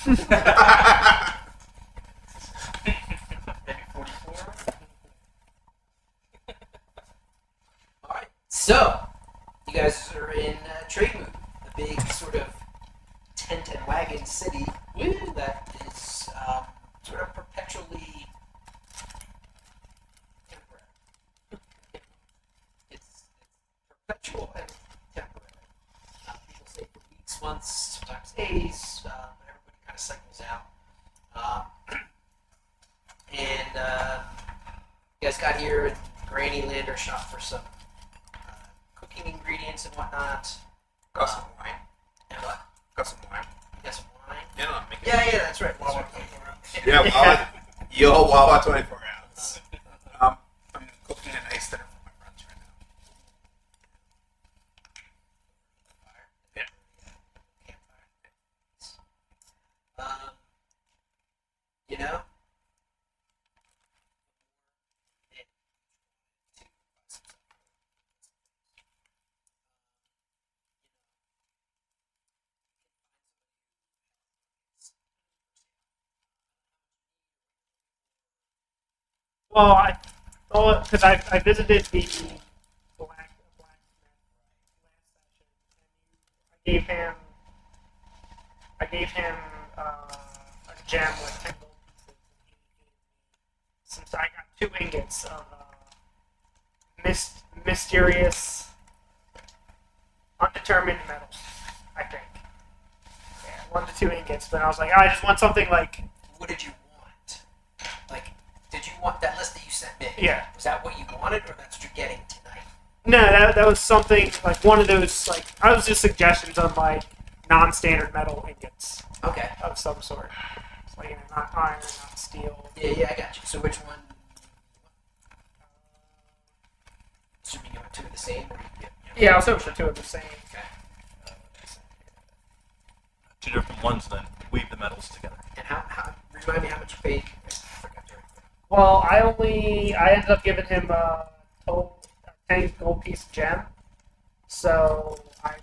Maybe 44. Alright, so, you guys are in Trade Mood, a big sort of tent and wagon city that is sort of perpetually temporary. It's perpetual and temporary. People stay for weeks, months, sometimes days, but everybody kind of cycles out. You guys got here at Granny Lander shop for some cooking ingredients and whatnot. Got some wine. And what? Got some wine. You got some wine? Yeah, I'm making Yeah, that's right. That's right. Yeah, Wawa. Yo, Wawa 24 ounce. I'm cooking a nice dinner for my friends right now. Yeah. You know? Well, I thought because I visited the blacksmith last session, and I gave him a gem with 10 gold pieces. Since I got 2 ingots of mysterious, undetermined metal, I think. Yeah, 1 to 2 ingots, but I was like, I just want something like. What did you want? Like, did you want that list that you sent me? Yeah. Was that what you wanted, or that's what you're getting tonight? No, that was something like one of those like I was just suggestions on like non-standard metal ingots Okay. of some sort. It's like not iron, not steel. Yeah, I got you. So which one? Assuming you want 2 of the same, or you get. Yeah, I was hoping for 2 of the same. Okay. 2 different ones, then weave the metals together. And how? Remind me how much you paid. I forgot to. Well, I ended up giving him a 10 gold piece gem, so I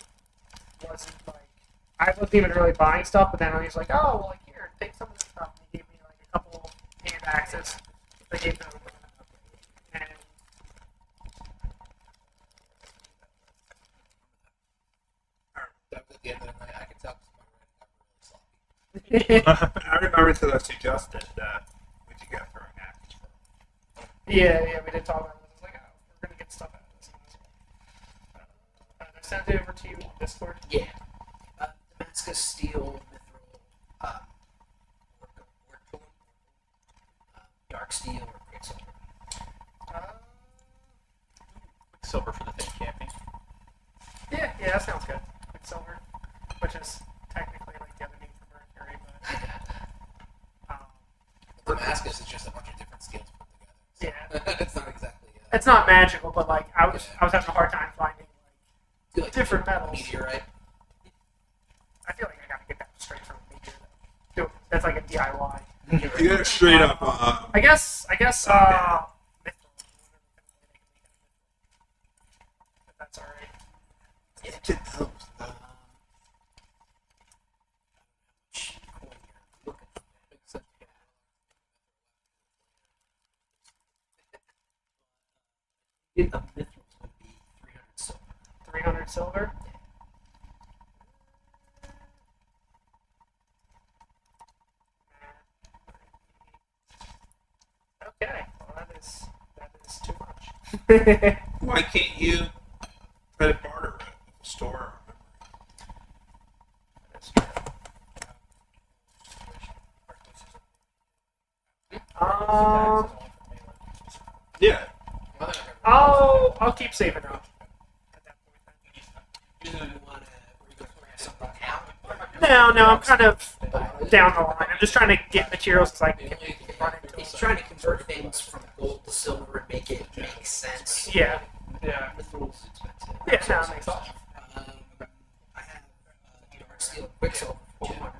wasn't even really buying stuff. But then he was like, "Oh, well, like here, take some of this stuff." And he gave me like a couple hand axes. I gave them, and That was at the end of the night. I could tell because my writing got really sloppy. I remember that I suggested we should get throwing axes for yeah, we did talk about it. I was like, "Oh, we're gonna get stuff out of this." I sent it over to you on Discord. Yeah. Damascus steel, mithril, dark steel, or quicksilver. Silver for the thing camping. Yeah, that sounds good. Quicksilver, which is technically like the other name for Mercury, but Damascus is just a bunch of different skills put together. yeah, It's not exactly. it's not magical, but like I was having a hard time finding like different metals. Meteorite. I feel like I gotta get that straight from a major. Dude, that's like a DIY. You get it straight up. I guess. Mithril. If that's all right. Get the mithrils would be 300 silver. 300 silver. Okay, well that is too much. Why can't you try to barter it with the store? Yeah. I'll keep saving up. At that point, You want to something now? then. No, I'm kind of down the line. I'm just trying to get materials so I can run into He's it. trying to convert things from gold to silver and make it make sense. Yeah. Mithril is expensive. Yeah, no, it makes sense. I have dark steel and quicksilver for 200.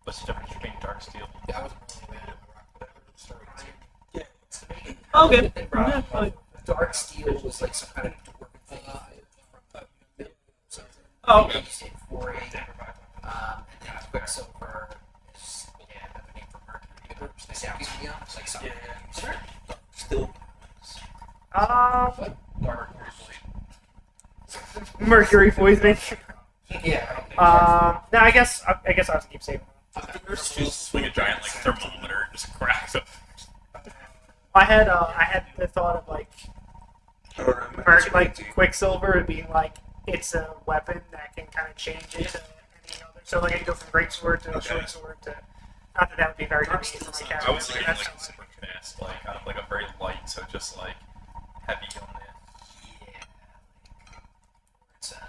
What's the difference between dark steel? Yeah, I wasn't really mad at the rock, but I heard the story. Okay. And Rob, dark steel was like some kind of dwarven thing from Oh, okay. used in 4A. And then mercury poisoning. Yeah. No, I guess I have to keep saving them. Just swing a giant like thermometer, and just cracks it. I had the thought of like Quicksilver being like it's a weapon that can kind of change it to any other. So like I can go from great sword to short sword to. Not that that would be very convenient for my character. I was thinking but like that's super fast, like kind of like a very light, so just like heavy on it. Yeah. It's like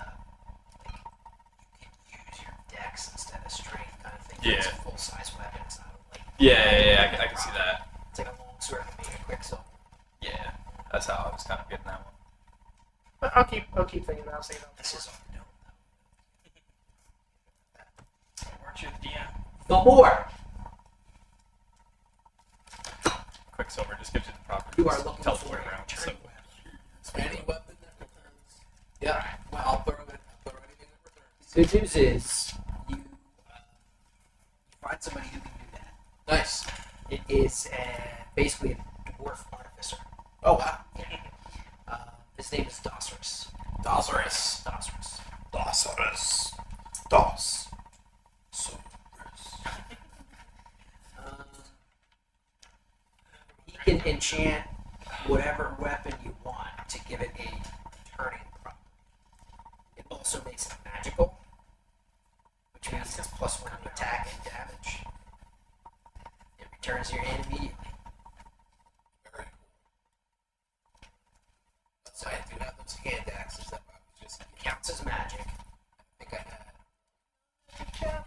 you can use your dex instead of strength kind of thing. Yeah. It's a full size weapon. It's not like Yeah, I can see that. it's like a long sword and being a Quicksilver. Yeah, that's how I was kind of getting that one. But I'll keep thinking about saving them. This is all no. Weren't you the DM? No more. Quicksilver just gives you the proper. You are looking teleport for a around. So return Any weapon that returns. Yeah. Well, I'll throw anything that returns. Good news is you find somebody who can do that. Nice. It is basically a dwarf artificer. Oh wow. His name is Dosrus. Dosrus. Dosrus. Dosaurus. Dos. He can enchant whatever weapon you want to give it a turning property. It also makes it magical, which means it's +1 to attack and damage. It returns to your hand immediately. Very cool. So I do have those hand axes that I was just. It counts as magic. I think I had. Enchant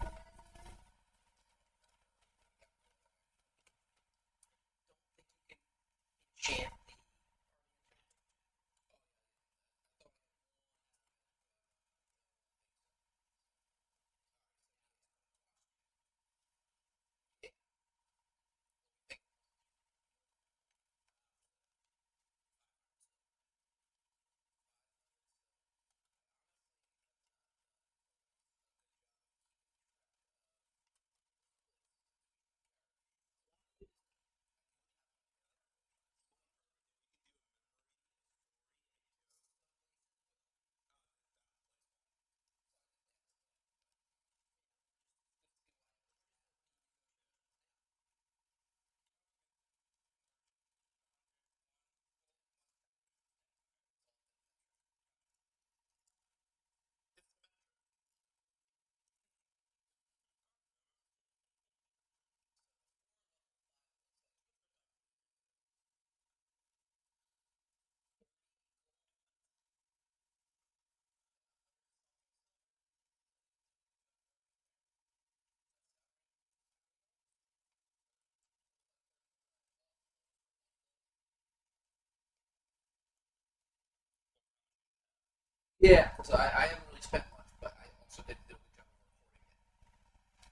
Yeah. So I haven't really spent much, but I also did do a good job of recording it.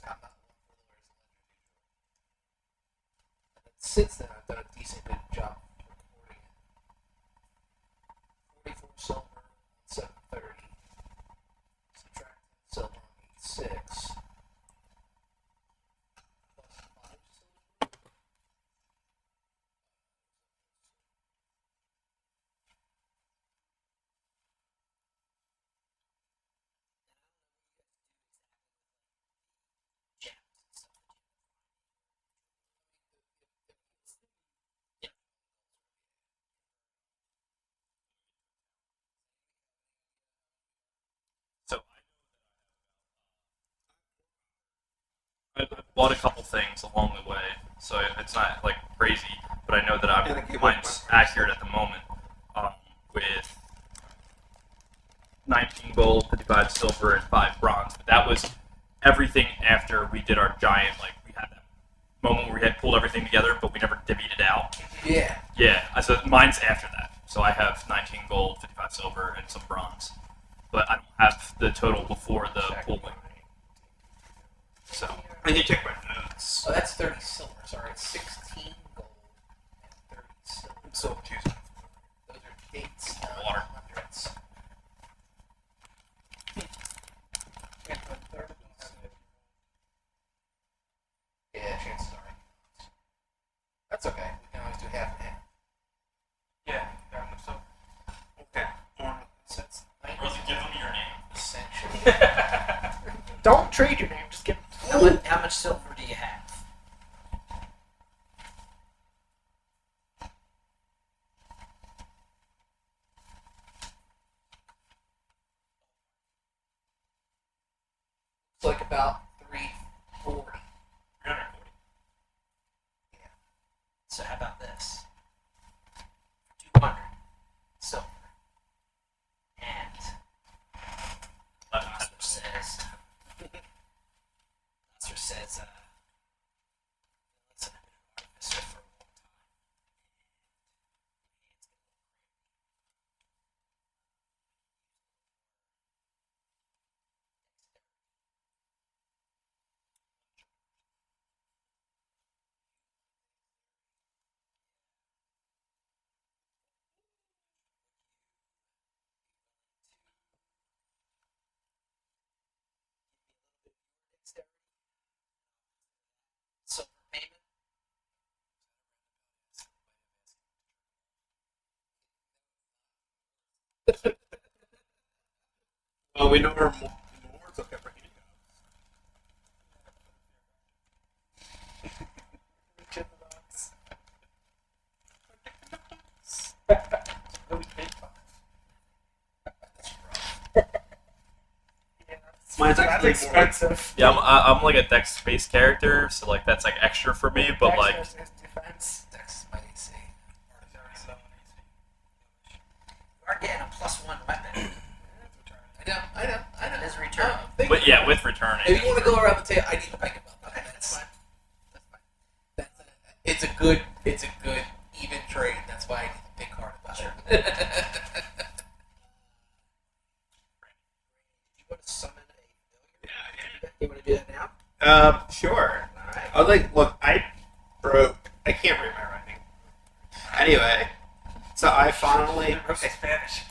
I'm not one for the Lawyers and Ledger. And then since then, I've done a decent good job of recording it. 44 silver, 730. Subtract silver on 86. Plus 5 silver. So I bought a couple things along the way, so it's not like crazy, but I know that And it came mine's up accurate at the moment. With 19 gold, 55 silver, and 5 bronze. But that was everything after we did our giant. Like we had that moment where we had pulled everything together, but we never divvied it out. Yeah. Yeah, so mine's after that. So I have 19 gold, 55 silver, and some bronze. But I don't have the total before the pooling. So I need to check my notes. So that's 30 silver. Sorry, 16 gold and 30 silver. So choose. Those are dates, not Water. hundreds. Yeah, chances are. That's okay. We can always do half and half. yeah, so Okay. Since Don't trade your name. Just give. How much silver do you have? It's like about 340. 340. So how about this? 200 silver. And Oscar says, listen, I've been an artificer for a long time. Silver payment. Well, we know our rewards okay for handguns. Reach in the box. Really big. Yeah, Mine's that's actually more like- expensive. Yeah, I'm like a dex-based character, so like that's like extra for me. But like, Dexter's his defense. That's my AC. You are getting a +1 weapon. I know. His return. but yeah, with returning. If you want to go around the table, I need to think about that. That's fine. It's a good even trade. That's why I need to think hard about it. You want to summon a Yeah, familiar? You want to do that now? Sure. Alright. I was like, look, I can't read my writing. Anyway, so I finally. Spanish.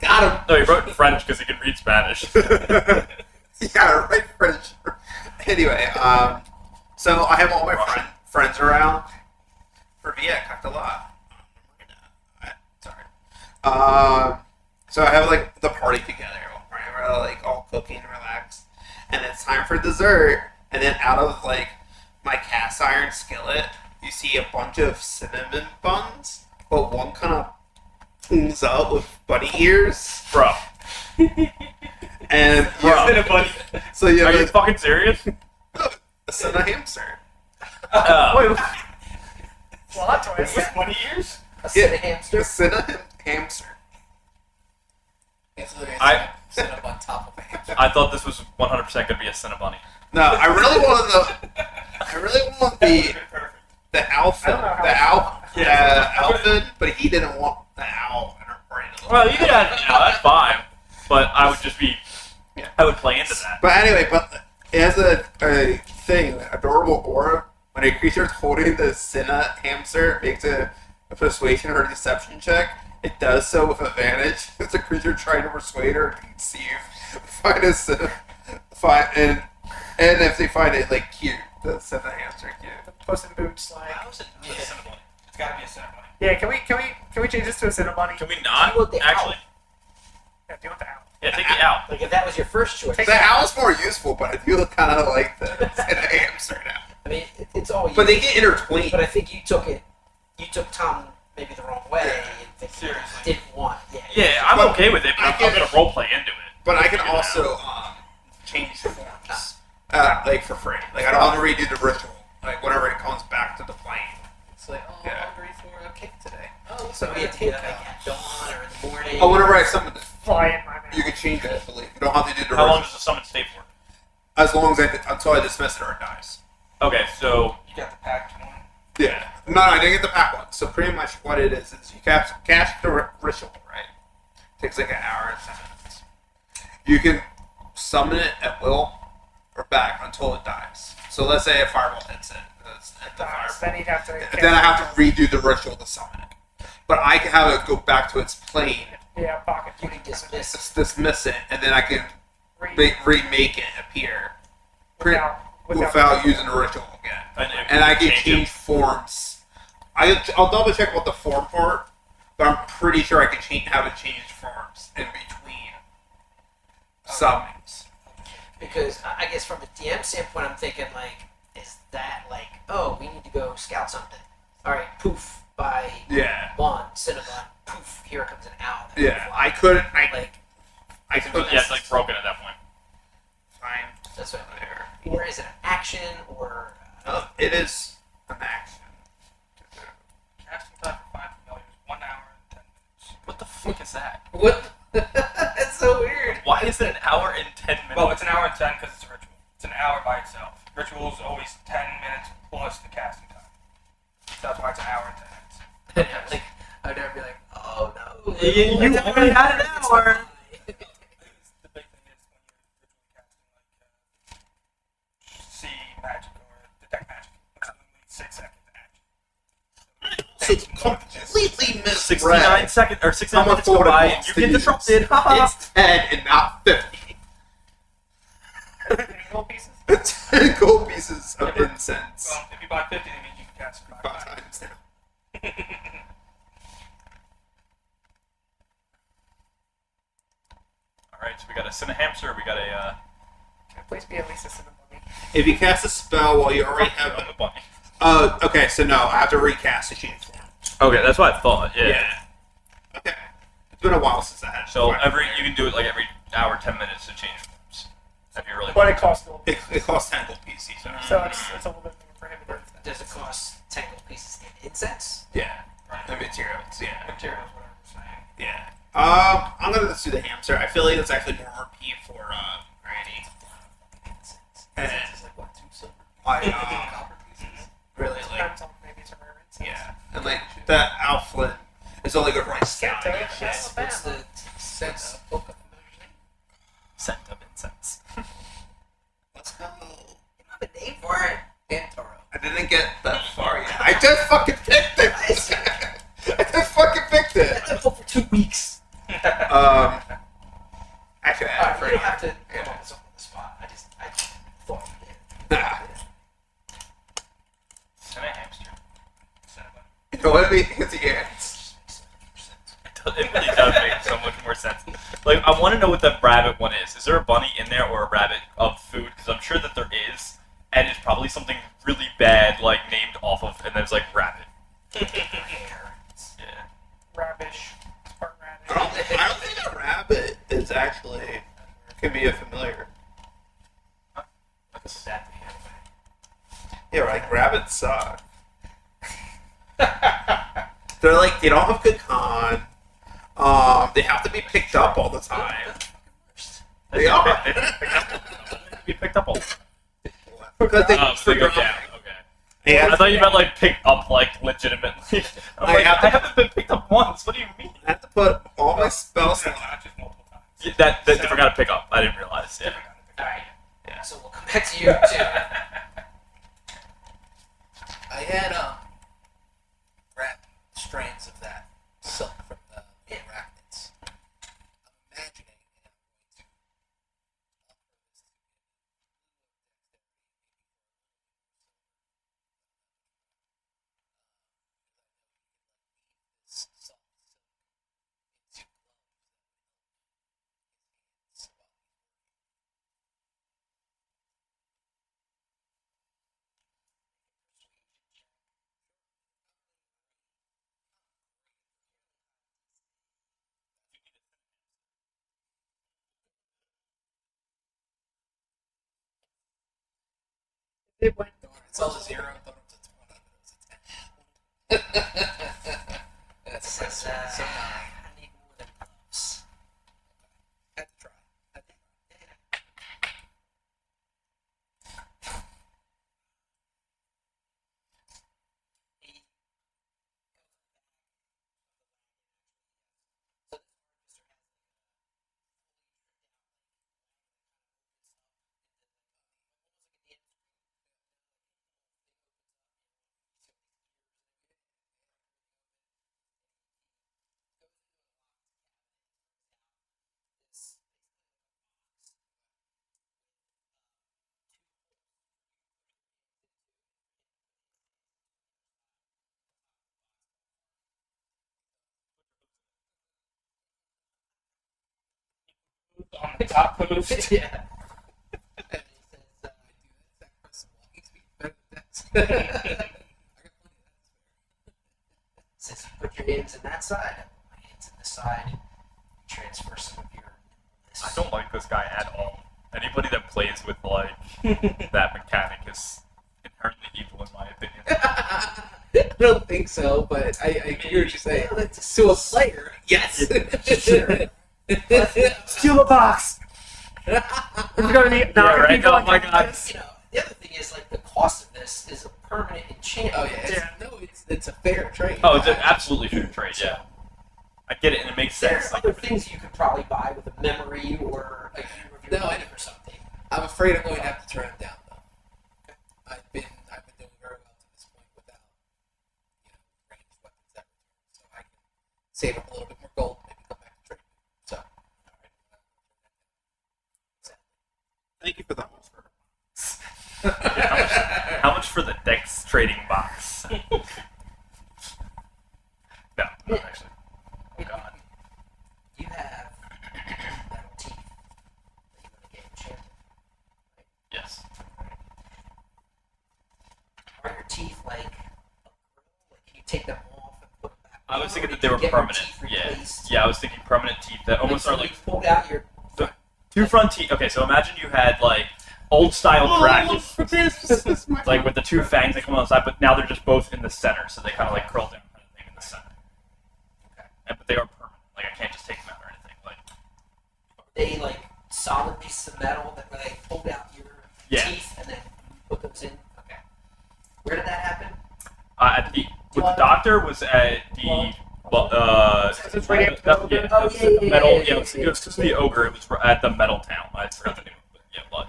Got No, he wrote in French because he can read Spanish. him. Yeah, right, French. Anyway, so I have all my friends around for Via Cactala. Sorry. So I have like the party together, right? We're like all cooking and relaxed, and it's time for dessert. And then out of like my cast iron skillet, you see a bunch of cinnamon buns, but one kind of pulls up with bunny ears, Bro, and Bro. so you are have you fucking serious? a cinnamon hamster. Wait, plot twist. Yeah. 20 years? A set of hamster? A cinnamon hamster. It's literally I- sit up on top of a hamster. I thought this was 100% going to be a Cinnabunny. No, I really want the alpha, alpha, but he didn't want the owl in her brain. Well, you could have, that's fine. But I would just be, I would play into that. But anyway, it has a thing, adorable aura. When a creature is holding the Cinna hamster makes a persuasion or deception check, it does so with advantage. It's a creature trying to persuade or deceive. Find a Cinna, and if they find it like cute, the Cinna hamster cute. Puss in Boots, like. How is it a Cinnabunny? It's got to be a Cinnabunny. Yeah, can we change this to a Cinnabunny? Can we You not? want the Actually, Yeah, do you want the owl? yeah, take it out. Like if that was your first choice. Take- The owl's more useful, but I do kind of like the Cinna hamster now. I mean, it's all you. But they get intertwined. But I think you took Tom maybe the wrong way. And think you Seriously. didn't want. Yeah. Yeah, I'm Well, okay with it, but I I'm get going to roleplay into it. But I can Figure it also change forms, like for free. Like I don't have to redo the ritual. Like whenever it comes back to the plane. It's like, oh, Yeah. I'm hungry for a cake today. Oh, So we take like at dawn or in the morning. Oh, whenever I summon it, Fly in, my man. you can change it. I believe you don't have to do the How long ritual does the summon stay for? as long as until I dismiss it or it dies. Okay, so You got the packed one. Yeah. No, I didn't get the pack one. So pretty much what it is you cast the ritual, right? Takes like an hour and 10 minutes. You can summon it at will or back until it dies. So let's say a fireball hits it. At the fireball. Then he'd have to. Then I have to redo the ritual to summon it. But I can have it go back to its plane, Yeah, pocket. You can dismiss it. dismiss it, and then I can remake it appear without using the ritual again. And I can change forms. I'll double check about the form part, but I'm pretty sure I can have it change forms in between Summings. Because I guess from a DM standpoint, I'm thinking like, is that like, oh, we need to go scout something? All right, poof, by Yeah. one Cinnabon, poof, here comes an owl. Yeah. I couldn't. I Like couldn't. Yeah, it's like broken at that point. Fine. that's what I There. mean. Or is it an action or? It is an action. Casting time for 5 familiars, 1 hour and 10 minutes. What the fuck is that? What? That's so weird. Why is it an hour and 10 minutes? Well, it's an hour and 10 because it's a ritual. It's an hour by itself. Ritual is always 10 minutes plus the casting time. That's why it's an hour and 10 minutes. Like I'd never be like, oh no. You already had an hour. The big thing is when you're ritually casting, like, see magic or detect magic. It's literally 6 seconds action. It's completely misread. 69 seconds or 69 I'm a minutes go forward by boss and you to get use. disrupted. Haha. It's 10 and not 50. Gold pieces. 10 gold pieces of incense. Well, if you buy 50, that means you can cast it 5 5 times. times now. Alright, so we got a Cinehamster, we got a Can it please be at least a cinnamon bunny? If you cast a spell while you already have a bunny. okay, so no, I have to recast the change form. Okay, that's what I thought. Yeah. Okay. It's been a while since I had. So five. you can do it like every hour, 10 minutes to change forms. If you really But want. it costs gold. It costs 10 gold pieces. So it's a little bit more prohibitive. Does it cost 10 gold pieces in incense? Yeah. The materials. Yeah. Materials, whatever we're saying. Yeah. I'm gonna just do the hamster. I feel like that's actually more RP for Granny. And Incense is like what, 2 silver? I Copper pieces? really like Depends on maybe it's a rare incense. yeah, and like that Alflin is only good for like scouting. Santa, and yeah. shit. What's the sense of book of familiar's name? Scent of incense. Let's go. You have a name for it? Antoro. I didn't get that far yet. I just fucking picked it. I just fucking picked it. I've been for 2 weeks. Actually, I Alright, you don't forgot. have to come up with something on the spot. I thought you did. Nah. Cinehamster. You know what I mean? It's the ants. It really does make so much more sense. Like, I want to know what the rabbit one is. Is there a bunny in there or a rabbit of food? Because I'm sure that there is, and it's probably something really bad, like named off of, and then it's like rabbit. Yeah. Rabish. It's part radish. I don't think a rabbit is actually can be a familiar. What's that thing anyway? Yeah, like rabbits suck. They're like they don't have good con. They have to be picked up all the time. They are You picked up all. because they, Oh, so they go down. Okay. They have, I thought you meant like pick up, like legitimately. I'm I like, have to- I haven't been picked up once. What do you mean? I have to put all my spell slots. Just multiple times. Yeah, that they forgot to pick up. I didn't realize. Yeah. Alright. Yeah. So we'll come back to you too. I had rat strains of that silk from the arachnids. I'm imagining and I'm going to offer this to this soft silk into gloves that will help his hands while he's working. It went. It's all a 0, thought it was a 20, but it was a 10. That's Says, so 9. I need more than gloves. Had to try. Had to try. on the top post. Yeah. And he says, I do that press some walking speed better than that. I got plenty of that. Since you put your hands in that side, I put my hands in this side. Transfer some of your I don't like this guy at all. Anybody that plays with like that mechanic is inherently evil in my opinion. I don't think so, but I hear what you're saying. Well, it's To a player, yes. Sure. Steal the box. We're gonna need. Yeah, Now, right? Oh my god. You know, the other thing is like the cost of this is a permanent enchantment. Oh yeah, it's a fair trade. Oh, it's an absolutely fair trade, yeah. I get it, and it makes There sense. are other things you could probably buy with a memory or a year of your No, I life or something. I'm afraid I'm going to have to turn him down though. I've been doing very well to this point without ranged weapons that return, so I can save up a little bit more gold, maybe come back to trade. So, Thank you for the offer. How much for the Dex trading box? No, not actually. Oh god. You have metal teeth that you're going to get enchanted. Yes. Are your teeth like a grill? Like, can you take them off and put them back I was on, thinking or that did they you were get your permanent. teeth Yeah. replaced? Yeah, I was thinking permanent teeth that almost are so like you pulled out your two front teeth. Okay, so imagine you had like old style dragons, like with the two fangs that come on the side, but now they're just both in the center, so they kind of like curl down kind of thing in the center. Okay. But they are permanent. Like I can't just take them out or anything. Like they like solid pieces of metal that where they pulled out your Yeah. teeth and then put those in. Okay. Where did that happen? at the with the doctor was at the It's right after the ogre? Oh, yeah, metal. yeah, Yeah, it was just the ogre. It was at the metal town. I forgot the name of it. Yeah, blood.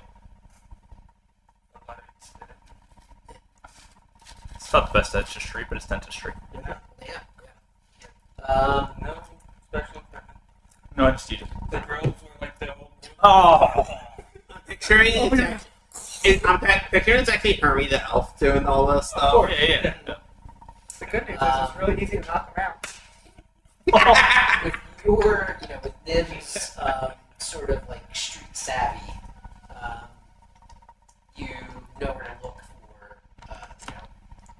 It's not the best dentistry, but it's dentistry. Yeah. No special equipment. No anesthesia. The grills were like the old. Oh. I'm picturing picturing it's actually Hermie the elf doing all this stuff. Oh yeah. The good news is it's really easy to knock around. With your, with Nim's sort of like street savvy, you know where to look for,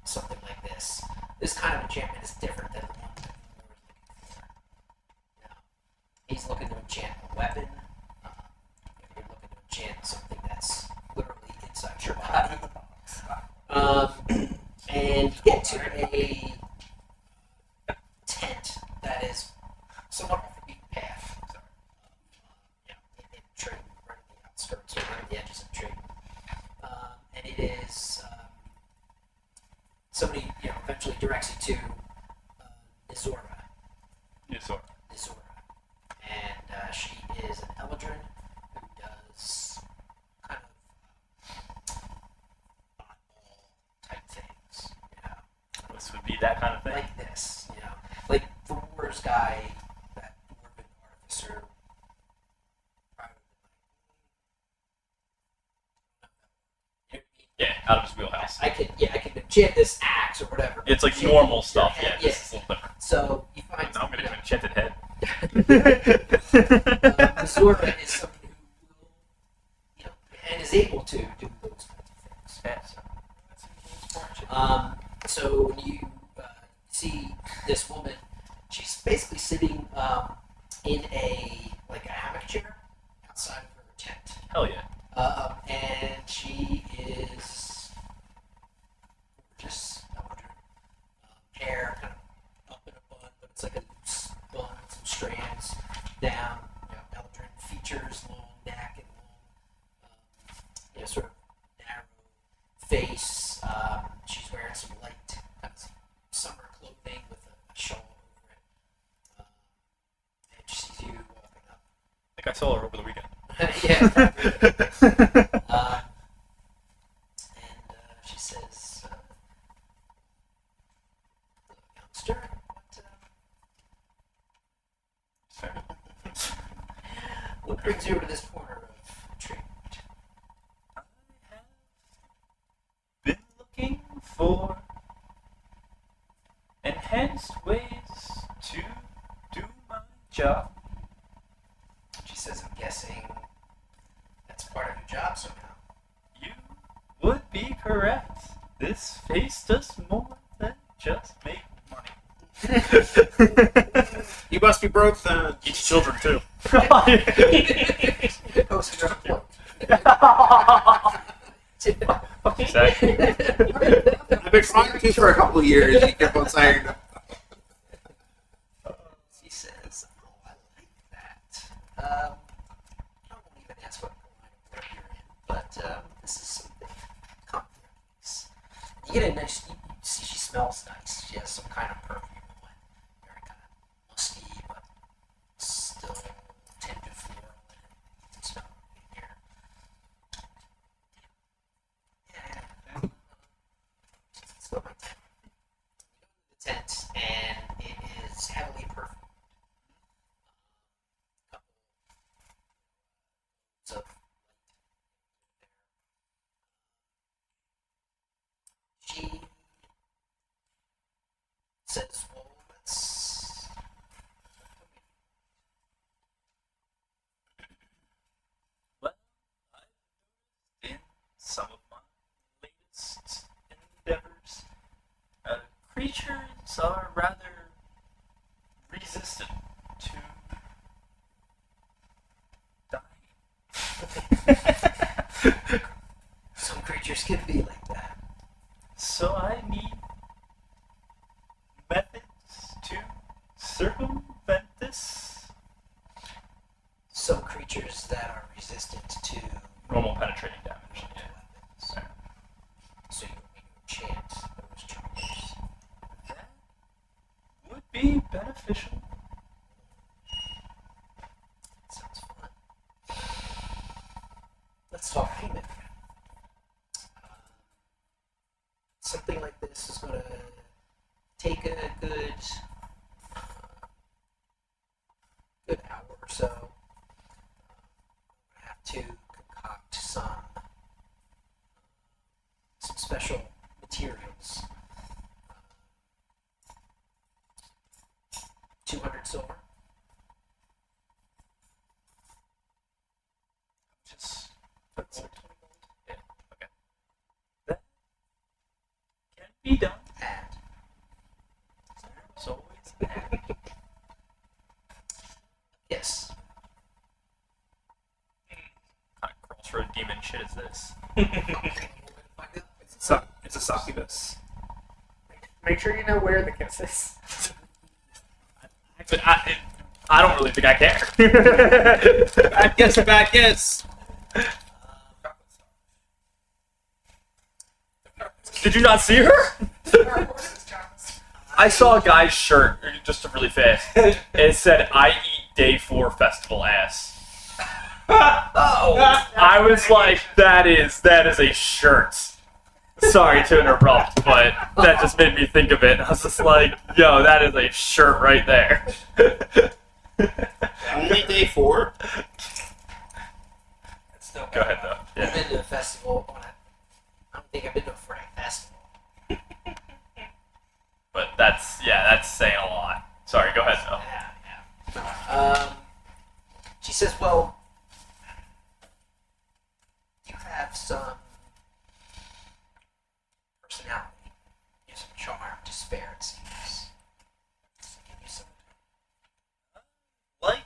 something like this. This kind of enchantment is different than the one that Thor is looking for. Now, he's looking to enchant a weapon. If you're looking to enchant something that's literally inside your body. And you get to a tent that is somewhat off the beaten path. In Triton, right on the outskirts or right on the edges of Triton. And it is somebody eventually directs you to Nizora. So Nizora. And she is an Eldrin who does kind of oddball type things. this would be that kind of thing. Like this, like Thor's guy, that dwarven artificer. Yeah, out of his wheelhouse. I can enchant this axe or whatever. It's like Enchant normal your stuff. head. Yeah, this is a little different. So you find Now I'm gonna do an enchanted head. Azora is someone who will, and is able to do those kinds of things. So when you see this woman, she's basically sitting in a hammock chair outside of her tent. Hell yeah. And she is gorgeous. Hair kind of up in a bun, but it's like a loose bun with some strands down. Eldrin features, long neck and long, sort of narrow face. She's wearing some light kind of summer clothing with a shawl over it. And she sees you walking up. I think I saw her over the weekend. Yeah. Probably. And she says, youngster, what brings you over to this corner of treatment? I have been looking for enhanced ways to do my job. She says, I'm guessing that's part of your job somehow. You would be correct. This face does more than just make money. You must be broke then. Eats children too. Oh, so you're Exactly. I've been trying to for a couple of years. You kept on saying no. He says, "Oh, I like that." I won't even ask what line of work you're in, but this is something complex. You get a nice. You see, she smells nice. She has some kind of perfume on, very kind of musky, but still tender floral in it. You can smell it in here. Yeah. Let's go to my tent. You go to the tent, and it is heavily perfumed. So she says, "Well, let's." Well, in some of my latest endeavors, creatures are rather resistant to dying. Some creatures can be like that. So I need methods to circumvent this. Some creatures that are resistant to Normal penetrating damage. weapons. So you need to enchant those charges. That would be beneficial. Sounds fun. Let's talk payment. Something like this is going to take a good hour or so. I have to concoct some special materials. 200 silver. Just that's yeah. Okay. That can be done. And There's always an end. yes, What kind of crossroad demon shit is this? It's a succubus. Make sure you know where the kiss is. But I don't really think I care. Bad guess, bad guess. Did you not see her? I saw a guy's shirt, just really fast. It said, "I eat day 4 festival ass." oh, I was like, that is a shirt. Sorry to interrupt, but that just made me think of it. I was just like, yo, that is a shirt right there. Only day 4. It's still Go ahead, though. I've Yeah. been to a festival. I don't think I've been to a Friday festival. But that's saying a lot. Sorry, go ahead, though. Yeah. She says, "Well, you have some personality. You have some charm to spare, it seems. Give you some." Like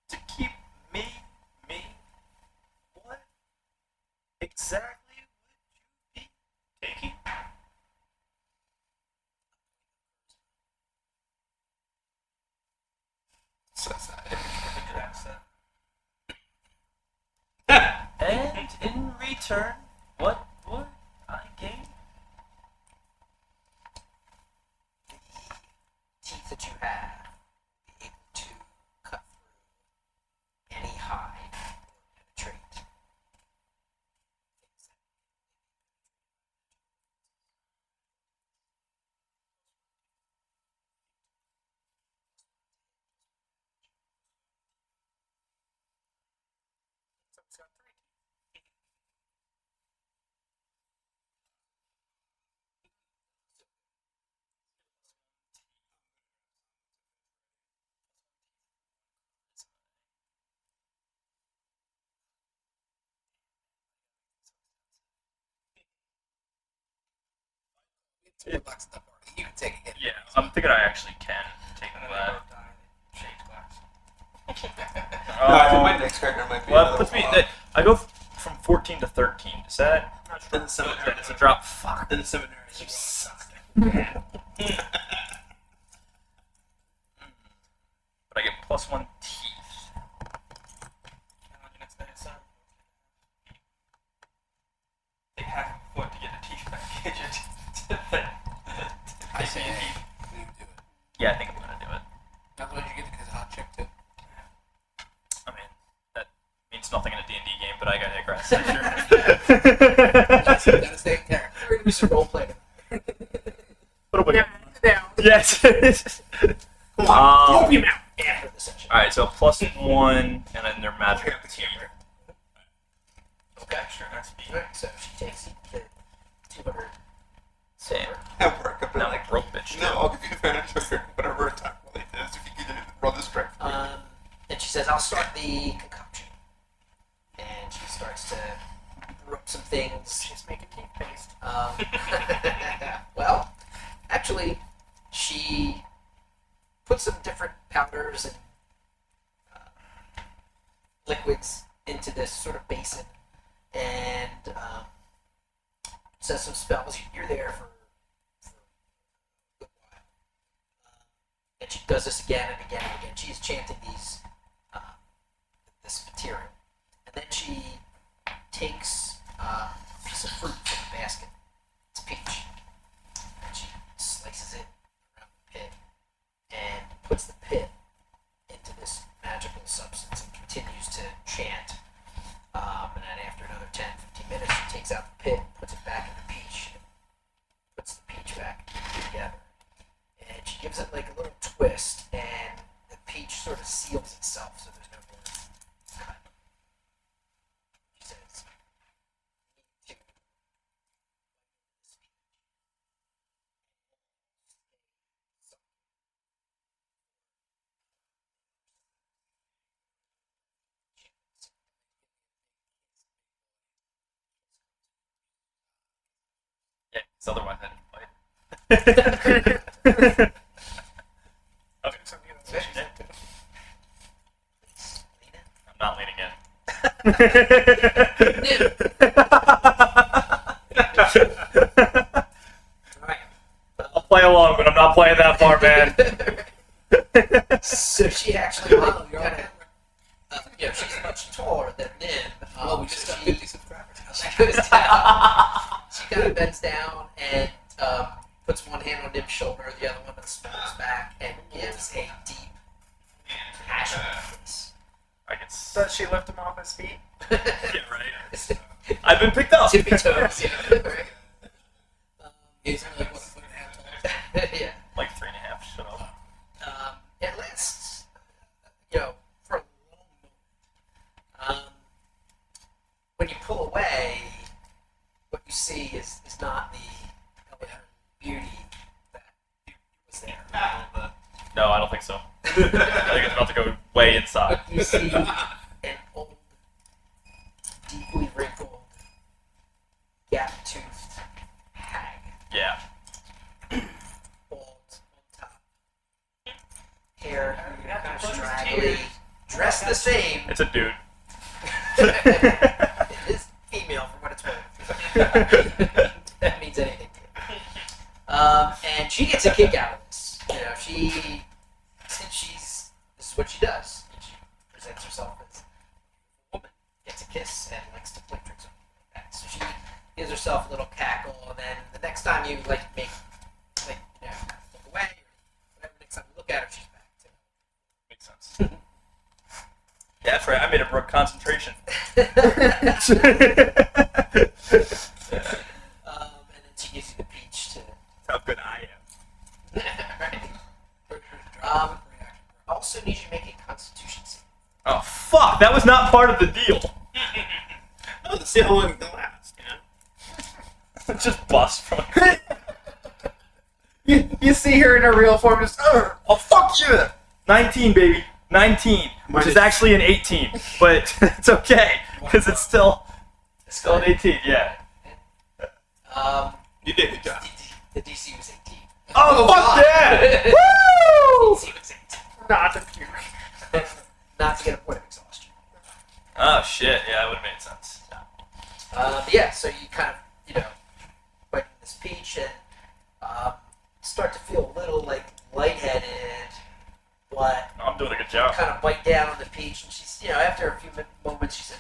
to keep me. What exactly would you be taking? And in return, what would I gain? The teeth that you have be able to cut through any hide or penetrate. Sport Box in the party. You can take a hit. Yeah, I'm thinking I actually can take And then that. they both die. Shades glass. No, I think my next character might be. Well, another that puts me. one. I go from 14 to 13. Is that? Not In the seminary. That is a drop. Fuck. In the seminary. You suck. But I get +1 teeth. And on your next day, son. Take half a foot to get the teeth back. Get your teeth. I say you do it. Yeah, I think I'm gonna do it. Otherwise, you get it because a hot chick too. I mean, that means nothing in a D&D game, but I got aggress. Gotta stay in character. We're gonna do some role play. What am I Down. Yes. Open your mouth after the session. Alright, so +1, and then their magic teeth. Okay, sure. Alright, so she takes the 200 silver. At work, I've been Now like, like broke bitch. no, I'll give you advantage on your whatever attack roll it is if you can roll this correct. And she says, I'll start the concoction. And she starts to brew up some things. She's making toothpaste. Well, actually, she puts some different powders and liquids into this sort of basin and says some spells. You're there for a good while. And she does this again and again and again. She's chanting this material. And then she takes a piece of fruit from the basket. It's peach. And she slices it around the pit and puts the pit into this magical substance and continues to chant. And then after another 10, 15 minutes, she takes out the pit, puts it back in the peach, and puts the peach back together. And she gives it like a little twist, and the peach sort of seals itself so there's no more cut. She says, "You need to this peach." Yeah, because otherwise I didn't fight. Okay, So, you know, she's Yeah. into Lena? I'm not leaning in. Alright. I'll play along, but I'm not playing that far, man. So she actually, Wow, you're on camera. she's much taller than Nim. Oh, we just got 50 subscribers. She goes down. She kind of bends down and puts one hand on Nim's shoulder, the other one on Smells back, and gives a deep, passionate kiss. I can Does she lift him off his feet? Yeah, right. I've been picked up. Tippy toes. He's only like, what, a foot and a half tall? Yeah. Like 3.5. Shut up. It lasts, for a long moment. When you pull away, what you see is not the elegant beauty that was there. No, I don't think so. I think it's about to go way inside. What you see an old, deeply wrinkled, gap-toothed hag. Yeah. Bald on top. Hair kind of straggly. Dressed the same. It's a dude. It is female from what it's worth. That means anything to you. And she gets a kick out of this. Since this is what she does. She presents herself as a woman, gets a kiss, and likes to play tricks on you like that. So she gives herself a little cackle, and then the next time you look away, or whatever, next time you look at her, she's back to Makes sense. Yeah, that's right. I made a brook concentration. and then she gives you the peach to. How good I am. Also need you to make a constitution save. Oh, fuck. That was not part of the deal. No, the sale wouldn't last, Just bust from. You see her in her real form, just Oh, fuck you! 19, baby. 19. Which is actually an 18. But it's okay. Because it's still an 18, yeah. You did a good job. The DC was 18. Oh, fuck God. yeah! Woo! DC was 18. Not to puke. Not to get a point of exhaustion. Oh shit! Yeah, that would have made sense. Yeah, so you kind of, biting this peach and start to feel a little like lightheaded, but No, I'm doing a good you job. kind of bite down on the peach, and she's, after a few moments, she said,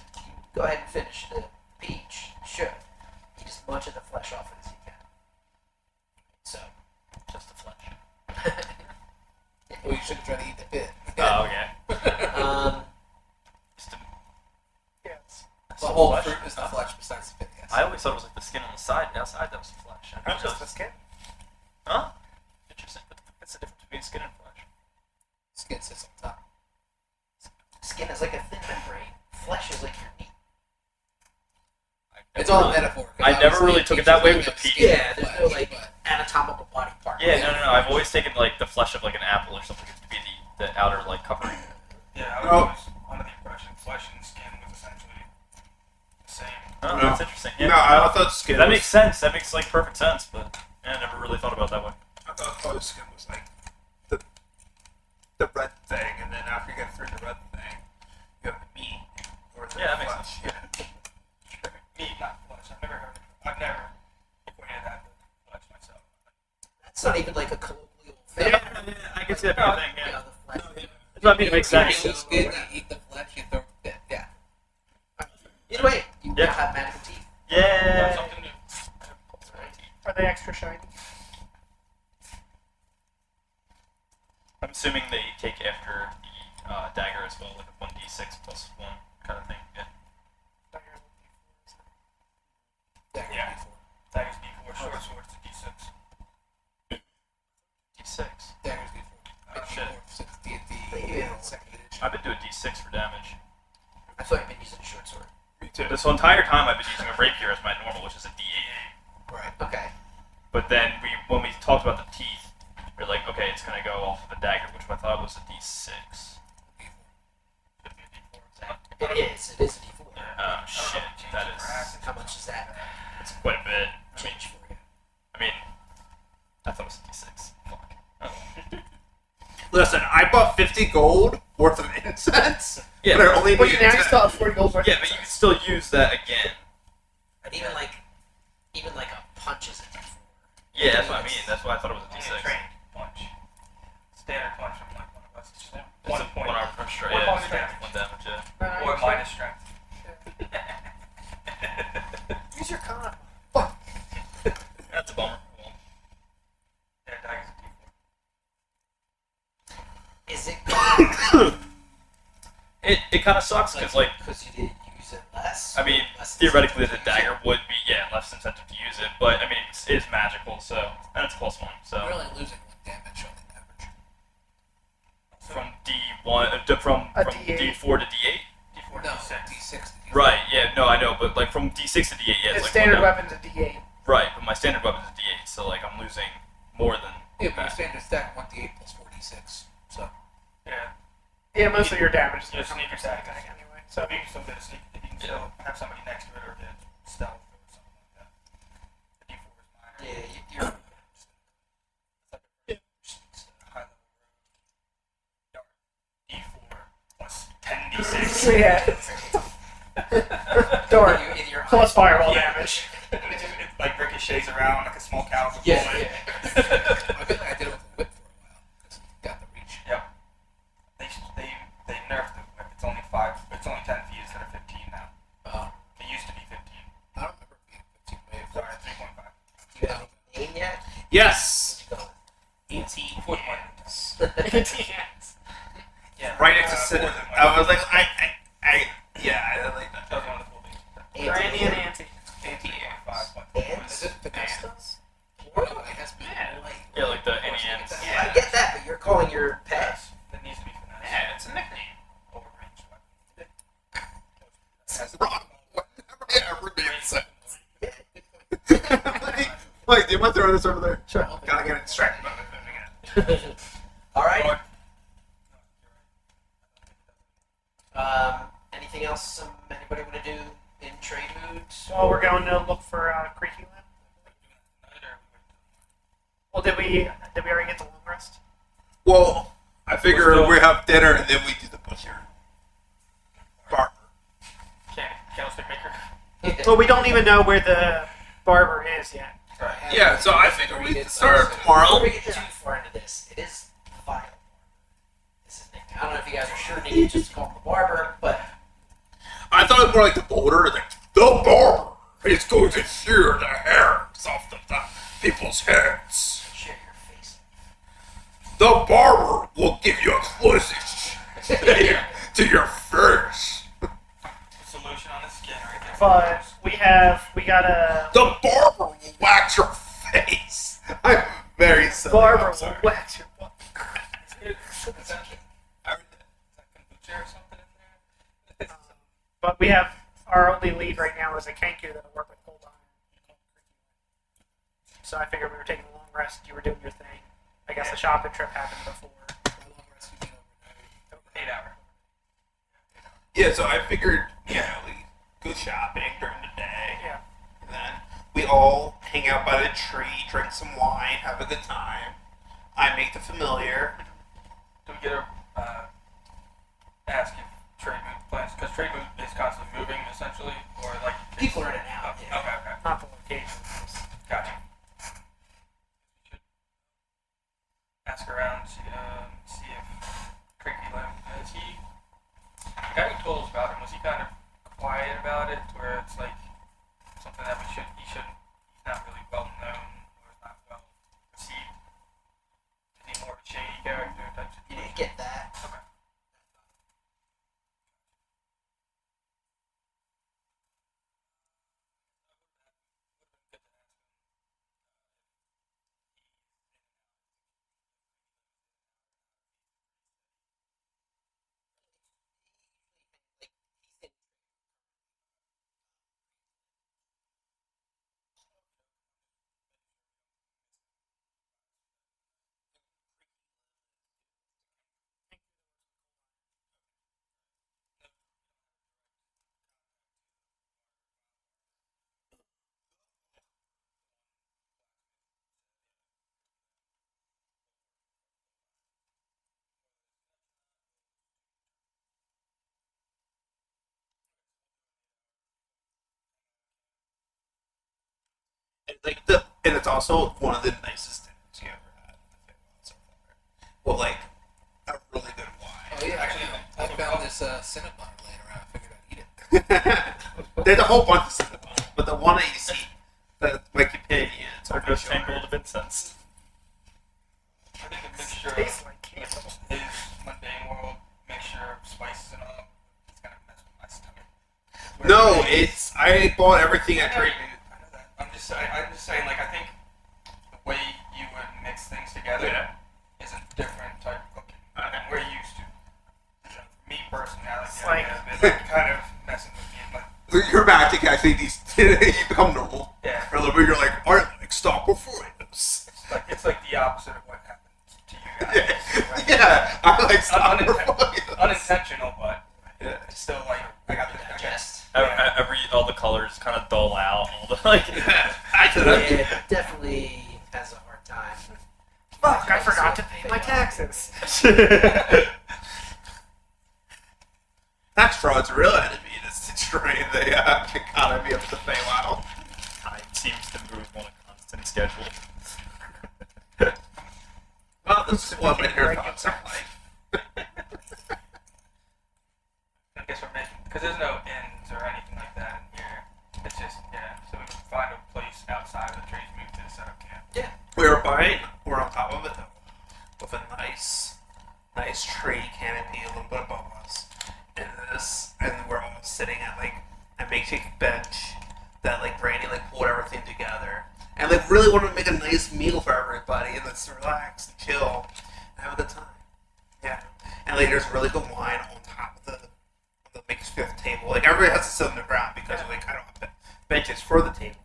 "Go ahead and finish the peach. Sure. You just munch the flesh off it as you can." So, Just the flesh. Well, you should have tried to eat the bit. Oh, okay. Just Yes. The whole flesh. fruit is the flesh besides the bit, yes. I always thought it was like the skin on the side, outside that was the flesh. I Not didn't know just the skin. Huh? Interesting. What's the difference between skin and flesh? Skin sits on top. skin is like a thin membrane. Flesh is like your meat. It's all metaphor. 'cause I never obviously really it took it keeps that you way in with the that peach. skin Yeah, there's no flesh, like but- anatomical body part. Yeah, no. I've always taken like the flesh of like an apple or something to be the outer like covering. Yeah, I was Oh. always under the impression flesh and skin was essentially the same. Oh, No. that's interesting. Yeah, No, I thought skin. that was, makes sense. That makes like perfect sense. But yeah, I never really thought about it that way. I thought skin was like the red thing, and then after you get through the red thing, you have the meat or the Yeah, that makes flesh. sense. Meat, not flesh. I've never equated that to flesh myself. That's not even like a colloquial Yeah, thing. I can see that being a thing. You Yeah, know, the flesh. that's what I mean. It makes You sense. eat the skin, you eat the flesh, you throw the bit. Yeah. Either way, you Yeah. now have magical teeth. Yeah. Something new. Are they extra shiny? I'm assuming they take after the dagger as well, like a 1d6 plus 1 kind of thing. Yeah. Dagger Yeah. before. Daggers D4, short swords to D6. d6. Daggers before. Oh, shit. Since D&D Yeah. second edition. I've been doing d6 for damage. I feel like I've been using a short sword. Me too. This whole entire time I've been using a rapier as my normal, which is a d8. Right. Okay. But then when we talked about the teeth, we are like, okay, it's gonna go off of the dagger, which I thought was a d6. Should be a D4. Is that- It is. It is a D4. Oh shit, that is How much is that it's quite a bit. change for you? I mean, I thought it was a d6. Fuck. Oh. Listen, I bought 50 gold worth of incense, Yeah, but I only But needed now you 10. still have 40 gold worth. Yeah, but you can still use that again. Even like a punch is a D4. Yeah, that's what I mean. That's why I thought it was a Only a d6. trained punch. Standard punch from like one of us. It's just It's one a point. 1 arm from straight. One Yeah, point damage. 1 damage. Yeah. Or minus strength. Use your con. That's a bummer. Well, Yeah, daggers D4. Is it it kind of sucks because like because you did use it less? I mean, Less theoretically, the incentive to use dagger would be, less incentive to use it, but, I mean, it is magical, so, and it's +1, You're so, only losing 1 damage on the average. from D1, from A D8. D4 to D8? D4 No, D6. D6. Right, yeah, no, I know, but, like, from D6 to D8, yeah, His it's like standard 1 down. weapon's a D8. Right, but my standard weapon is D8, so, like, I'm losing more than Yeah, but your that. standard stack 1d8 plus 4d6. So Yeah. Yeah, most of your damage is Your coming sneak from your attack attack is- anyway. So So you can still get a sneak. You can still have somebody next to it or get stealth or something like that. The D4 is minor. Yeah, you're High level rogue. D4 plus 10d6. yeah. Door. in your Plus fireball Yeah. damage. It like ricochets around like a small caliber Yeah, bullet. yeah. I did it with a whip for a while because it got the reach. They nerfed the whip. It's only 5. It's only 10 feet instead of 15 now. It used to be 15. I don't remember being 15 wave. Sorry, 3.5. Do you have a name yet? Yes! Go. 4.5. Yeah. Right next to Sid. I was like, I like That that. was one of the cool things. Randy and Auntie. Anti 5.4. Ants? Is it Finesta? Yeah. No, it has to be light. Yeah, like the NENs. I get that, but you're calling your pet. Yes, it needs to be finesse. Yeah, it's a nickname. Overrange weapon. That's wrong. Whatever I ever did. Wait, do you mind throwing this over there? Sure. Gotta get it distracted by my phone again. All right. Or- Anything else anybody want to do in trade mood? Well, we're going to look for Creaky Land. Well, did we already get the long rest? Well, I figure Let's go. we have dinner and then we do the butcher. Barber. Candlestick maker. Well, we don't even know where the barber is yet. Right. Yeah, so I figure we can start Before tomorrow. we get too far into this, it is Vile. This is nickname. I don't know if you guys are sure to just call him the barber, but I thought it was more like the boulder. Like, the barber is going to shear the hairs off the people's heads. share your face. The barber will give you a closest to your face. Solution on the skin right there. But we gotta The barber will wax your face. I'm very silly. barber I'm will sorry. wax your butt. Is that kombucha or something in there? But we have our only lead right now is a Kenku that'll work with Cold Iron. So I figured we were taking a long rest. You were doing your thing. I guess the shopping trip happened before. How long rest you been overnight? 8 hours. Yeah, so I figured, we go shopping during the day. Yeah. And then we all hang out by the tree, drink some wine, have a good time. I make the familiar. Do we get a ask if trade move plans? Because trade move is constantly moving, essentially, or like People are in and out. Oh, Yeah. okay. Not the location. Gotcha. We should ask around, see if Cricky Lim is he. The guy who told us about him, was he kind of quiet about it, where it's like something that he's not really well known or not well received? Is he more of a shady character type You situation? didn't get that. Okay. And it's also one of the nicest things you ever had at the Feywild so far. Well, like, a really good Oh wine. yeah, actually, I found this Cinnabon laying around. I figured I'd eat it. There's a whole bunch of Cinnabon, but the one that you see, the Wikipedia, it's Or over just your shoulder. tangled of incense. I think a mixture Tastes of like candle. his mundane world, mixture of spices and all, it's gonna mess with my stomach. No, I bought everything at Trade Move. I know that. I'm just saying, like, I think the way you would mix things together Yeah. is a different type of cooking than we're used to. So for me personally, I like It's the like- idea of it kind of messing with me. Like, Your magic actually these you become normal. yeah, For a little bit, you're like, I like stock before this. it's like the opposite of what happened to you guys. Yeah, I like stock before Unintentional, but Yeah. it's still like I got the Digest. All the colors kind of dull out. All the like. Actually, It definitely has a hard time. Fuck, I forgot to pay my taxes. tax fraud's a real enemy that's destroying the economy of the Feywild. Time seems to move on a constant schedule. Well, this is what your thoughts are like. I guess we're making because there's no inns or anything like that in here. It's just so we can find a place outside of the trees, move to set up camp. We're on top of it though, with a nice tree canopy a little bit above us, and we're all sitting at like a makeshift bench that like Brandy like pulled everything together, and like really wanted to make a nice meal for everybody, and let's relax and chill and have a good time. Yeah, and like there's really good wine on top of the makeshift table. Like everybody has to sit on the ground because like I don't have benches for the table.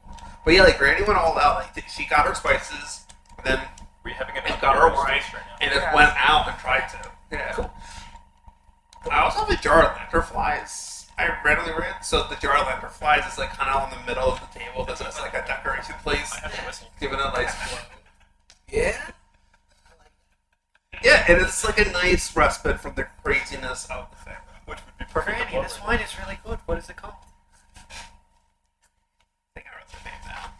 But yeah, like Brandy went all out. Like she got her spices, and then We having a we got our wine, right now. and just went out and tried to. Cool. I also have a jar of lantern flies. I readily read, so the jar of lantern flies is like kind of on the middle of the table. That's just like a decoration place, I have a whistle. giving it a nice glow. Yeah. I like Yeah, and it's like a nice respite from the craziness of the family. Which would be perfect. Brandy, this wine is really good. What is it called? I think I wrote the name down.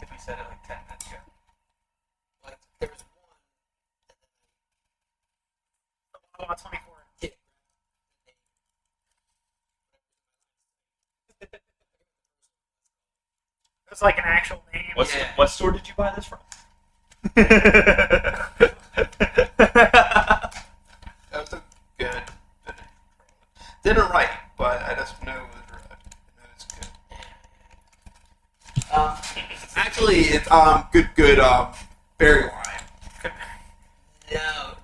If we said it like 10 minutes ago. Like there was one. Oh, it's 24. Hit. It was like an actual name. Yeah. What store did you buy this from? That was a good finish. Didn't write, but I just knew it was red. I knew it was good. Actually, it's good berry wine. No,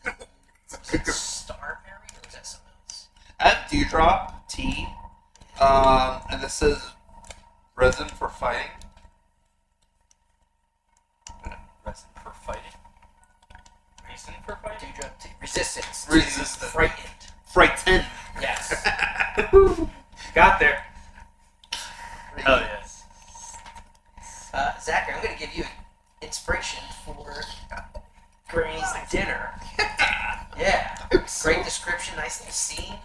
it was it Starberry or was that something else? I have Dewdrop tea, and this says resin for fighting. Resin for fighting. Reason for fighting? Dewdrop tea. Resistance. Resistant. Frightened. Frightened. Yes. Got there. Hell yes. Zachary, I'm going to give you inspiration for Granny's dinner. Yeah. Great description, nice little scene.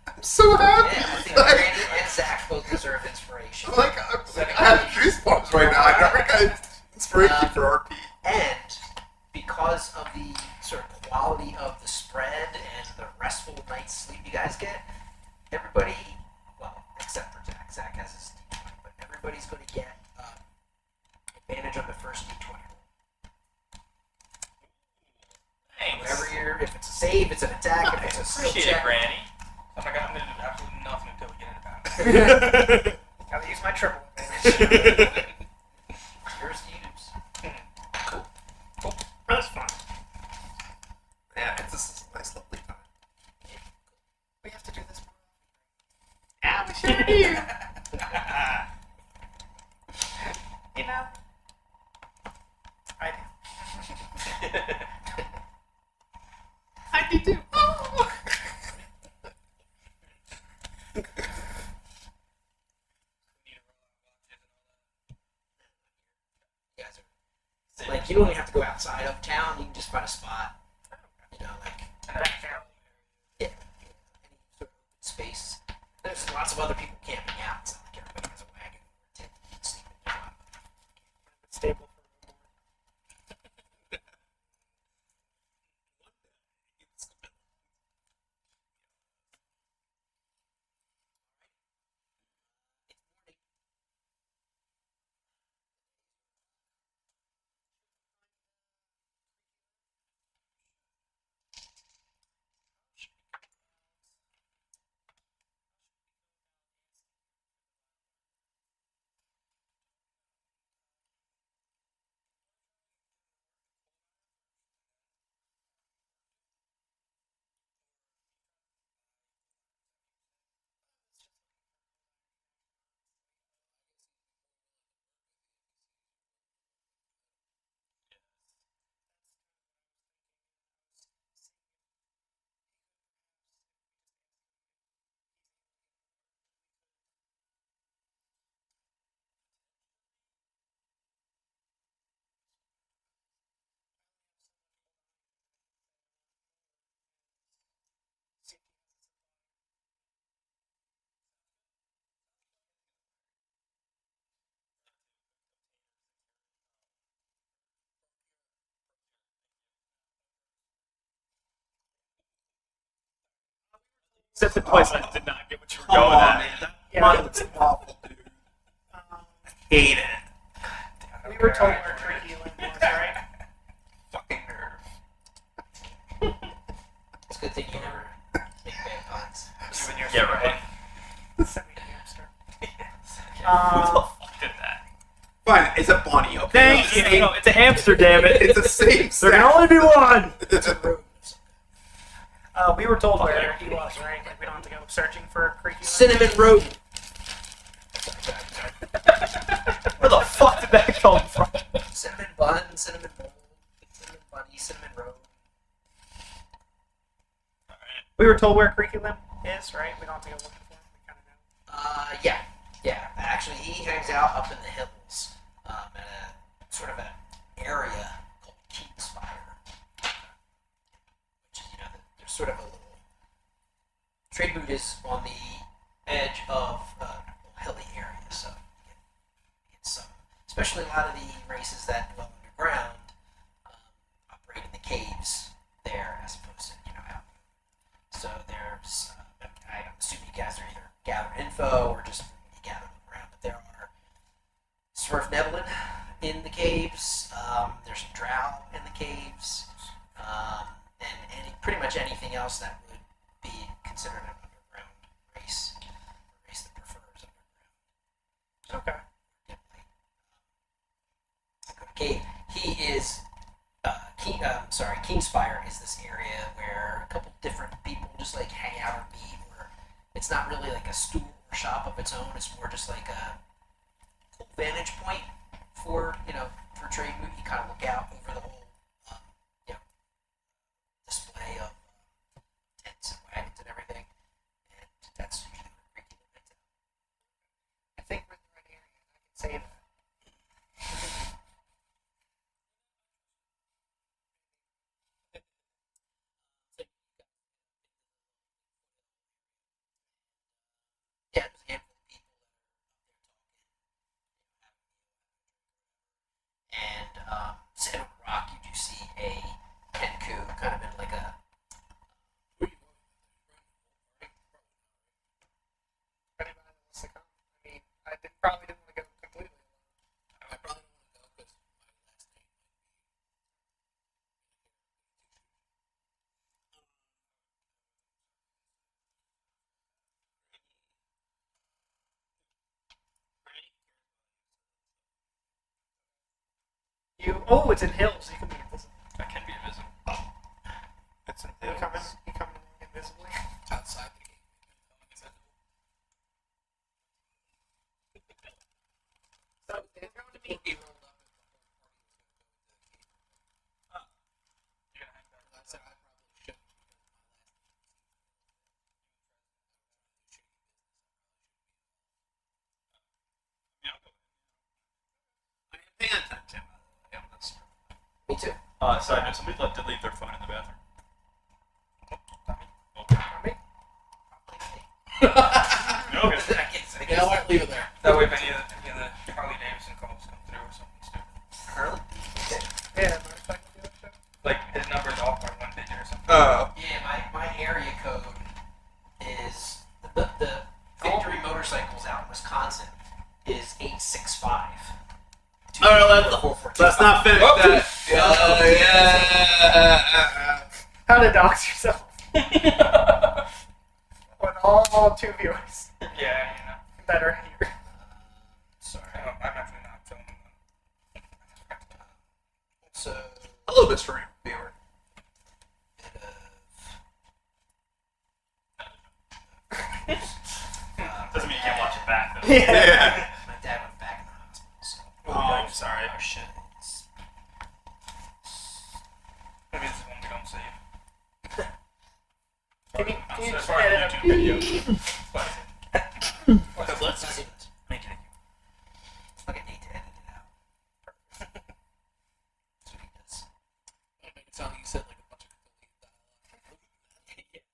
I'm so happy. Yeah, I think Granny and Zach both deserve inspiration. I have goosebumps right now. I never got inspiration for RP. And because of the sort of quality of the spread and the restful night's sleep you guys get, everybody, well, except for Zach. Zach has his D20, but everybody's going to get advantage on the first D20 roll. Thanks. Whatever you're, if it's a save, it's an attack, if it's a skill Appreciate it, check. Granny. Oh my god, I'm gonna do absolutely nothing until we get into battle. Gotta use my triple advantage. Yours to use. That's fun. Yeah, it's just a nice, lovely time. We have to do this more. Yeah, we sure do. You know? I do. I do too. Oh. You guys are, like, you don't even have to go outside of town, you can just find a spot, you know, like, yeah, any sort of open space. There's lots of other people camping out. It's not like everybody has a wagon or a tent you can sleep in. Stable for more. Said it twice and I did not get what you were Come going on, at. man. That Yeah. wine looks awful, dude. Um, Hate it. we were told where Tricky Lynn was, right? Fucking nerve. It's a good thing you never make bad puns. You and your Yeah, right. Send me a hamster. Who the fuck did that? Fine, it's a bunny, okay? Thank It's you. the same- No, it's a hamster, damn it. It's the same There can only be one. We were told where he was, right? Like, we don't have to go searching for Creaky Lynn. Cinnamon rodent. Where the fuck did that come from? Cinnamon bun, cinnamon roll, cinnamon bunny, cinnamon roll. We were told where Creaky Lynn is, right? We don't have to go looking for him. We kind of know. Yeah. Actually, he hangs out up in the hills at a sort of an area called Kingspire, which is, there's sort of a little. Trade route is on the edge of a hilly area, so you get some, especially a lot of the races that dwell underground operate in the caves there as opposed to out. So there's, I'm assuming you guys are either gathering info or just you gather them around, but there are Smurf Neblin in the caves. There's some Drow in the caves, and pretty much anything else that would be considered an underground race, a race that prefers underground. Okay. Okay, he is. Kingspire is this area where a couple different people just like hang out and meet. Where it's not really like a store or shop of its own. It's more just like a cool vantage point for for trade route. You kind of look out over the whole display of tents and wagons and everything, and that's usually where Creaky Limit. I think we're in the right area. I can say that. Yeah, there's a handful of people that are up there talking, and sitting on the rock, you do see a Kenku kind of in like a. If anybody wants to come, I mean, probably didn't want to go completely alone. I probably don't want to go because my last name might It's in hills. You can be invisible. I can be invisible. It's in You come invisibly. be outside the game. So they're going to meet you. Rolled up and the whole party was going to go into the cave. You're gonna hang back. I said I probably shouldn't because my last name is shady business. Yeah, I'll go. I am paying attention. Me too. Sorry, no, somebody did leave their phone in the bathroom. Me? Okay. Yeah, I won't leave it there. That way, if any of the Harley Davidson calls come through or something stupid, Harley? Yeah, motorcycle dealership. like his number's off by 1 digit or something. Oh. Yeah, my area code is the Victory Motorcycles out in Wisconsin is 865. Let's not finish Oh. that. Yeah. How to dox yourself on all 2 viewers Yeah, that are here. Sorry. I'm actually not filming them. So, Hello, Mr. Viewer. bit Doesn't mean you can't watch it back, though. Yeah. my dad went back in the hospital, so. Oh, I'm sorry. Oh shit. Maybe this is one we don't save. Can you just Sorry, edit a YouTube video. But Let's see it. Thank you. Fucking need to edit it out. That's what he does. I'll make it sound like you said like a bunch of deleted dialogue.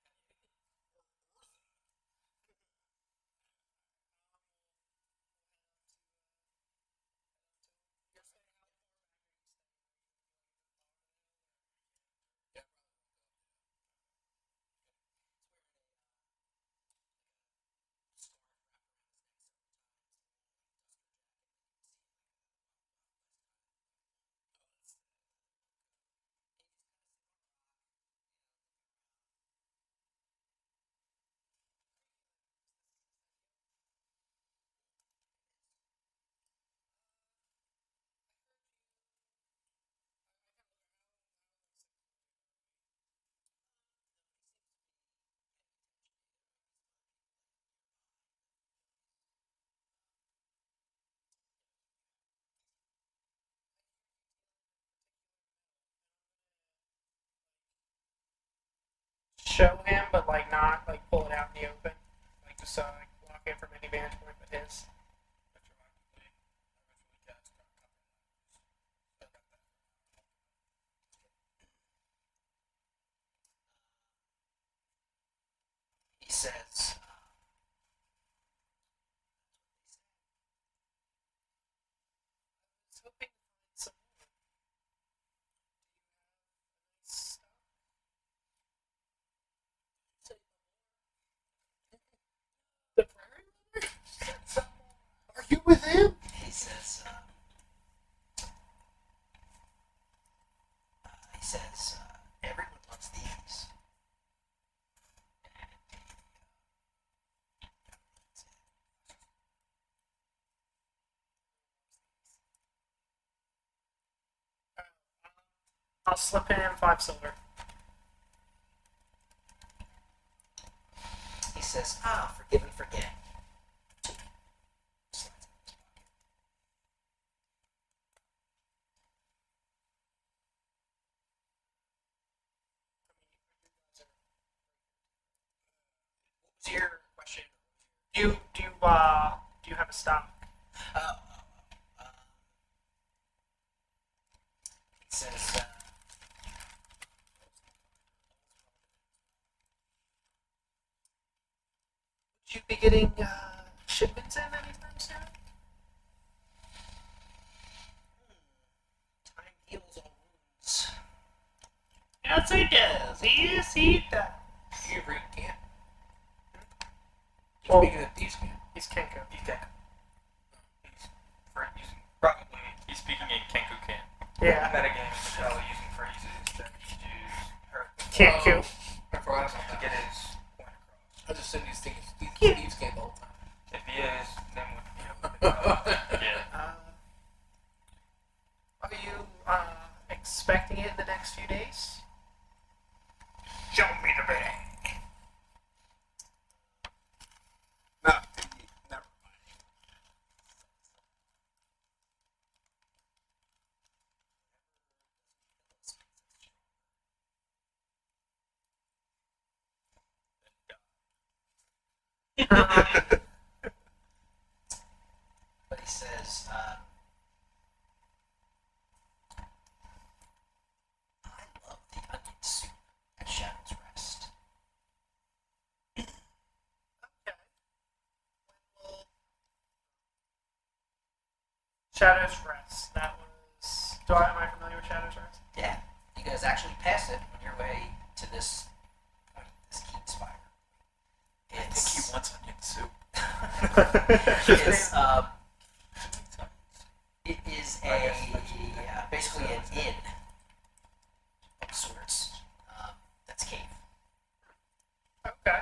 Show him, but like not like pull it out in the open. Like just like walk in from any vantage point but his. hoping to find some more. Do you have a nice stuff? The prairie runner said some more. Are you with him? He says, everyone wants these. I'll slip in 5 silver. He says, forgive and forget. What was your question? Do you have a stock? He says, Would you be getting shipments in anytime soon? time heals all wounds. Yes, he does. Yes, he does. You read camp. Well, Speaking of these camp. he's Kenko. He's dead. He's probably He's speaking in Kenku Can. Yeah, metagame is probably using phrases that he use her Kenku. I forgot about to that. get his point across. I just assumed these things, these camp all the time. If he is, then would Yeah. Are you expecting it in the next few days? Show me the bag. No, never mind. But he says, I love the onion soup at Shadow's Rest. Okay. Well, Shadow's Rest. That was. Am I familiar with Shadow's Rest? Yeah, you guys actually pass it on your way to this point, this Keen Spire. I think he wants onion soup. It is basically an inn of sorts. That's cave. Okay.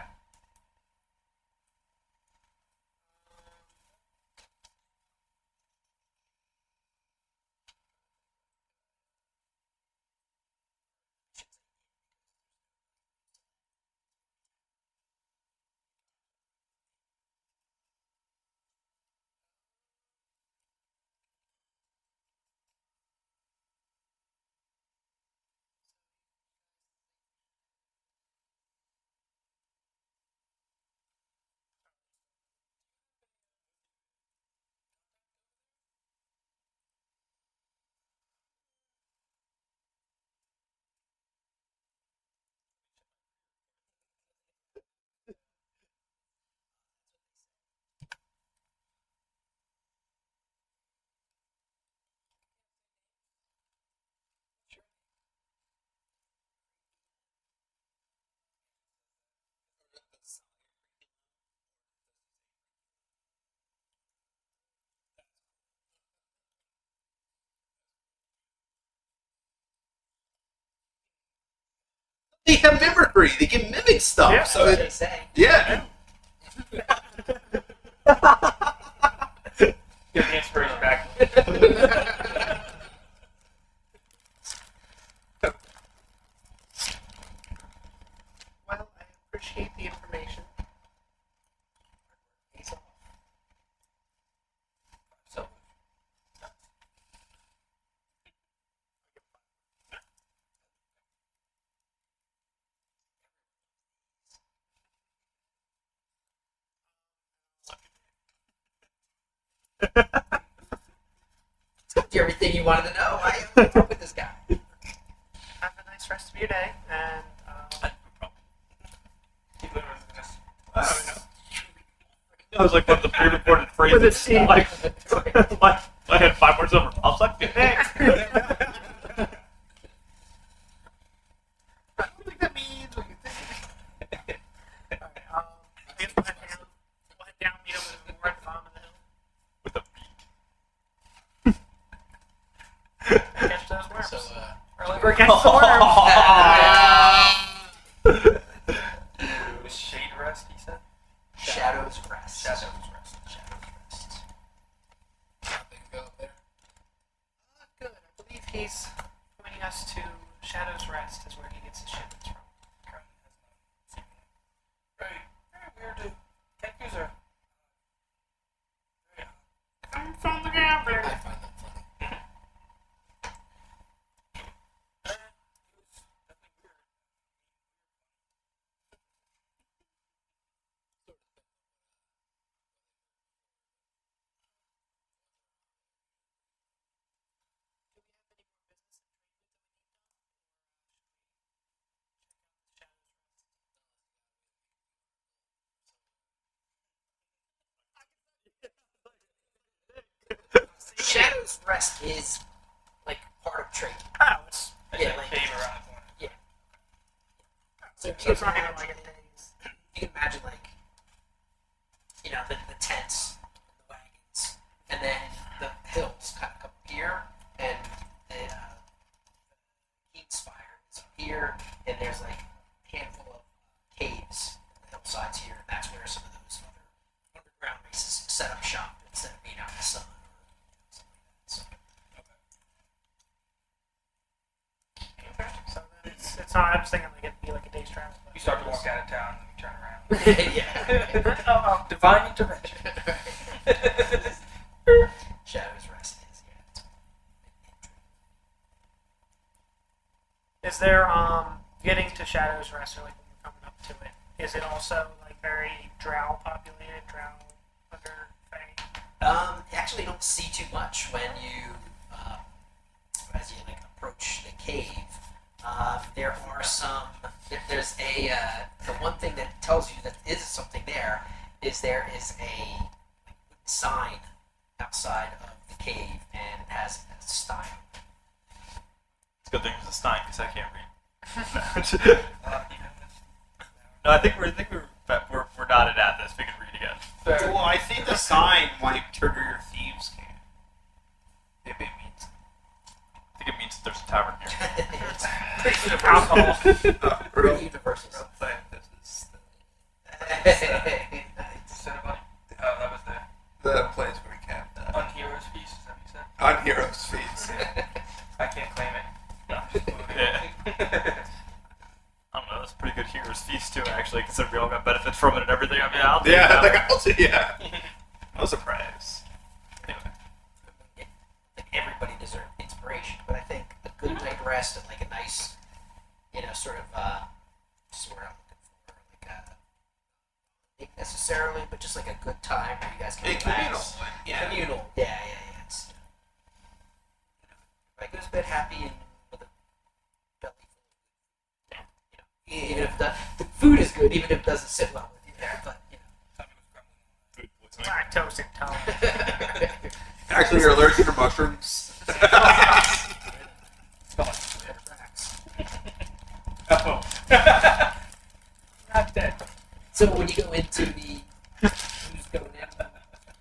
They have mimicry. They can mimic stuff. Yeah. So That's what they it, say. yeah. Get the inspiration back. Well, I appreciate the information. He's off. So, Told you everything you wanted to know. I talk with this guy. Have a nice rest of your day, and keep living with this. I don't know. That was like one of the pre-recorded phrases. With a C. Like had 5 more silver. I'll suck your dick. I don't think that means what you think. Alright, I guess we'll head down, meet up with more at Farm in the Hill. With a beak. Catch those worms. So, Or catch the worms. It was Shade Rest, he said? Shadows Rest. Shadows Rest. Shadows Rest. how things go up there. Good. I believe he's pointing us to Shadow's Rest is where he gets his shipments from. Crown has not seen one. Very weird to get user. I'm from the gambler. I find them funny. Shadows Rest is like part of trade. Oh, it's There's Yeah, a like- cave around the corner. So you it's can not even imagine, like a days. you can imagine like, you know, the tents, the wagons, and then the hills kind of come here, and the Keenspire is up here, and there's like a handful of caves in the hillsides here, and that's where some of those other underground races set up shop instead of being out in the sun or something like that. So, So then it's not. I was thinking like it'd be like a day's travel. but- You start to walk out of town and you turn around. yeah. Oh, Divine intervention. Shadows Rest is, yeah. It's Is there getting to Shadow's Rest or like when you're coming up to it? Is it also like very drow populated, drow under Fae? Actually, you don't see too much when you, as you like approach the cave. There are some. There's a. The one thing that tells you that is something there is a like, sign outside of the cave, and it has a style. It's a good thing there's a Stein because I can't read. A lot of people in this. No, I think we're dotted at this. We can read again. Fair. Well, I think the sign might trigger your thieves' can. If it means. I think it means that there's a tavern here. It's pretty universal. Alcohol. Oh, Pretty really? universal. This is Said about oh, that was the place where we camped on Heroes Feast, is that what you said? on Heroes Feast. I can't claim it. No, I'm just moving. Yeah. I don't know. That's a pretty good hero's feast too, actually, considering we all got benefits from it and everything. I mean, I'll take Yeah, that. like I'll yeah. I was surprised. Anyway. Like everybody deserves inspiration, but I think a good night rest and like a nice, you know, sort of just what I'm looking for, like not necessarily, but just like a good time where you guys can Hey, communal. relax. Yeah. Communal. Yeah. It's, like goes to bed happy and with a belly full. Yeah. Even if the food is good, even if it doesn't sit well with you. Yeah. But you Tommy was grumbling. Lactose intolerant. know. Actually, you're allergic to mushrooms. Oh. Not dead. So when you go into the who's going in?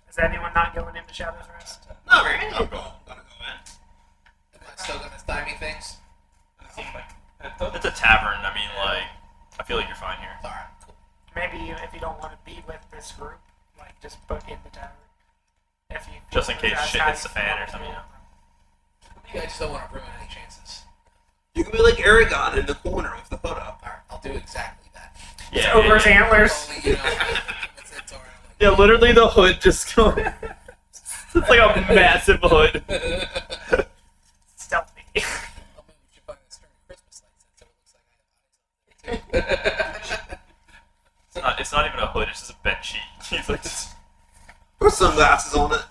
Is anyone not going into Shadow's Rest? No, man, I'm gonna go in. Am I still gonna stymie things? Does it seem like It's a tavern. I mean, like, I feel like you're fine here. Alright, cool. Maybe if you don't want to be with this group, like just book in the tavern. If you Just in case that's shit how hits you the fan feel, or something, yeah. I just don't want to ruin any chances. You can be like Aragon in the corner with the hood up. Alright, I'll do exactly that. It's Yeah. over his antlers. Only, you know, it's alright. Yeah, literally the hood just going. It's like a massive hood. Stealthy. Oh, maybe we should find a string of Christmas lights in so it looks like I have eyes on it too. It's not even a hood. It's just a bed sheet. He's like, just, Put sunglasses on it.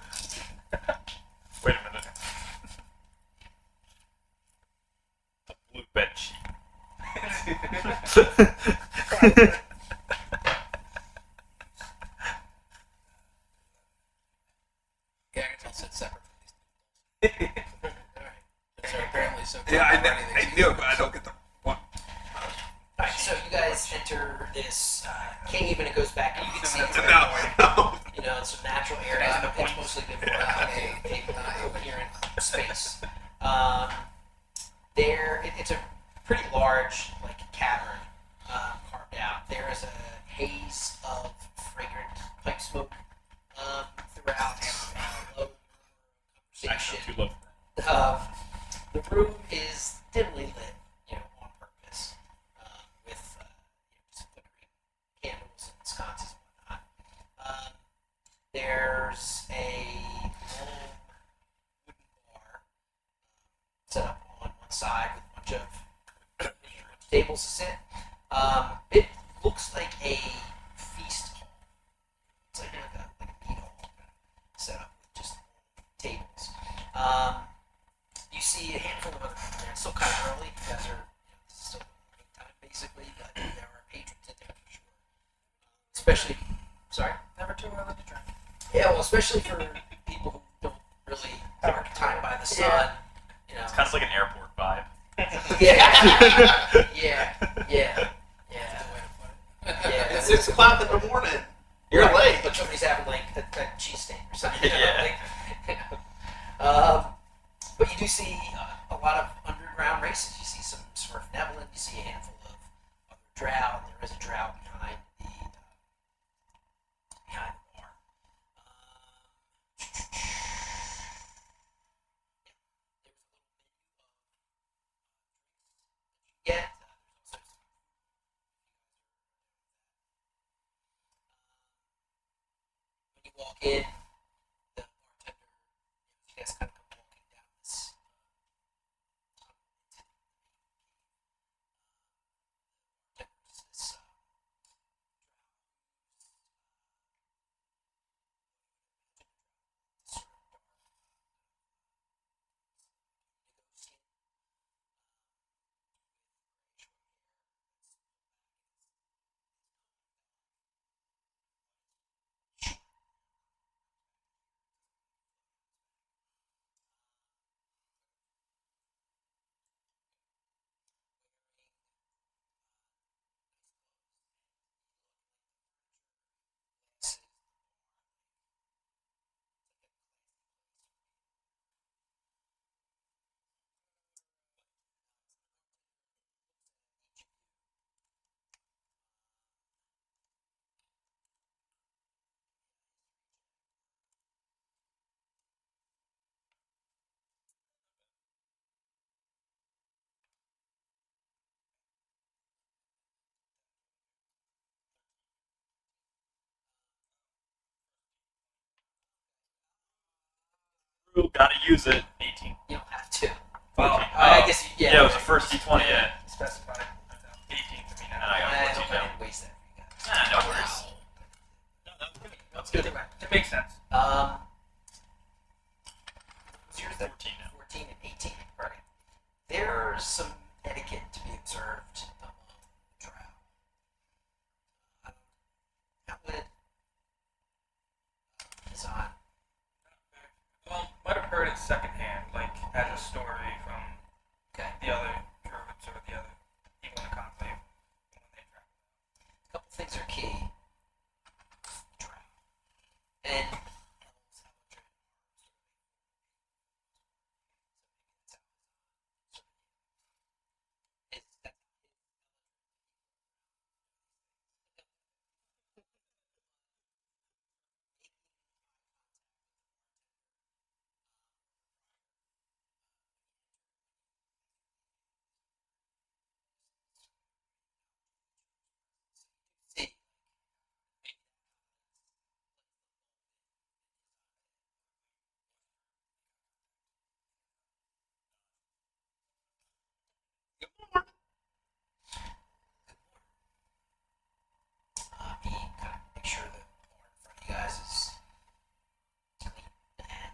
wait a minute. A blue bed sheet. Yeah, I guess I'll sit separate from these Yeah, I knew it, but I don't get the one. Alright, so you guys enter this cave and it goes back and you can see No. you know, it's some natural areas, but it's mostly been more a coherent space. It's a pretty large, like, cavern carved out. There is a haze of fragrant pipe smoke throughout. Low Actually, conversation. too low. The room is dimly lit, you know, on purpose, with just flickering candles and sconces and whatnot. There's a long wooden bar set up on one side with a bunch of tables to sit. It looks like a feast hall. It's like a meat hall set up with just tables. You see a handful of other people there. It's still kind of early. You guys are this is still morning time basically, but there are patrons in there for sure. Especially, sorry. Never too early to drink. Yeah, well, especially for people who don't really mark time by the sun. You know. It's kind of like an airport vibe. Yeah. Yeah. It's 6 o'clock in the morning. You're Right, late. but somebody's having like a cheesesteak or something. You know, Yeah. like, but you do see a lot of underground races. You see some Smurf Neverland. You see a handful of other drow. There is a drow behind the bar. Yeah. When you walk in, the bartender, you guys kind of come walking down this bartender's this sort of dark skin. Gotta use it. 18. You don't have to. Well, 14. I guess Yeah, it was the first D20, yeah. specified 18 to me And now. I I got hope 14 I now. didn't waste that for you guys. Nah, no worries. No, that was good. That's good. It makes sense. What's yours then? 14 now. 14 and 18. Right. There's some etiquette to be observed among drow. How would Zahn? Well, might have heard it secondhand, like as a story from Okay. the other druids or the other people in the conclave when they travel. A couple things are key. Drow. And he kind of make sure the bar in front of you guys is clean and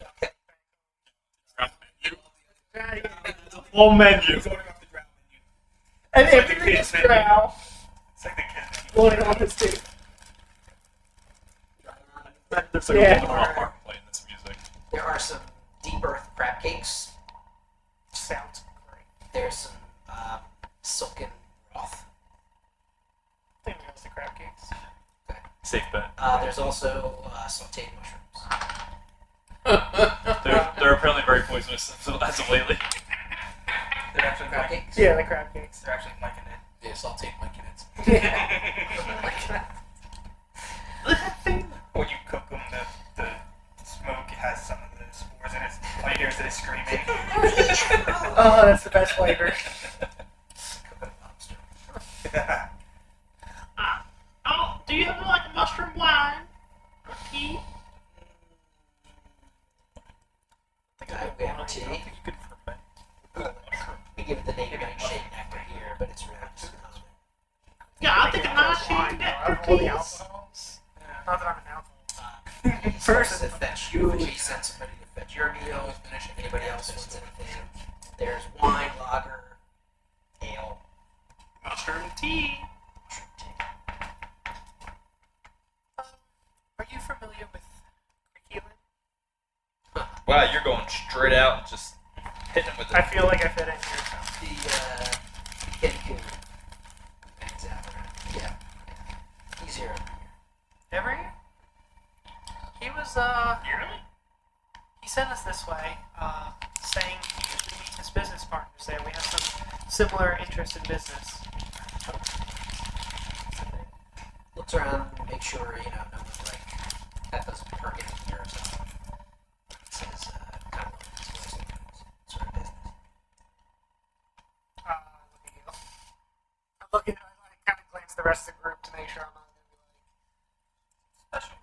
okay. The whole menu. Voting off the drow menu. And It's like the everything kids' is menu. drow. It's like the kids. Voting on this table. There's like Yeah. a little harp playing this music. There are some deep earth crab cakes. Sounds great. There's some silken broth. I think it was the crab cakes. Safe bet. There's also sauteed mushrooms. They're apparently very poisonous as of lately. They're actually Crab liking, cakes? Yeah, the crab cakes. they're actually liking it. Yeah, sauteed my kids. When you cook them, the smoke has some of the spores in it. All you hear is it screaming. Oh, that's the best flavor. Coconut lobster. Oh, do you have like a mushroom wine? Or tea? We have tea. I don't think you could ferment mushroom. We give it the name nightshade nectar here, but it's really just common. Yeah, I'll take a nice shade nectar, please. Not that I'm an alcohol. First to fetch you. We send somebody to fetch your meal. Anybody else wants anything? There's wine, lager, ale, Mushroom tea. mushroom tea. Are you familiar with Creaky Lynn? Wow, you're going straight out and just hitting him with I it. feel like I fit in here. So. The Kenku hangs out around. Yeah. He's here every year. Every year? He was, Yearly? he sent us this way, saying he usually meets his business partners there. We have some similar interest in business. Looks around, make sure, no one's like, that doesn't perk in here or something. Says, kind of like this place sort of business. Look at you. I'm looking, I kind of glance at the rest of the group to make sure I'm not going to be like, special.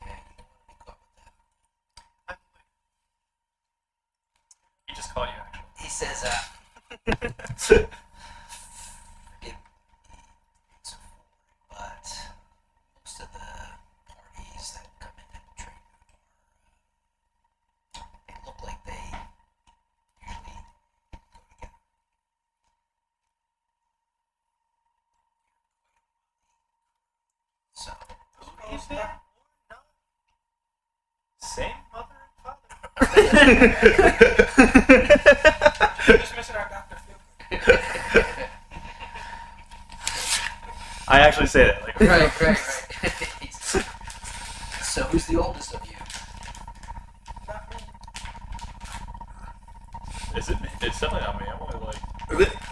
Yeah, you don't want to be caught with that. He just caught you, actually. He says, forgive me, so forward, but most of the parties that come in and trade they look like they usually go together. So, Is there? No. Same mother and You're just missing our Dr. Phil. I actually say that. Like, right. So, who's the oldest of you? Not me. Is it? It's definitely not me. I'm only like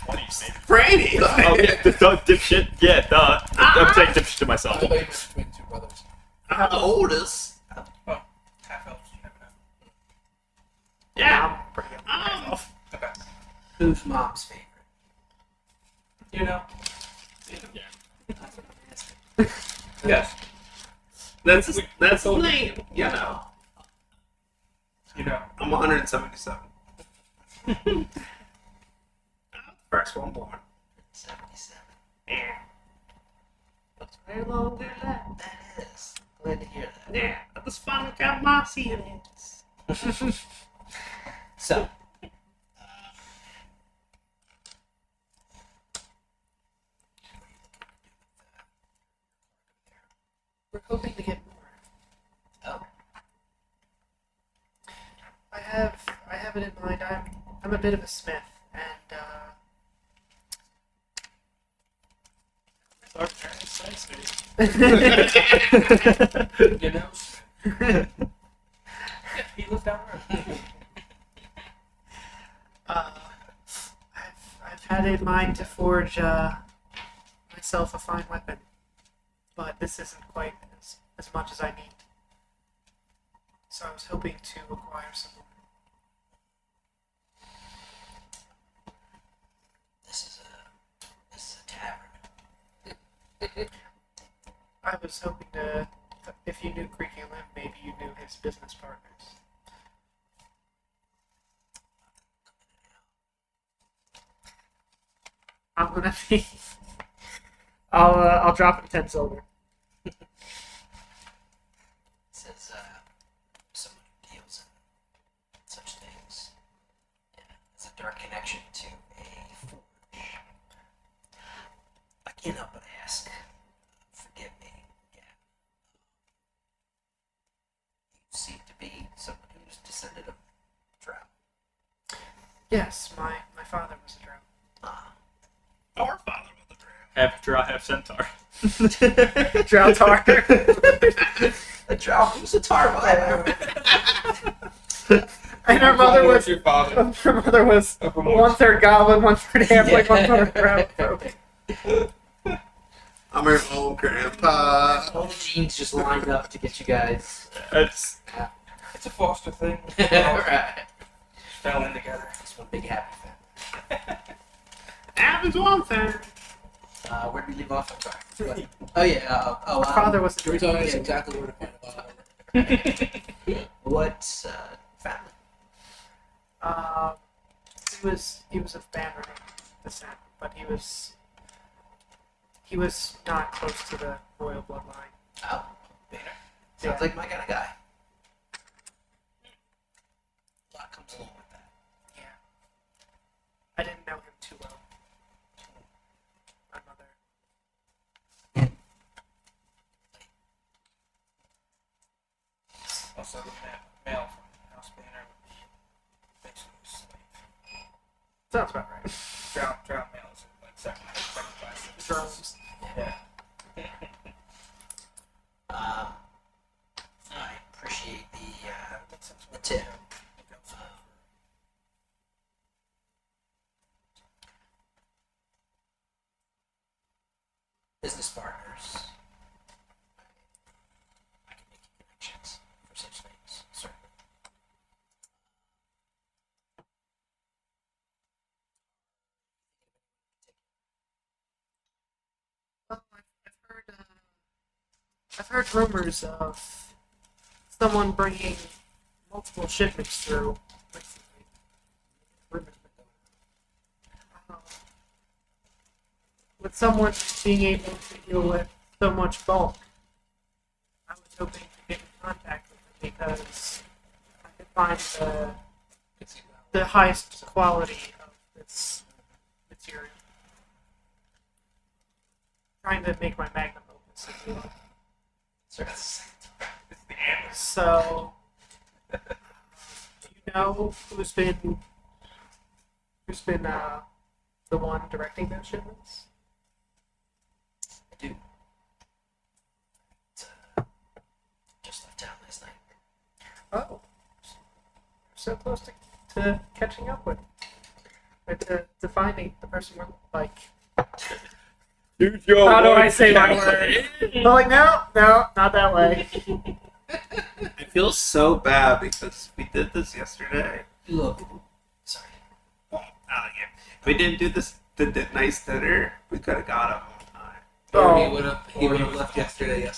20, maybe. Brady. Oh, yeah, dipshit. Yeah, duh. I'm saying dipshit to I myself. thought you were between two brothers. I'm the oldest. Oh, half elves, you never know. Yeah, I'm pretty good. Okay. Who's mom's favorite? You know? Yeah. Yes. That's lame. You know. You know. I'm 177. First one born. 77. Yeah. That's very long to that. That is. Glad to hear that. Yeah, that was fun. Look how mossy it is. So, We're hoping to get more. oh, I have it in mind. I'm a bit of a smith, and You know? Yeah, he lives down the road. I've had in mind to forge myself a fine weapon, but this isn't quite as much as I need. So I was hoping to acquire some more. this is a tavern. I was hoping to, if you knew Creaky Limb, maybe you knew his business partners. I'm gonna be. I'll drop him 10 silver. It says, someone who deals in such things. Yeah, it's a direct connection to a forge. I can't help but ask, Yes, my father was a drow. Our father was the drow. Half drow, half centaur. Drow tar. A drow who's a tar. And her mother was your father. her mother was 1/3 goblin, 1/3 halfling, 1/3 drow folk. I'm her own grandpa. All the genes just lined up to get you guys. It's It's a foster thing. Right. Fell in together. It's one big happy family. Happens one thing. Where did we leave off? I'm sorry. Oh yeah. My father was a We're drow. telling us exactly where to find What family? He was of Banner descent, but he was not close to the royal bloodline. Oh, Banner. Sounds like my kind of guy. A lot comes along with that. Yeah. I didn't know him too well. My mother. Also, the male from House Banner would be basically a slave. Sounds about right. Drown males are like second class. Drones. Yeah. I appreciate the tip. Business partners. I can make you connections for such things, certainly. Well, I've heard rumors of someone bringing multiple shipments through recently. Rumors been going on. With someone being able to deal with so much bulk, I was hoping to get in contact with them because I could find the highest quality of this material. Trying to make my magnum opus, if you will. So, do you know who's been the one directing those shipments? I do. Just left town last night. Oh, you're so close to catching up with, or to finding the person we're like. How do I say that word? I'm like, no, not that way. I feel so bad because we did this yesterday. Look. Sorry. We didn't do this the nice dinner. We could have got him on time. Oh. He would have left yesterday.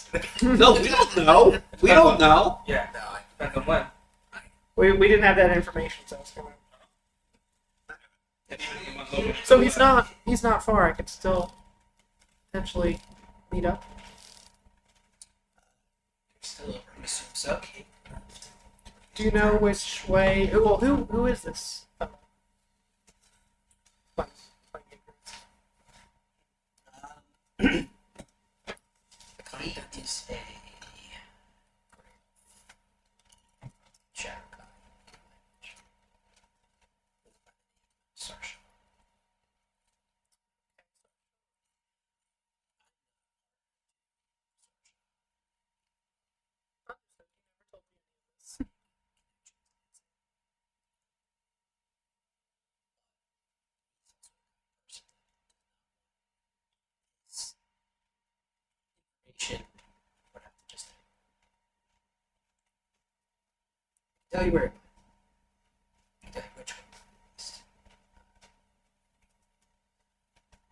No, we don't know. We don't know. Yeah. No, Depends on when. We didn't have that information, so I was gonna. And even in the month So he's not far. I could still potentially meet up. Still, I assume so. Do you know which way? Well, who is this? Fun He is a shadow guy. Sarsha. Information would have to just tell you where. I can tell you which one.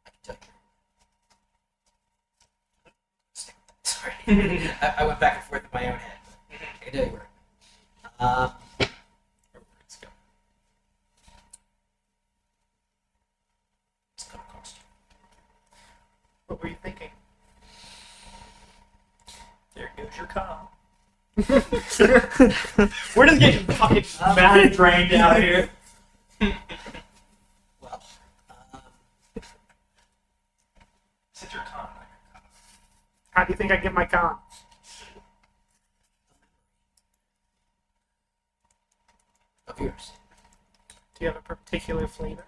I can tell you. Stick with that. Sorry, I went back and forth in my own head. I can tell you where. Let's go. It's gonna cost you. What were you thinking? there goes your con. We're just getting fucking mad and drained out here. Well, Sit your con. How do you think I get my con? of yours. Do you have a particular flavor?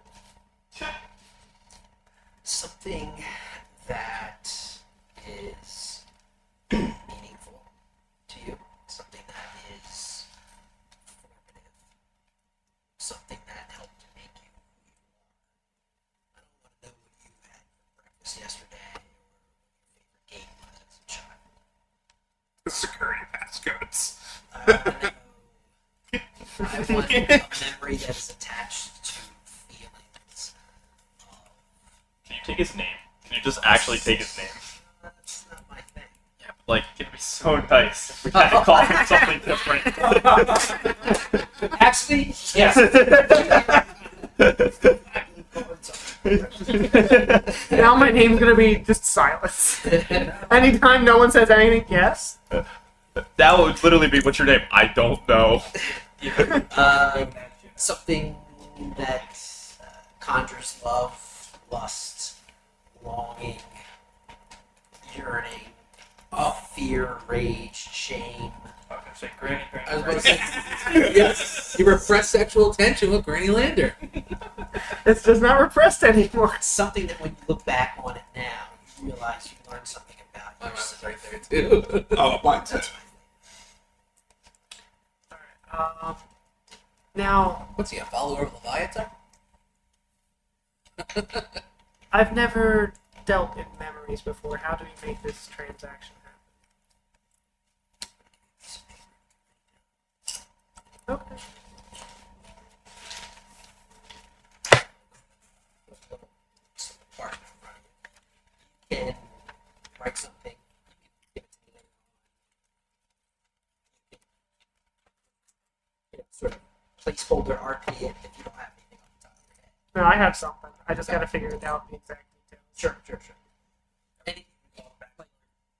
Something that is meaningful to you, something that is formative, something that helped to make you who you are. I don't want to know what you had for breakfast yesterday or what your favorite game was as a child. Security passcodes. I want a memory that is attached to feelings of. Can you take his name? Can you just actually take his name? That's not my thing. Yeah, but like, it'd be so nice if we had to call him something different. Actually, yes. Now my name's gonna be just Silas. Anytime no one says anything, yes. That would literally be, what's your name? I don't know. Something that conjures love, lust, longing, yearning, fear, rage, shame. I was gonna say Granny. I was about to say, yes, you repress sexual tension with Granny Lander. It's just not repressed anymore. Something that when you look back on it now, you realize you learned something about My mouth is yourself. right there too. Oh, mine too. That's Now, What's he, a follower of Leviathan? I've never dealt in memories before. How do we make this transaction happen? Okay. part in front of you. You can write something. You can give it to me later on. You can sort of placeholder RP it if you don't have anything on the top of your head. No, I have something. I just gotta figure it out, the exact details. Sure. Anything you can like,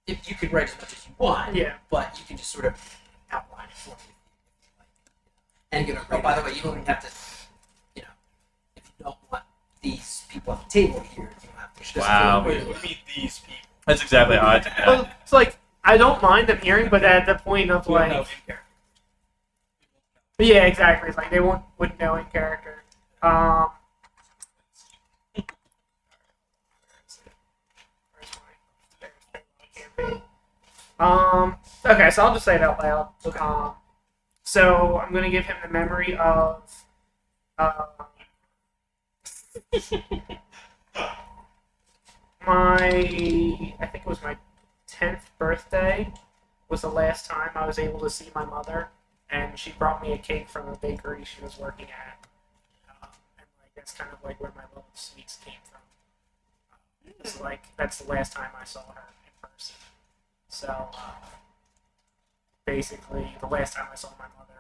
if you can write as much as you want, Yeah. but you can just sort of outline it for me if you like. And You're gonna oh, read by it the way, you don't even have to, if you don't want these people at the table here, you don't have to. Wow. Wait, what do you mean these people? That's exactly how I did that. Well, it's like, I don't mind them hearing, but at the point of We don't know like, in character. yeah, exactly. It's like they wouldn't know in character. Okay, so I'll just say it out loud. So I'm gonna give him the memory of I think it was my 10th birthday was the last time I was able to see my mother, and she brought me a cake from the bakery she was working at. And like that's kind of like where my love of sweets came from. It's like that's the last time I saw her in person. So basically, the last time I saw my mother,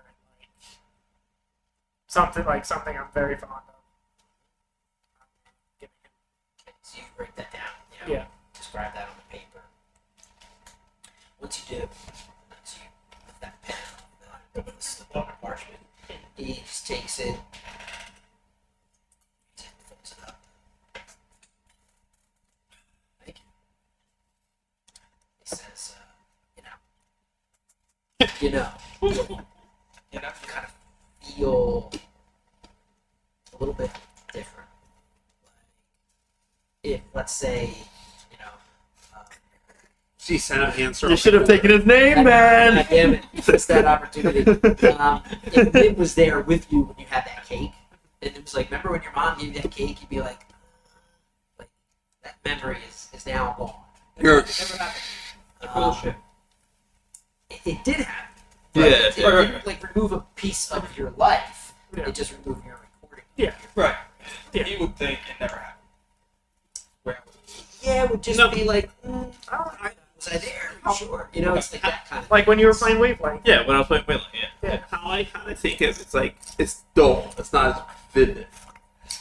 and like something I'm very fond of. Giving him. So you write that down. Yeah. Describe that on the paper. Once you do, once you put that pen on the slip on the parchment, he just takes it, folds it up. Thank you. He says, you know, You know? kind of feel a little bit different. Like, if, let's say, She sent a hand You should have taken his name, God man. damn it, you missed that opportunity. If Lynn was there with you when you had that cake, and it was like, remember when your mom gave you that cake, you'd be like that memory is now gone. It You're- never happened. Bullshit. It did happen. Yeah. It didn't like remove a piece of your life. Yeah. It just removed your recording. Yeah. Right. Yeah. You would think it never happened. Well, Yeah, it would just No. be like, was I there? Sure. You know, it's like that kind of Like when you were playing Wavelength. Yeah, when I was playing Wayland, yeah. How I kind of think of it's like it's dull. It's not as vivid.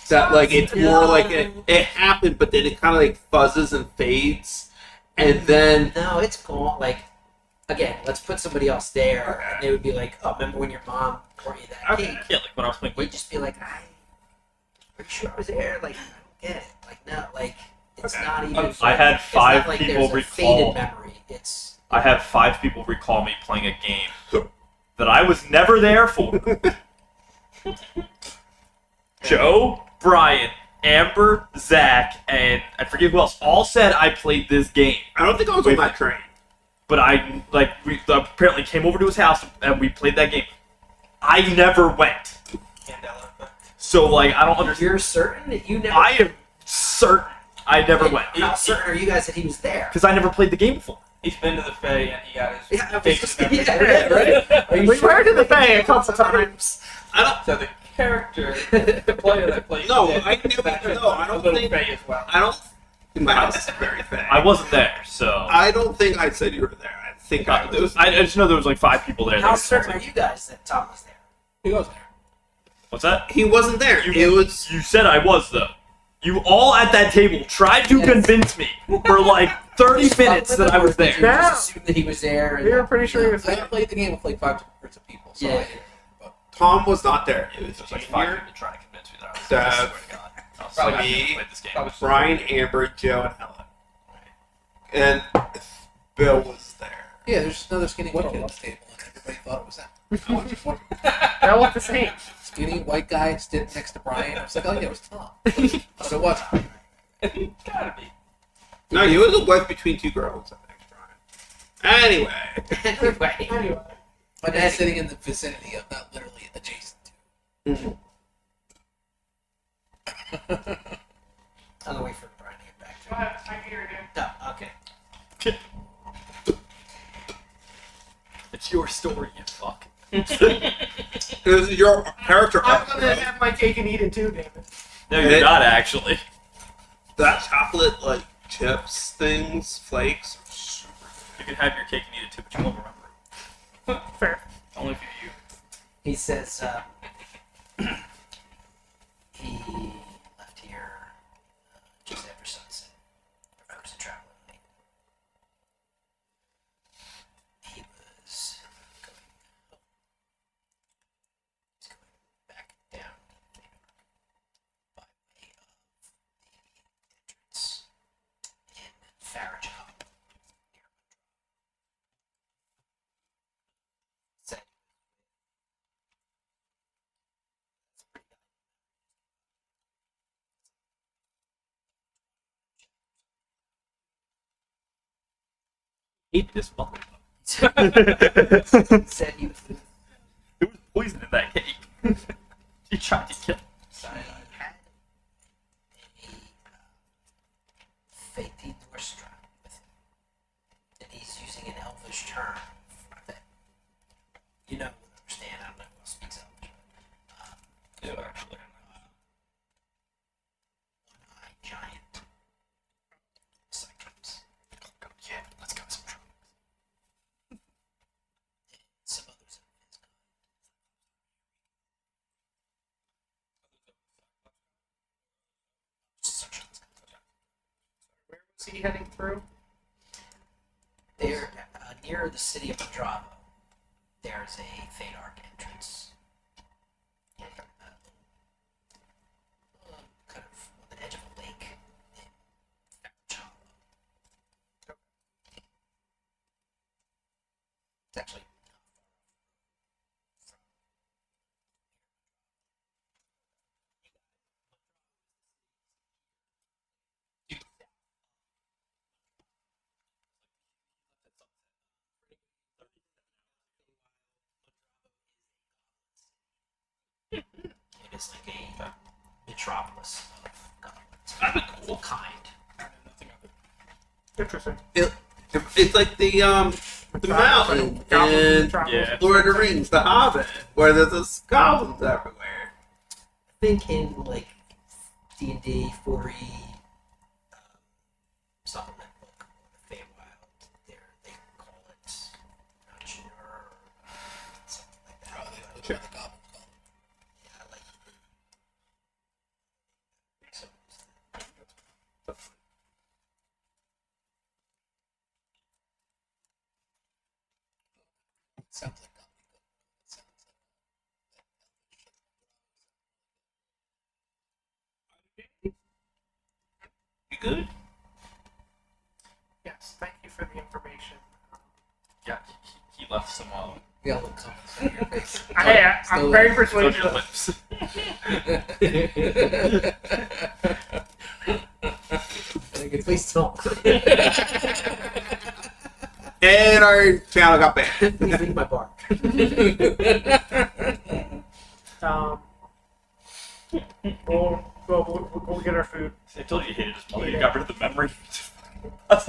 That like it's more like it happened, but then it kind of like fuzzes and fades, and then No, it's gone. Like, again, let's put somebody else there, Okay. and they would be like, "Oh, remember when your mom brought you that Okay. cake?" Yeah, like when I was playing You'd Wayland. just be like, "Are you sure I was there?" Like, I don't get it. Like, no, like it's Okay. not even. I had it's 5 not like people there's a recall. faded memory. It's I had 5 people recall me playing a game that I was never there for. Joe, Brian, Amber, Zach, and I forget who else all said I played this game. I don't think I was on that train. But we apparently came over to his house and we played that game. I never went. Candela. So like I don't understand. You're certain that you never. I am certain I never went How certain are you guys that he was there? because I never played the game before. He's been to the Fae and he got his Yeah, I was face just- memory. yeah, right? Are you We sure? were to the Fae a couple times. So the character, the player that plays No, it, I knew- that should no, I a don't little think- Fae as well. I don't. My house is very thin. I wasn't there, so I don't think I said you were there. I think there was, I just know there was like 5 people there. How that- certain are you guys that Tom was there? He goes there. What's that? He wasn't there. It was. You said I was though. You all at that table tried to Yes. convince me for like 30 minutes that I was You there. just Yeah. assumed that he was there. And We were pretty sure he was I there. played the game with like 5 different groups of people. So Yeah. I, but Tom was not there. It was There's like 5 Junior, people trying to convince me that I was Dad, there. I swear to God. I was Probably like, I me, never played this game. Probably Brian, Amber, Joe, and Helen. And Bill was there. yeah, there's just another skinny white kid at the table, and everybody thought it was him. They all look the same. Skinny white guy sitting next to Brian. I was like, oh yeah, it was Tom. So what? Gotta be. No, he was a wife between 2 girls. I think, Brian. Anyway. Anyway. But then sitting in the vicinity of, not literally adjacent to. I'm gonna wait for Brian to get back to Go me. ahead, I can hear you. No, okay. It's your story, you fuck. This is your character I'm arc, gonna right? have my cake and eat it too, damn it. No, you're not actually. That chocolate, like, chips things, flakes, are super You can have your cake and eat it too, but you won't remember it. Fair. Only if you. He says he left here just after sunset. Prefers to travel at night. He was going home. He's going back down by way of the entrance in Farage Hollow near Montreal. Said Eat this fucker. said he was There was poison in that cake. He tried to kill me. cyanide. Had a Fate Dorstra with him. And he's using an elvish term that you know will understand. I don't know who else speaks elvish. Yeah, actually. One-eyed giant. Cyclops. Yeah, let's go some trouble. Some others of his kind. Where was he heading through? There, near the city of Mondravo, there's a Fate Arc entrance. Kind of on the edge of a lake in Farage Hollow. It's actually not far off from it is like a metropolis of goblins. That'd be cool. Kind. Interesting. It's like the mountain in Yeah. Lord of the Rings, The Hobbit, where there's just goblins everywhere. I think in like D&D 4E supplement book, the Feywild, they call it dungeon or something like that. Probably what the goblins call it. Yeah, like so Sounds like goblin. It sounds like You good? Yes, thank you for the information. Yeah, he left some We got a little comments on your face. I'm very It's on persuaded. your lips. Okay, please don't. And our channel got banned. Please leave my bar. We'll get our food. I told you you hated his mother. You got rid of the memory. I'll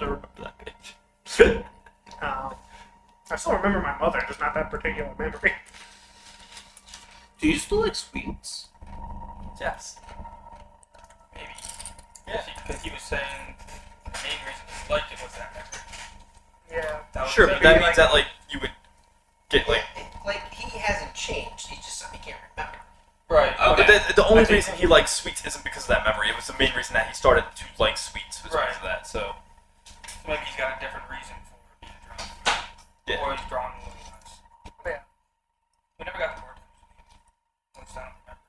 never remember that bitch. I still remember my mother, just not that particular memory. Do you still like sweets? Yes. Maybe. Yeah, because he was saying the main reason he liked it was that memory. Yeah. That was Sure, the but main that means that like you would get like. Like he hasn't changed. He just he can't remember. Right. But Okay. the only I think- reason he likes sweets isn't because of that memory. It was the main reason that he started to like sweets was Right. because of that. So Maybe he's got a different reason for being drawn. Yeah. Or he's drawn a little less. Yeah. We never got the word. Once I don't remember.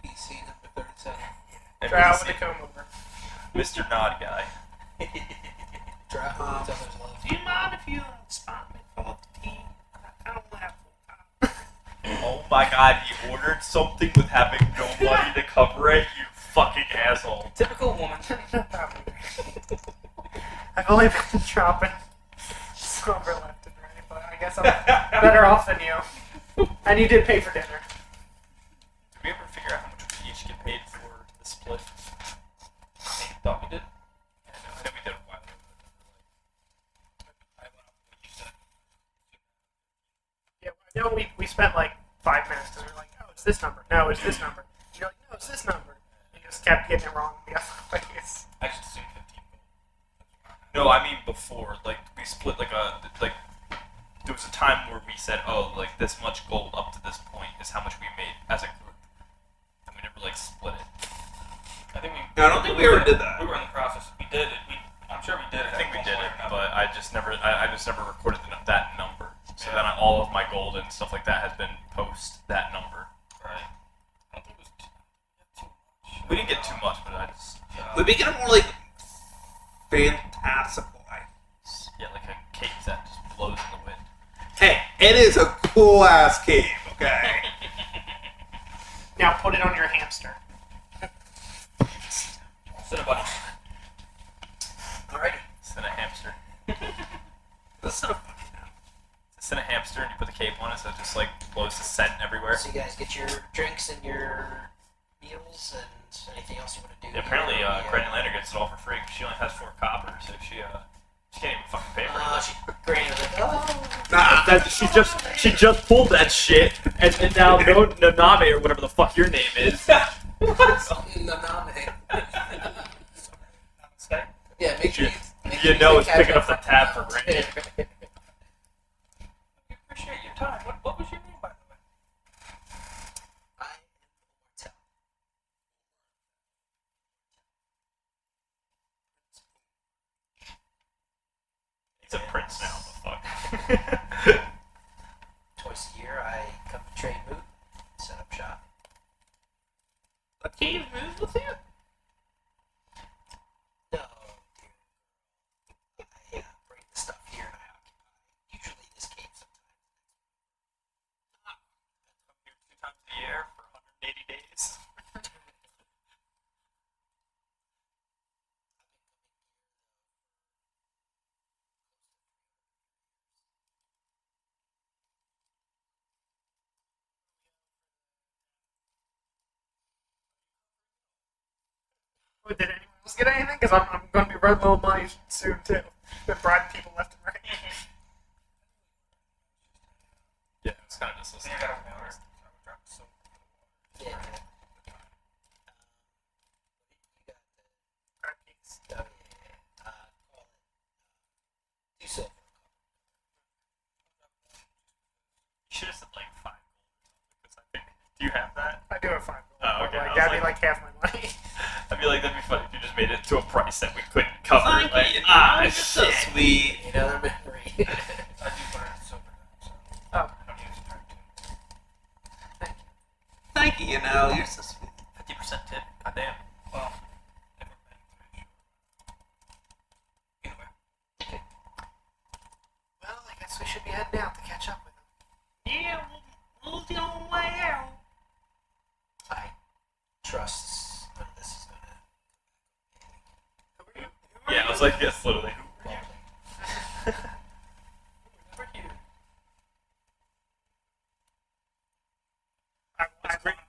NPC number 37. Try out with the comb over. Mr. Nod guy. Draft with each other's love. Do you mind if you spot me for the tea? I don't have Oh my god, he ordered something with having no money to cover it. You fucking asshole. Typical woman. I've only been dropping silver left and right, but I guess I'm better off than you. And you did pay for dinner. Did we ever figure out how much we each get paid for the split? I thought we did. Yeah, no, I know we did a while ago. I went off what you said. Yeah, I know we spent like 5 minutes because we were like, oh, it's this number. No, it's this number. And you're like, no, it's this number. And you just kept getting it wrong the other ways. I just assumed 15 gold. No, I mean before. Like we split like there was a time where we said, oh, like this much gold up to this point is how much we made as a group, and we never like split it. I think we. No, I don't think we ever did that. We were in the process. We did it. I'm sure we did it. I think we at did one it, point or but another. I just never recorded that number. So Yeah. then all of my gold and stuff like that has been post that number. Right. I don't think it was too much. We didn't get too much, but I just We'd be getting more like fantastical items. yeah, like a cake that just blows in the wind. Hey, it is a cool ass cave, okay? Now put it on your hamster. Cinnabon. Alrighty. Send a hamster. That's so Send a hamster and you put the cape on it so it just like blows the scent everywhere. So you guys get your drinks and your meals and anything else you want to do. Apparently, here? Granny Lander gets it all for free. She only has 4 copper, so she can't even fucking pay for it. Granny was like, oh. Nah, That she just pulled that shit, and now Naname or whatever the fuck your name is. Naname. Stay. Yeah, make sure You know it's picking up the tab for Randy. We appreciate your time. What was your name, by the way? I am Mortel. He's a prince now. What the fuck? Twice a year, I come to Trade Moot, set up shop. a cave moves with you? No, dear. I bring the stuff here and I occupy. Usually this cave sometimes. Come here 2 times a year for 180 days. Did anyone else get anything? Because I'm going to be running low on money soon too. Been bribing people left and right. Yeah, it's kind of just So you got a water. So Yeah. You got Crab cakes. the, call it, 2 silver. You should have said like 5 gold because I think. Do you have that? I do have 5 gold. Oh, okay. Like, I was that'd be like- like half my money. I feel like that'd be funny if you just made it to a price that we couldn't cover. Thank like, you. ah, You're so shit. sweet. Another memory. I do put it in silver now, so Oh. I don't use it very too. Thank you, you know, you're so sweet. 50% tip. Goddamn. Well, never been through. Either way. like, yes, literally. We're here.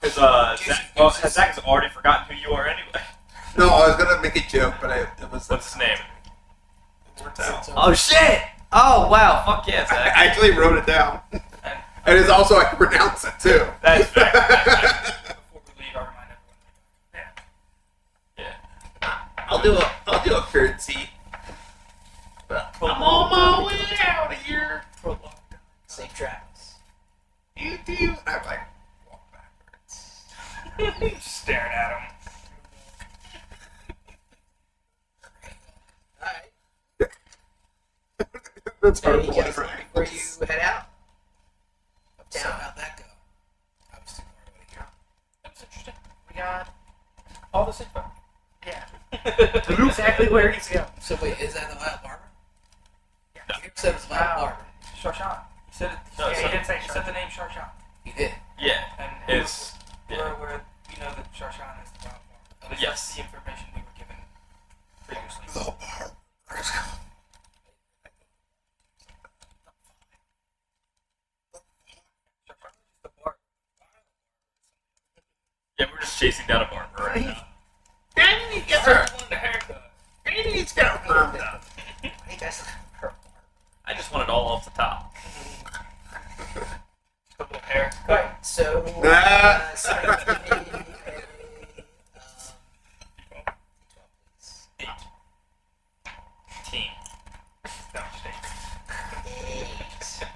Because Zach has already forgotten who you are anyway. No, I was gonna make a joke, but it was. What's his name? Worked out. Oh shit! Oh wow! Fuck yeah, I Zach. actually wrote it down, And and it's also I can pronounce it too. That's fair. before we leave, I'll remind everyone. Yeah. I'll do a courtesy. But I'm on my way out of here. Safe travels. You do. I like walk backwards. Staring at him. Alright. That's Hey, our you point, guys, right? before you head out, So uptown. how'd that go? I was too far away here. That's interesting. We got All this info. yeah exactly where he's going. So wait, is that the Wild Barber? Yeah. You said it was Wild Wow. Barber. Sharshan. He said it. No, Yeah, so- he did say He Sharshan. said the name Sharshan. He did. Yeah. And It's where we know that Sharshan is the wild farm. At least Yes. that's the information we were given previously. Sharshan is just the bar. Yeah, we're just chasing down a barber right now. Danny needs to get her. Danny needs to get her perm done. Why you guys looking for her? I just want it all off the top. Just a little hair. Alright, so Ah. somebody give me a D12, please. 18. No, just eight. 8.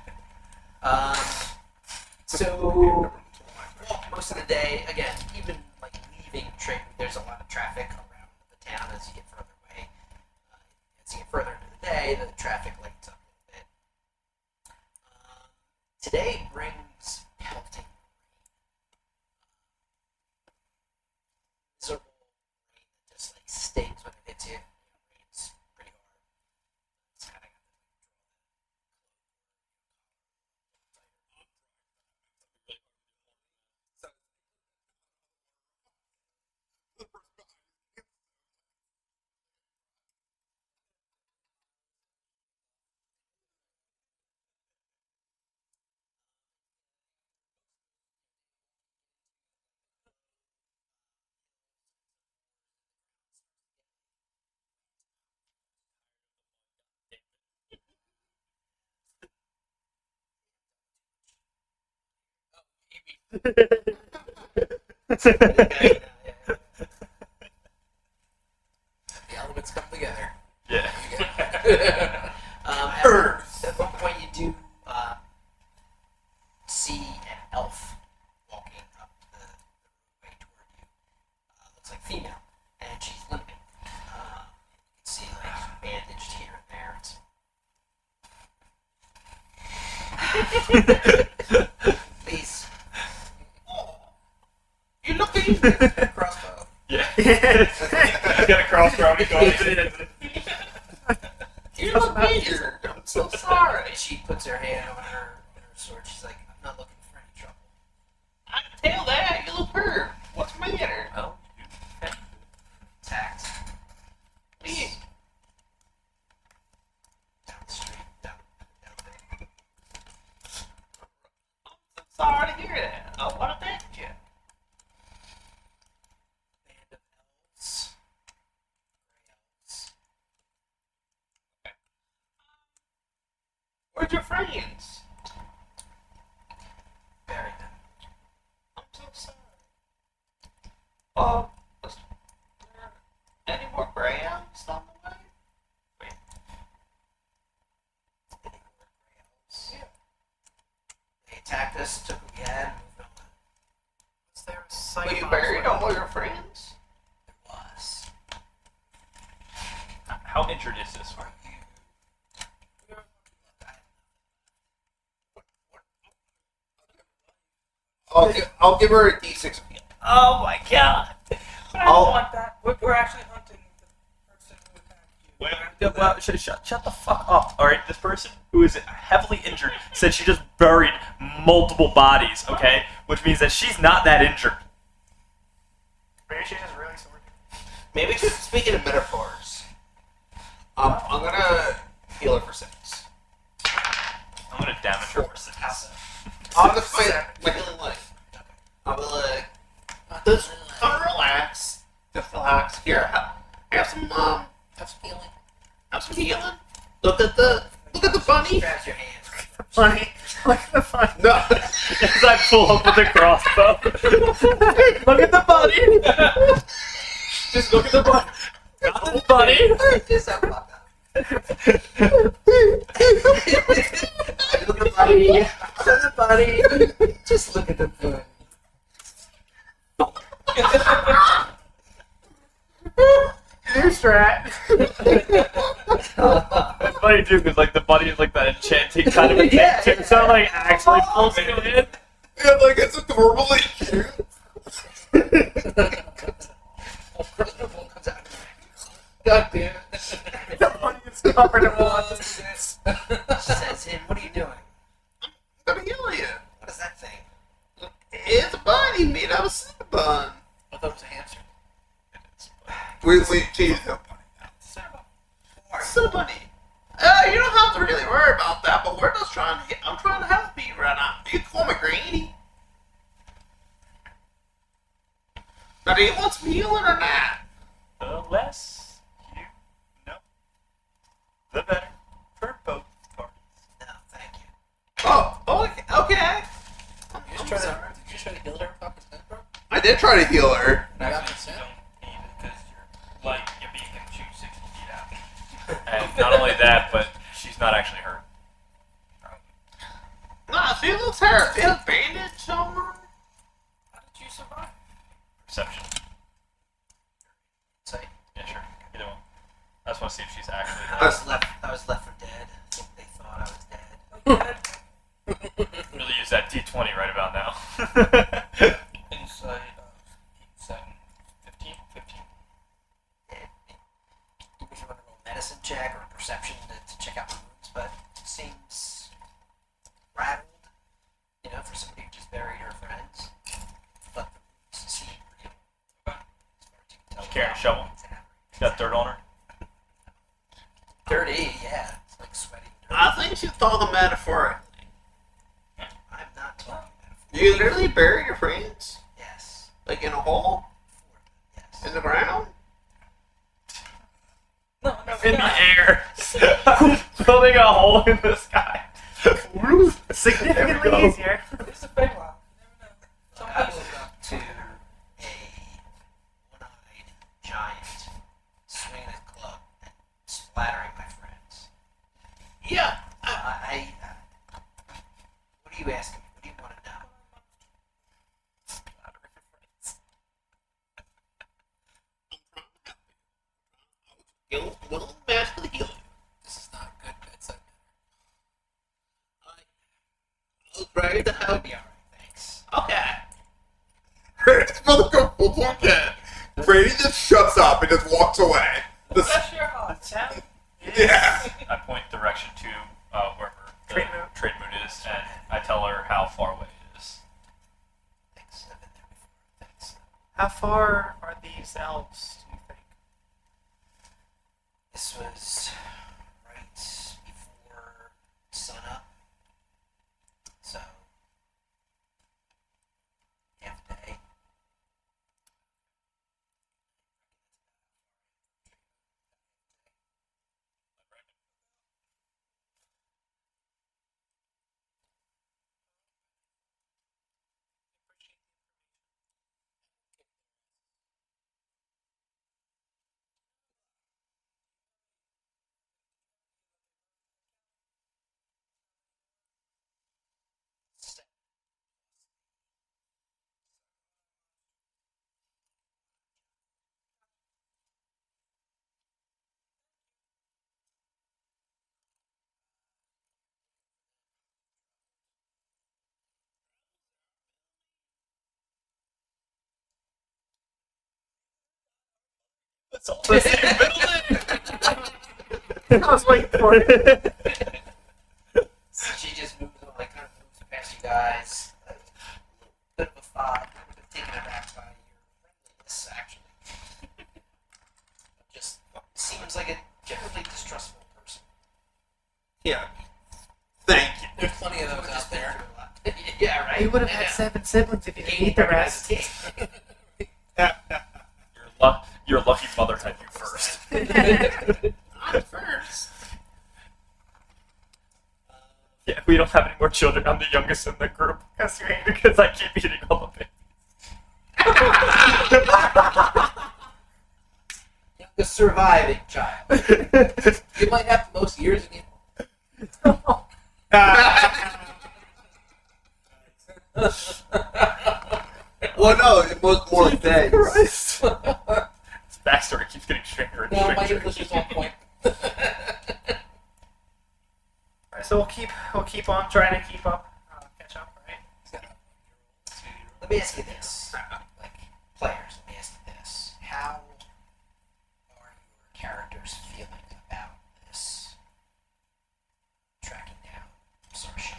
So most of the day, again, even like leaving Trade, there's a lot of traffic around the town as you get further away. As you get further into the day, the traffic lights up a little bit. Today brings pelting rain. Miserable rain that just like stings when it hits you. It rains pretty hard. It's kind of The elements come together. Yeah. At one point, you do see an elf walking up the way toward you. Looks like female, and she's limping. You can see like bandaged here and there. Please. You looking? Crossbow. Yeah. He's got a crossbow. He's going. You look weird. I'm so sorry. And she puts her hand on her sword. She's like, I'm not looking for any trouble. I can tell that. You look hurt. What's the matter? Oh, Tact. Yeah. Down the street. Down there. I'm sorry to hear that. What affected you? Band of elves. Gray elves. Where's your friends? Bury them. I'm so sorry. Was there any more gray elves on the way? Any more gray elves? Yeah. They attacked us, took what we had, and moved on. Was there a site Were you on buried foot? all your friends? There was. how injured is this one? Are you? I'll give her a D6 of healing. Oh my god! I don't want that. We're actually hunting the person who attacked you. Well, shut the fuck up. Alright, this person who is heavily injured said she just buried multiple bodies, okay? Which means that she's not that injured. Maybe she's just really sore. Maybe just speaking of metaphors. I'm gonna heal her for 6. I'm gonna damage her for 6. I'm gonna fight my healing life. I'm gonna just relax. Just relax. Here, have some Have some healing. have some healing. Look at the bunny. Grabs your hand. Funny. Look at the funny. No. As I pull up with the crossbow. Look at the bunny. Just look at the bunny. Got this bunny. Just so fucked up. Look at the bunny. Look at the bunny. Just look at the bunny. New strat. It's funny too, because like the bunny is like that enchanting kind of Yeah, thing too. So like actually pulls it in. Yeah, like it's adorably cute. God damn it. The funny is covered in blood. Says him, what are you doing? I'm gonna heal you. What is that thing? It's a bunny made out of cinnamon. I thought it was a hamster. We changed it. Cinnamon bunny. You don't have to really worry about that, but we're just trying to. I'm trying to help you right now. You can call me Granny. Now, do you want some healing or not? The less you know, the better for both parties. No, thank you. Oh, okay. Did you just try to heal her without consent, bro? I did try to heal her. Without Actually, you consent? don't need it because you're like your beak can shoot 60 feet out. And not only that, but she's not actually hurt. Nah, she looks hurt. She has bandage on her. How did you survive? Perception. Say, Yeah, sure. Either one. I just want to see if she's actually I hurt. was left for dead. I think they thought I was dead. Really use that D20 right about now. Insight of 7, 15, 15. Dead. You want to roll a medicine check or a perception to check out my wounds, but it seems rattled, for somebody who just buried her friends. But the wounds seem real. As far as you can tell. She's carrying a shovel? She's got dirt on her. Dirty, yeah. It's like sweaty. Dirty. I think she thought the metaphorically. I'm not talking metaphor. You literally bury your friends? Yes. Like in a hole? Yes. In the ground? No, In the air. Building a hole in the sky. Significantly There we go. easier. It's a fake one. I woke up to a one-eyed giant swinging his club and splattering my friends. Yeah. What are you asking me? What do you want to know? We'll magically heal you. This is not good bedside I was ready to I'll help be alright, thanks. Okay. It's for the full cat. Brady just shuts up and just walks away. Bless your heart. Yeah. I point direction to wherever the Trade moon. trade moon is, and I tell her how far away it is. Thanks. I've been there before. Thanks. How far are these elves, do you think? This was right before sunup. So, half day. It's all the same building. I was waiting for it. So she just moves on, like kind of moves past you guys. A bit of a fog, taken aback by your friendliness, actually. Just seems like a generally distrustful right. You would have I had know. 7 siblings if you You could eat the rest. Your lucky mother had you first. I'm first. Yeah, we don't have any more children. I'm the youngest in the group. Because I keep eating all of it. The surviving child. You might have the most years in you. Well, no, it was more days. Christ. This backstory keeps getting stranger and No, my stranger. English is on point. So we'll keep on trying to keep up, catch up, right? Let me ask you this. Like, players, let me ask you this. How are your characters feeling about this tracking down Sarsha?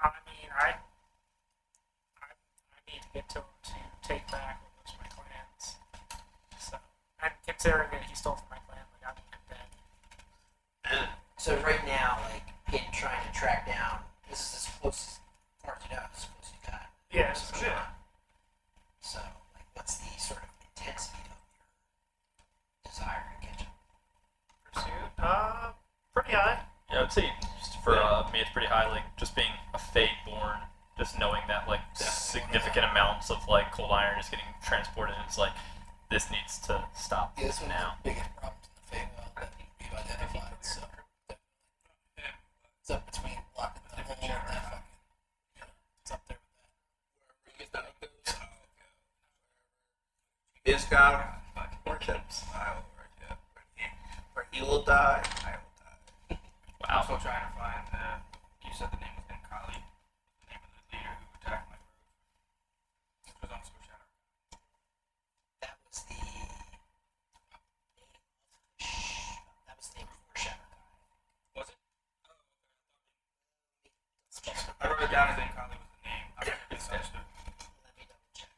I mean, I need to get to take back most of my clans. So, and considering that he stole from my clan, like, I'm dead. So right now, like, in trying to track down, this is as close as far as you know, as close as you got. Yeah, So, yeah. So, like, what's the sort of intensity of your desire to catch up? Pursuit, pretty high. Yeah, I would say just for me, it's pretty high. Like just being a Fade born, just knowing that like significant amounts of like cold iron is getting transported. It's like this needs to stop Yeah, this one now. of the biggest problems in the Feywild that we've identified. So it's up between blocking the hole and that fucking. Yeah, it's up there with that. Discount worships. I will worship. Where he will die, I will die. I'm Wow. still trying to find you said the name was Nkali, the name of the leader who attacked my group. This was on Scotia. That was the name before Shadowkai. Was it? I wrote it down as Nkali was the name. I never researched it. Let me double check.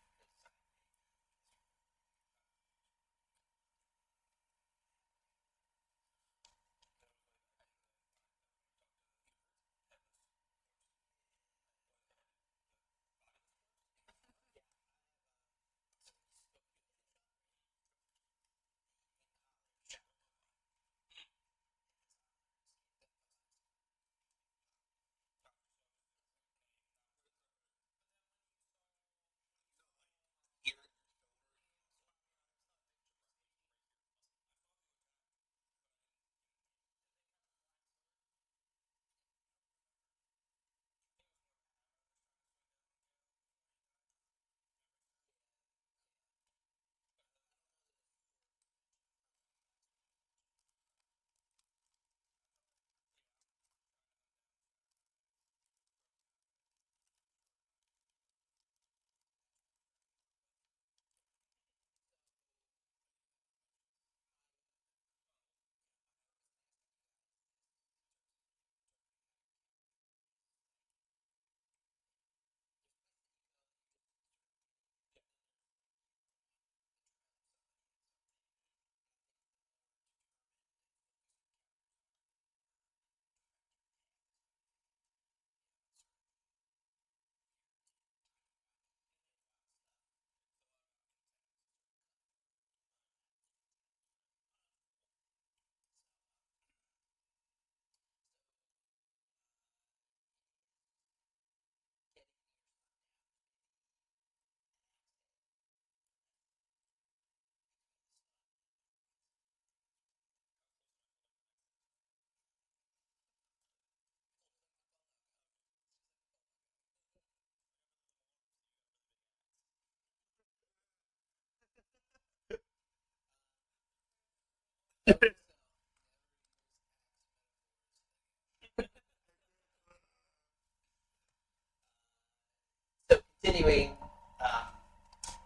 So continuing,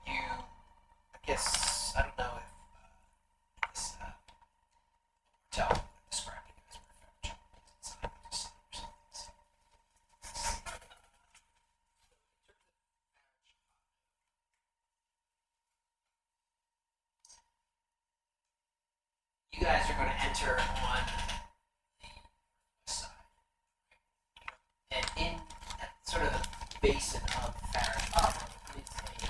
you, I guess, I don't know if this tell would describe you guys were it's not just or something. You guys are going to enter on the west side, and in basin of Farron is a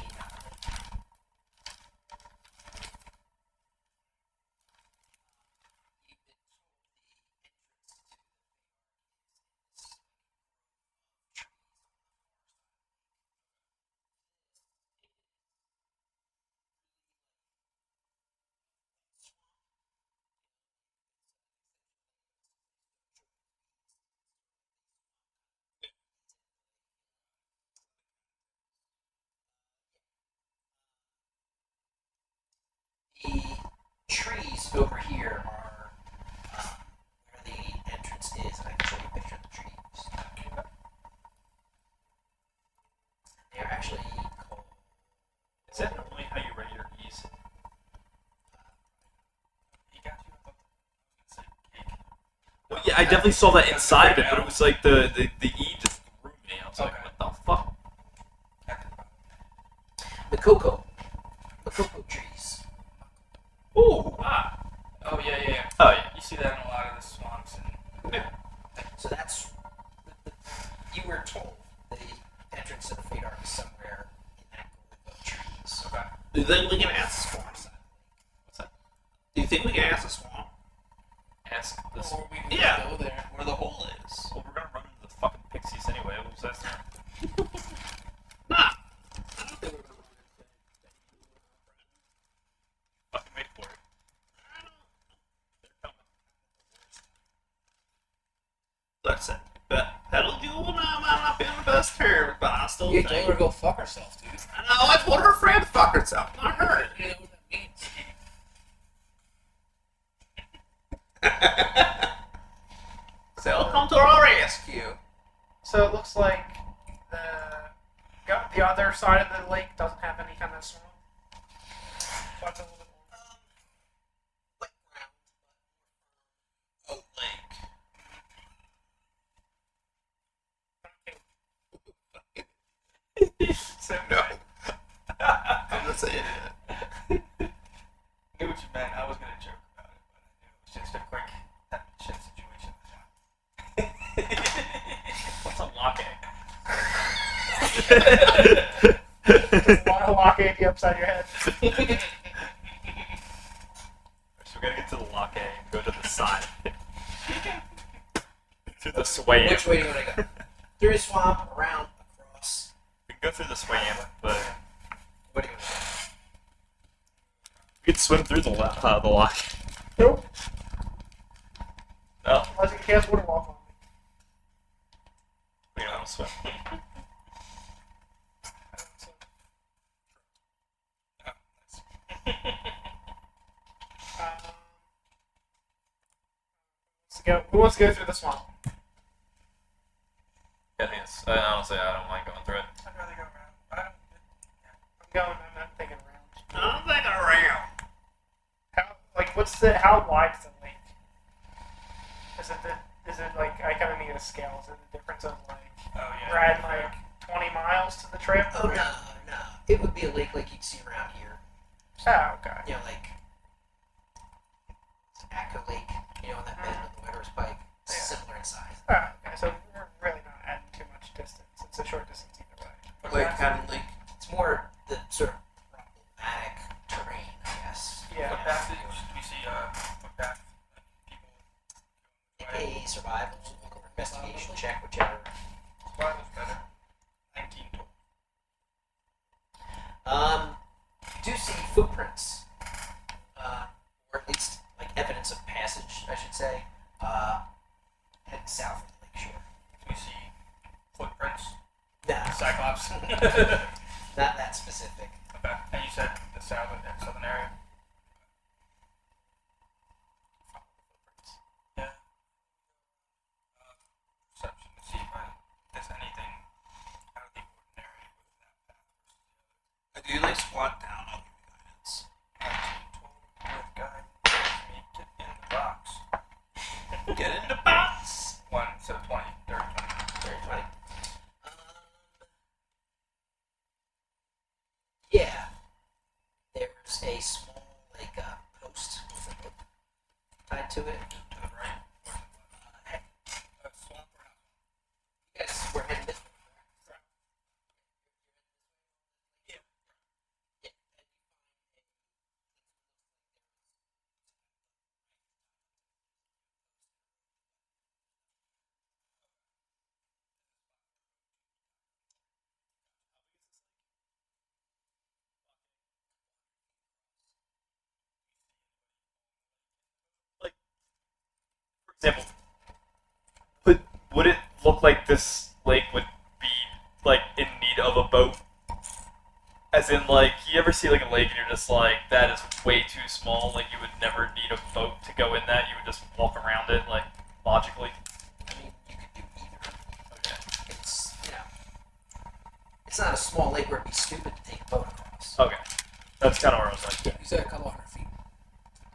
the trees over here are where the entrance is, and I can show you a picture of the trees. They're actually called. Is that normally how you rate your E's? He got you. I thought I was gonna say cake. Well, yeah, I definitely saw that inside of it, but it was like the E just threw me. I was like, Okay. what the fuck? The cocoa trees. Ooh. Oh yeah. Oh yeah. You see that in a lot of the swamps and So that's you were told the entrance to the Fate Arc is somewhere in that group of trees. okay. Do you think we can ask the swamp? What's that? Do you think we can ask the swamp Ask this. Or we can Yeah. go there. where the hole is? Well, we're gonna run into the fucking pixies anyway. What was that? Nah. I don't think we're gonna run into it. Fucking wait for it. They're coming. Listen, but Petal Jewel might not be on the best terms, but I still You think. told her to go fuck herself, dude. I know, I told her friend to fuck herself, not her. You know what that means. So I'll come to our rescue. So it looks like the other side of the lake doesn't have any kind of swamp. So it's a little bit more. Wet ground, but a lake. So No. I'm not saying it. I knew what you meant. I was gonna joke about it, but I knew it was just a quick shit situation. What's a lock-in? a lock AP upside your head. So we gotta get to the lock A and go to the side. Through the sway. Which way do you want to go? Through a swamp, around, across. We can go through the sway, but What do you want to do? we could swim through the lock. Nope. No, Unless you cast water walk on me. we don't want to swim. Who wants to go through the swamp? Yeah, I think it's, honestly, I don't mind going through it. I'd rather go around. I'm not thinking around. I'm thinking around. How wide is the lake? Is it like, I kind of need a scale. Is it the difference of like, Oh yeah. we're adding like 20 miles to the trip? Oh, no. It would be a lake like you'd see around here. Oh, okay. You know, like Acco Lake, you know, in that bend on the Whitehorse Pike. Yeah. Similar in size. Oh, okay. So we're really not adding too much distance. It's a short distance either way. Lake kind of lake. It's more the sort of problematic terrain, I guess. Yeah. Footpath. We see footpath. People. A survival or investigation check, whichever. Survival's better. 19 total. Do see footprints, or at least like evidence of passage, I should say, heading south of the lakeshore. We see footprints. Nah, Cyclops. not that specific. Okay. And you said the southern area. Yeah. Perception to see if there's anything out of the ordinary with that path. I do like squat down. I'll give you guidance. 19 total with guide. Me get in the box. Get in the box. 1 instead of 20. 30, 20. Very funny. Yeah. There's a small like post with a rope tied to it. To the right. Hey, A swamp or not? you guys were heading this way. example, would it look like this lake would be like in need of a boat? As in, like, you ever see like a lake and you're just like, that is way too small. Like, you would never need a boat to go in that. You would just walk around it, like, logically. I mean, you could do either. Okay. It's, it's not a small lake where it'd be stupid to take a boat across. Okay. That's kind of where I was like. You said a couple hundred feet.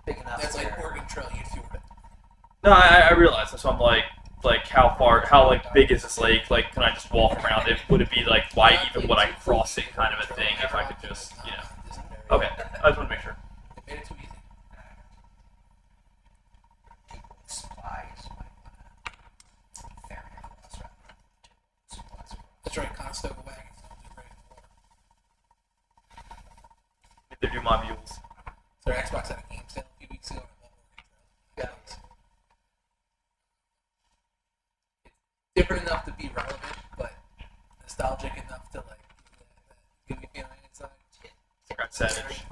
Big enough. That's like where- Oregon Trail. You'd fjord it. No, I realize. That's why I'm like how like big is this lake? Like, can I just walk around it? Would it be like, why even would I cross it kind of a thing if I could just, Okay, I just want to make sure. They made it too easy. people with supplies might want to ferry across rather than supplies across. That's right. Conestoga wagons don't do great in the water. Neither do my mules. Their Xbox had a game sale a few weeks ago. And I love Oregon Trail. Yeah. Different enough to be relevant, but nostalgic enough to like give me feeling inside. Got savage.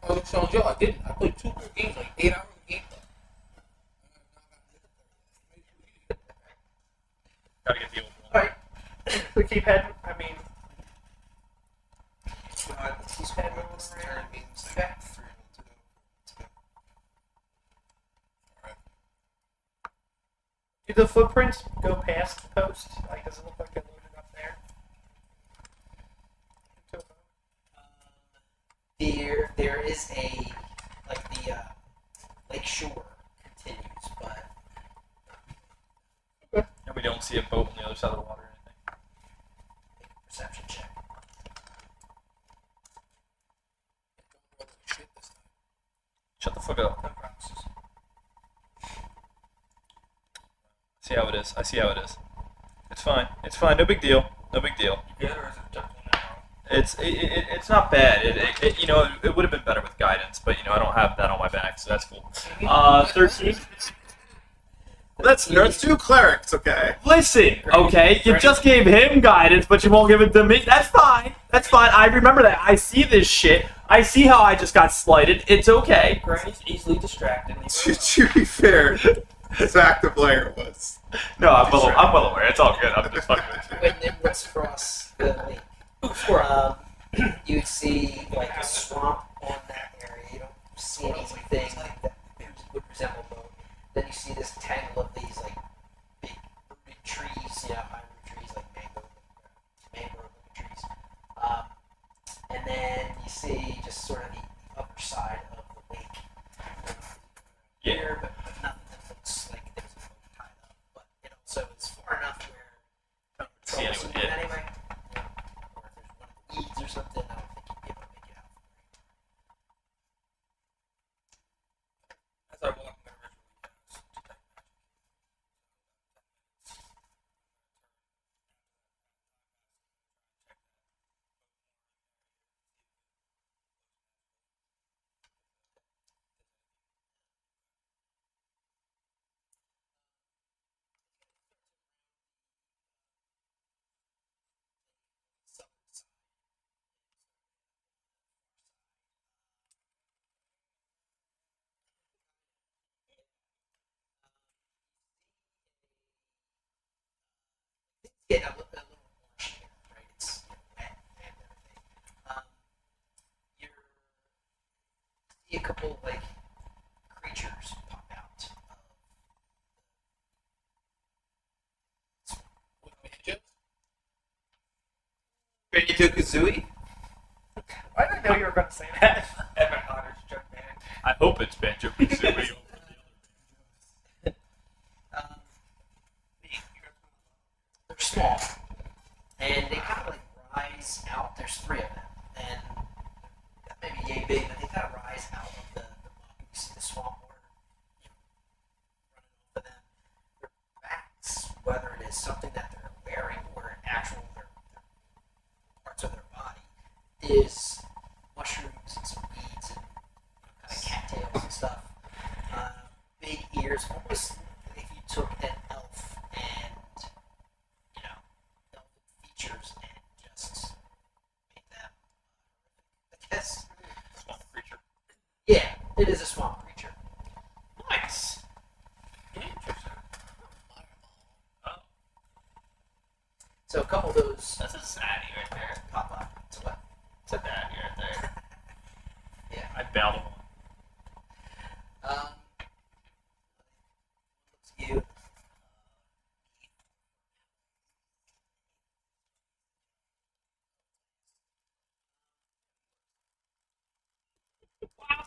I was telling Joe, I didn't. I played 2 more games, like 8 hours of gameplay. Gotta get the old one. Alright. We keep heading. I mean, He's had one of the turn games back through to do the footprints go past the coast? Like, does it look like they're loaded up there? Into a boat? there is a the lake shore continues, but And we don't see a boat on the other side of the water or anything. make a perception check. Shit this time. Shut the fuck up. No promises. See how it is. I see how it is. It's fine. It's fine. No big deal. No big deal. You good, or is it definitely now? It's not bad. It would have been better with guidance, but I don't have that on my back, so that's cool. 13. That's 2 clerics, okay? Listen, okay, you just gave him guidance, but you won't give it to me. That's fine. That's fine. I remember that. I see this shit. I see how I just got slighted. It's okay. Granny's easily distracted. To be fair, Zach the player was. No, I'm well aware. It's all good. I'm just fucking with you. When Nimblets cross the lake, you would see like a swamp on that area. You don't see anything that would resemble a boat. Then you see this tangle of these like big rooted trees, pine root trees, like mangrove trees. And then you see just sort of the upper side of the lake. Here, but nothing that looks like there's a boat tied up. But it also is far enough where See anyone, troublesome yeah. anyway. Or if there's one of the weeds or something, I don't think you'd be able to make it out. As I walk, I'm going to visually cast detect magic. Get a little more here, right? It's wet and everything. You see a couple like creatures pop out. With banjos? Benito Kazooie? Why did I know you were going to say that? Edmund Potter's jug band. I hope it's Banjo Kazooie. They're small, and they kind of like rise out. There's 3 of them, and maybe yay big, but they kind of rise out of the muck. You see the swamp water running over them. Their backs, whether it is something that they're wearing or an actual their parts of their body, is mushrooms and some weeds and kind of cattails and stuff. Big ears, almost if you took an elf and features and just make them I guess. Swamp creature. Yeah, it is a swamp creature. Nice. Interesting. So a couple of those That's a zaddy right there. pop up. So what? It's a daddy right there. Yeah. I bailed him. Looks cute.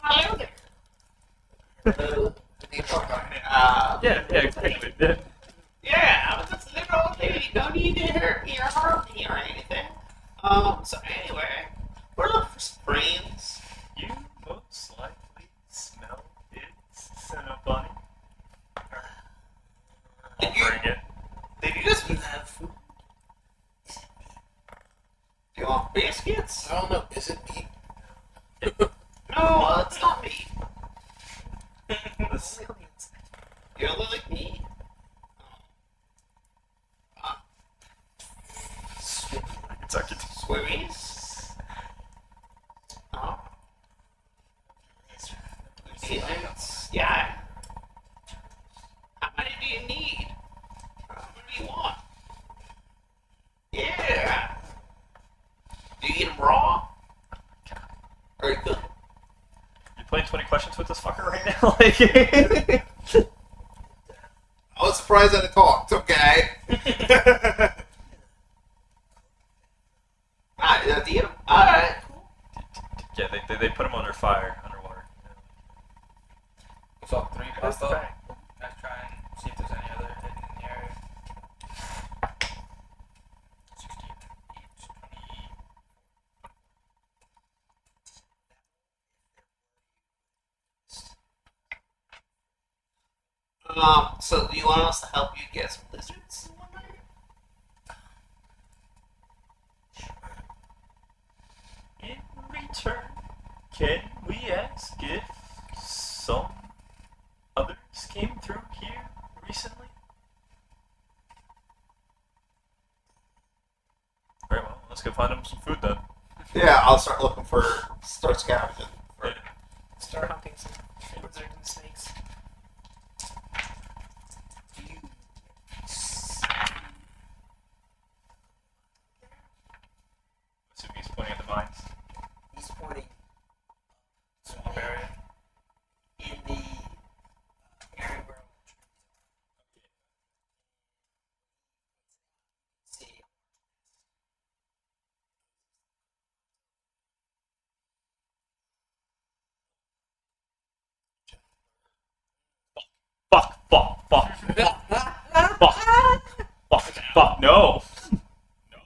Hello there. Hello. Yeah, exactly. Yeah. Yeah, I was just a little old lady. Don't need to hurt me or harm me or anything. So anyway, we're looking for some friends. You most likely smell its Cinnabunny. I'll Did you- bring it. Did you just You have food? do you want biscuits? I don't know. Is it meat? No, it's not me. This- You don't look like me. It's our kid. Swimmies? Oh. Yeah. How many do you need? How many do you want? Yeah. Do you eat them raw? Or good? You playing 20 questions with this fucker right now? Like, I was surprised that it talked. Okay. Alright, do you eat them? Alright, cool. yeah, they put him under fire, underwater. We saw 3 That's pop the up. fact. Let's try and see if there's any other hidden in the area. 16, 20. So do you want us to help you get some lizards one night? In return, can we ask if some others came through here recently? Very well, let's go find them some food then. Yeah, I'll start scavenging. Yeah. Start hunting some lizards and snakes. Do you Assume he's pointing at the vines. he's pointing Swamp area. in the area where see Fuck, no!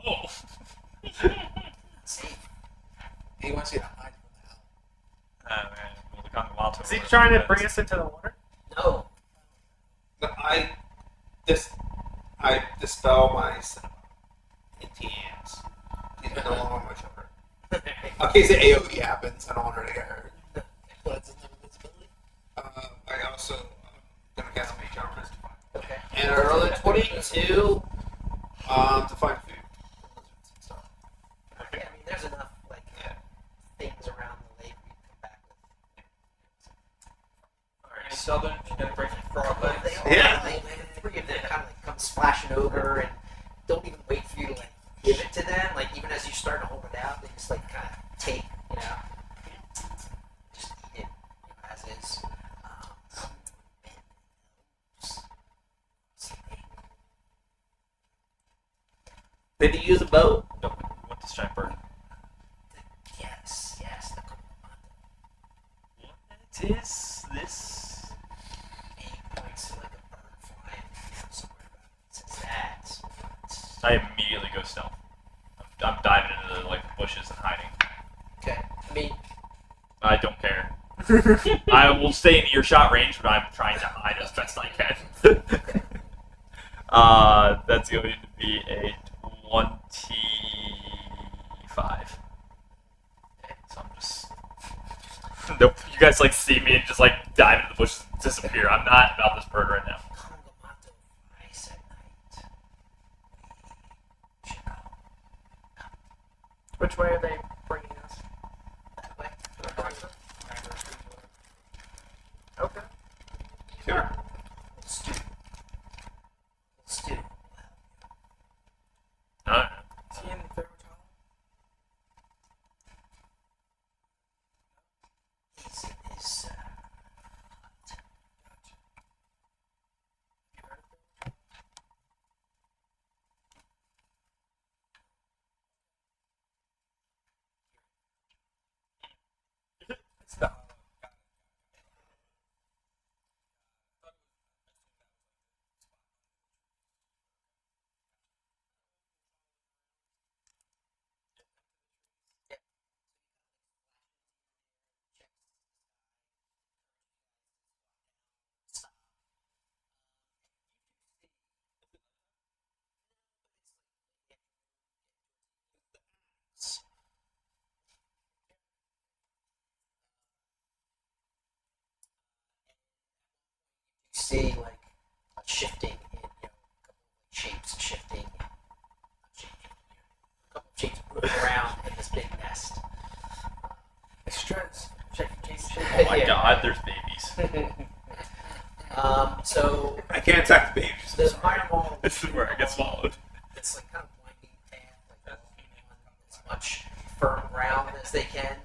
No! see He wants you to hide from the owl. Ah, man, well, the Congo Wild Is he trying to bring us into the water? no. I dispel my NTMs. He's been no longer on my shoulder. In case the AOE happens, I don't want her to get hurt. But it's another visibility. I also gonna cast Mage Armor Okay. and another 22 to find food. Lizards and stuff. Okay. I mean, there's enough like Yeah. things around the lake we can come back with. Any southern, she's gonna break some frog They legs. all Yeah. like three of them kind of like come splashing over and don't even wait for you to like give it to them. Like even as you start to hold it out, they just like kind of take, you know, just eat it, you know, as is. Did he use a boat? Nope, what this giant bird? Yes, yes, the Komodo. What is this? He points to like a bird flying somewhere about it. Says that. I immediately go stealth. I'm diving into the like bushes and hiding. Okay. I mean, I don't care. I will stay in earshot range, but I'm trying to hide as best I can. That's going to be a 25. So I'm just. Nope. You guys like see me and just like dive into the bushes and disappear. I'm not about this bird right now. Kongomato flies at night. We should go Which way are they bringing us? that way. Okay. Sure. Let's do. see like a shifting in a couple of shapes shifting, a couple of shapes moving around in this big nest. Stress. Check your case. Oh my Yeah. god, there's babies. So I can't attack the babies. the iron wall. This is where I get swallowed. It's like kind of winding path, like on as much firm ground as they can,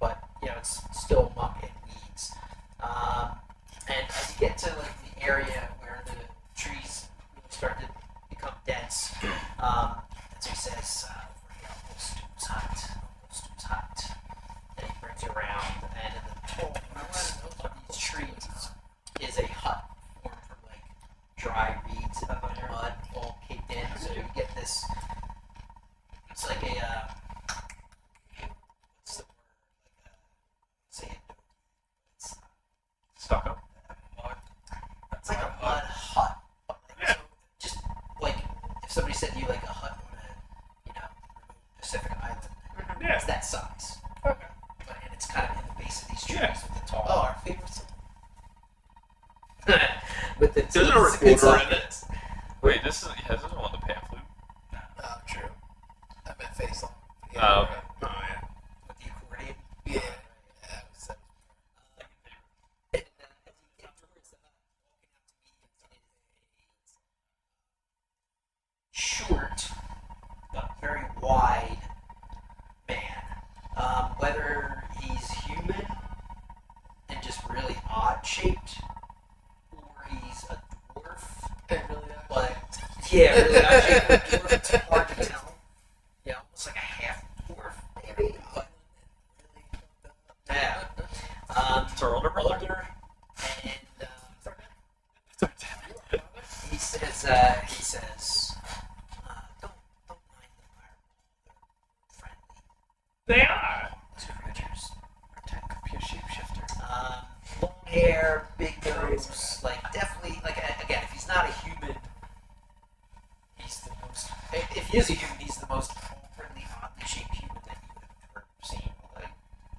but it's still muck and weeds. And as you get to like the area where the trees really start to become dense, as he says, almost too hot, and he brings you around, and in the tall roots of these trees is a hut formed from like dry reeds and mud all caked in. So you get this. It's like a what's the word? Like a say it. It's Stucco? it's like a mud hut. But like, so just like if somebody said to you like a hut on a remote Pacific island, Yeah. it's that size. Okay. But and it's kind of in the base of these trees Yeah. with the tall. Oh, our favorite song. with the There's no it's a good recorder in size. Wait, this isn't one of the pamphlet. Oh, true. I meant face on. Oh, okay. Oh yeah. With the accordion. Yeah. That was And, as you get towards the hut, walking out to meet it is a short but very wide man. Whether he's human and just really odd shaped, or he's a dwarf, but yeah, really odd shaped dwarf. It's hard to tell. Yeah, almost like a half dwarf, maybe. But yeah. It's our older brother. Older, and he says, don't mind the fireball. They're friendly. They are. Those creatures are tech. pure shapeshifter. Long hair, big nose, like definitely, like again, if he's not a human, he's the most. If he is a human, he's the most awkwardly, oddly shaped human that you have ever seen. Like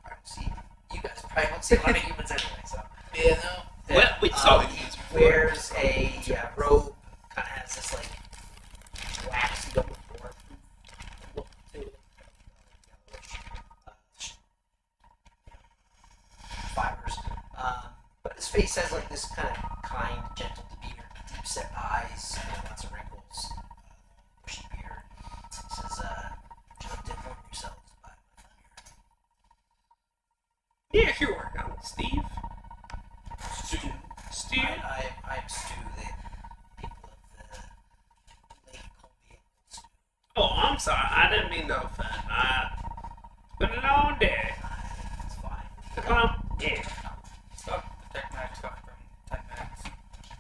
I don't see you guys probably don't see a lot of humans anyway, so. Yeah, no. Well, we saw He these wears a robe, kind of has this like waxy double door look to it. Fibers. But his face has like this kind of kind, gentle demeanor, deep set eyes, lots of wrinkles, bushy beard. He says, would you like to inform yourselves by my Yeah, sure. I'm Steve. Steve. I'm Stu, the people of the Lake Columbia Stu. Oh, I'm sorry. I didn't mean to offend. It's been a long day. It's fine. Yeah. Stuff, the tech mag stuff from 10 minutes.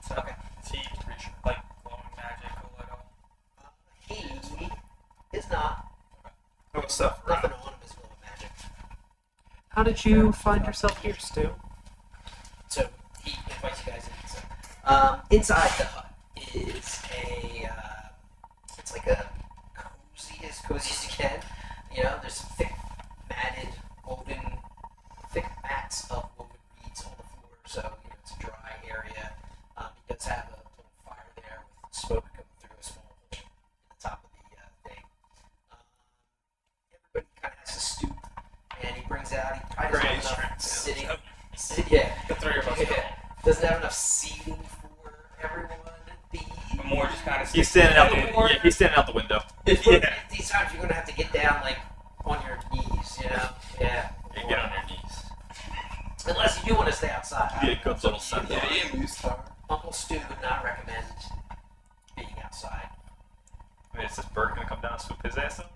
So, Okay. is he like glowing magical at all? He is not. Oh, stuff. Nothing on him is really magic. How did you find yourself here, Stu? So he invites you guys in. So, inside the hut is it's like a cozy as you can. There's some thick mats of woven reeds on the floor, so it's a dry area. He does have a little fire there with smoke coming through a small hole in the top of the thing. Everybody kind of has to stoop, and he brings out. He probably doesn't have enough sitting. Yeah. The three of us. Yeah. Doesn't have enough seating for everyone to be. But more just kind of. He's standing out the window. Yeah, he's standing out the window. Yeah. These times you're gonna have to get down like on your knees, Yeah. You get on your knees. Unless you do want to stay outside. Be a good little son. Yeah, you lose star. Uncle Stu would not recommend being outside. Wait, is this bird gonna come down and swoop his ass up?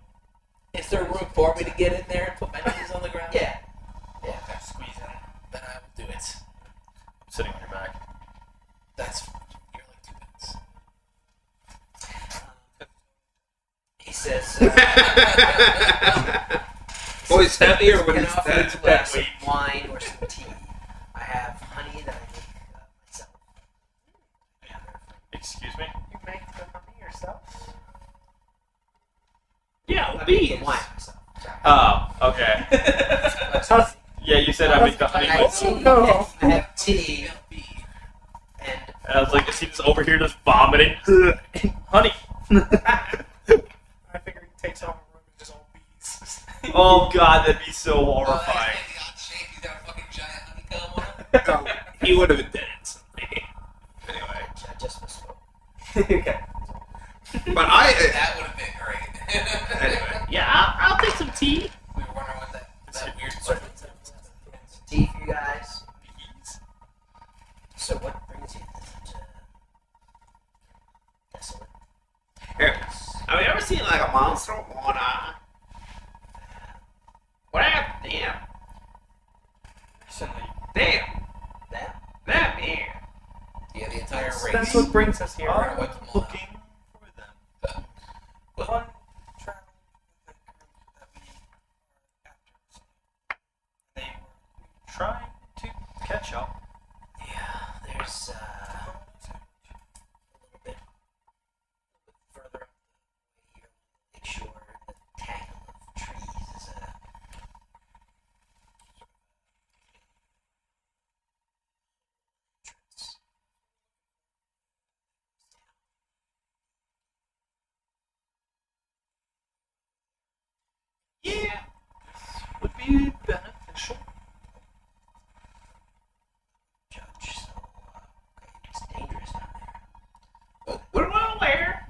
Is there room for me to get in there and put my knees on the ground? Yeah. Yeah, squeeze in. Then I will do it. I'm sitting on your back. That's you're like 2 minutes. He says, Boys heavier when can it's offer you dead. a glass of wine or some tea. I have honey that I make myself. Excuse me? You make the honey yourself? Yeah, I make bees. the wine myself. Sorry. Oh, okay. Yeah, you said I make the honey I have myself. tea. No. I have tea. And I was like, is he just over here just vomiting? Honey. I figure he takes off a room and just all bees. Oh god, that'd be so Well, horrifying. that's the odd shape. He's got a fucking giant honeycomb on him. He would have been dead instantly. Anyway. I just misspoke. Okay. But I. That would have been great. Anyway. Yeah, I'll take some tea. We were wondering what that weird sort of Some tea for you guys. Bees. So what brings you to Desolate? Here, have you ever seen like a monster with one eye? What happened? Damn. Recently, Damn. That? That man. Yeah, the entire race. That's what brings us here. Right, what's going on? Looking for them. one traveling with a group that we are after. They were Trying to catch up. Yeah, there's a little bit further up the way here, make sure the tangle of trees is a entrance. Yeah. Would be beneficial. Judge, so okay, it's dangerous down there. What am I aware?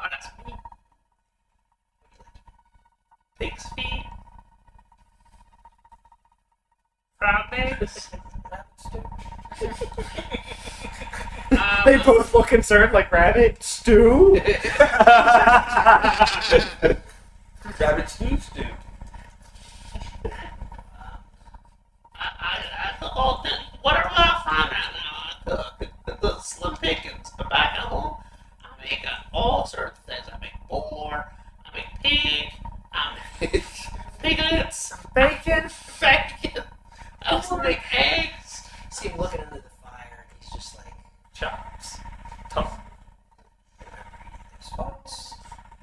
Oh, that's me. Pig's feet. Frog legs. They both look concerned, like rabbit stew. Rabbit stew stew. Whatever I find out now, the slim pickings. But back at home, I make all sorts of things. I make boar, I make pig, I make piglets, Bacon. bacon. I also make eggs. See him looking into the fire, and he's just like, Chops. Tough. there's folks.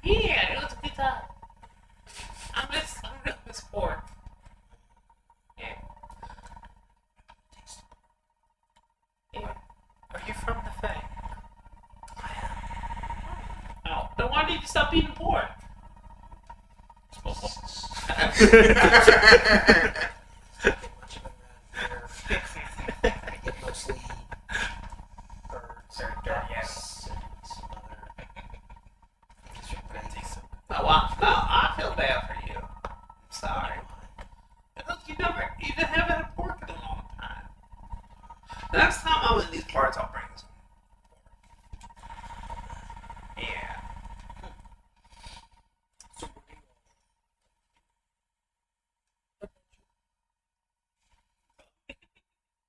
Yeah, it was a good time. I miss pork. Yeah. Are you from the Fae? Oh, then why did you stop eating pork? Get much of them around here. I get mostly birds and ducks and some other things from the Oh, well, no, I feel bad for you. I'm sorry. Because you haven't had pork in a long time. Next time I'm in these parts, I'll bring some pork. Yeah.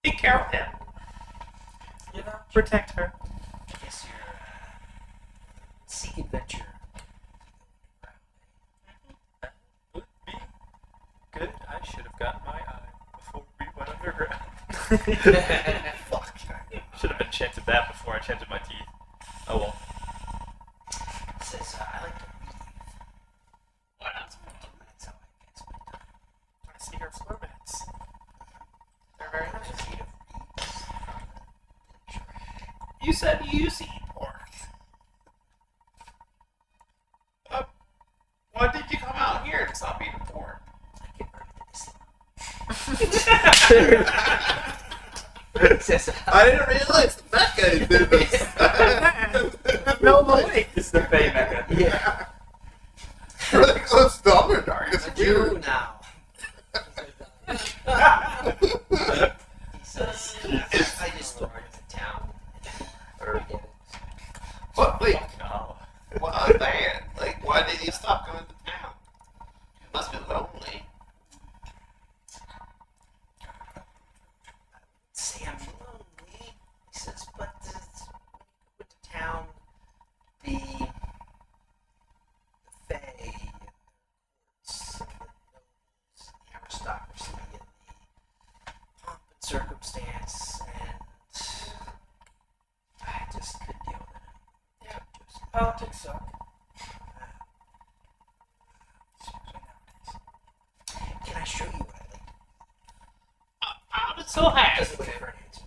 Take care of him. You know, protect her. I guess you're seek adventure. Would be good. I should have gotten my eye before we went underground. Fuck. Should have enchanted that before I enchanted my teeth. Oh well. Says I like to read. What else? That's how I get spend time. I see her floor mats. They're very There's nice. a read of reads from the literature. You said you used to eat pork. Why did you come out here and stop eating pork? I get very medicinal. Says I didn't realize that guy did this. No, wait. It's the Fey Mecca. yeah. Really close to Underdark. It's I do weird. now. He says, I just started the town. Or get it. What? Wait. No. Well, man. Like, why did you stop going to town? It must be lonely. Say I'm lonely. He says, but with the town, the Fae and the courts and the nobles and the aristocracy and the pomp and circumstance, and I just couldn't deal with it. Yeah. Politics suck. Especially nowadays. Can I show you what I like? So doesn't wait for an answer.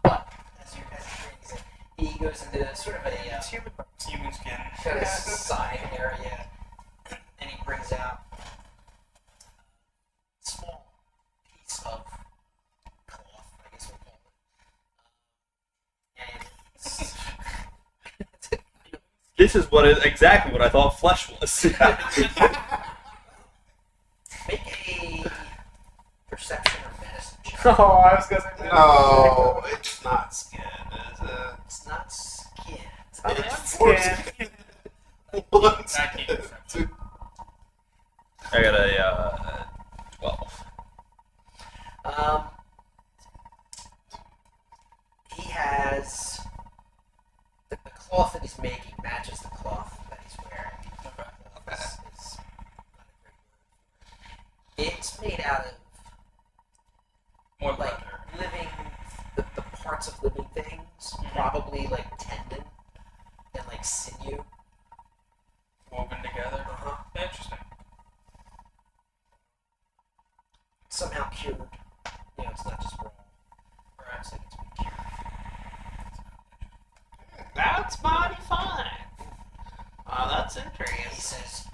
But as you're reading it, he goes into sort of a Human skin. kind of side area, and he brings out a small piece of cloth, I guess we'll call it. And it's This is exactly what I thought flesh was. make a perception or medicine check. Oh, I was gonna say. No, it's not skin, is it? It's not skin. It's Skin. What's 19 it? perception. I got a 12. He has the cloth that he's making matches the cloth that he's wearing. It's not a great word. It's made out of More like leather. living the parts of living things, probably like tendon and like sinew. Woven together. Uh-huh. Interesting. Somehow cured. You know, it's not just raw. Right. It's like it's been cured. That's mighty fine. That's He interesting. says,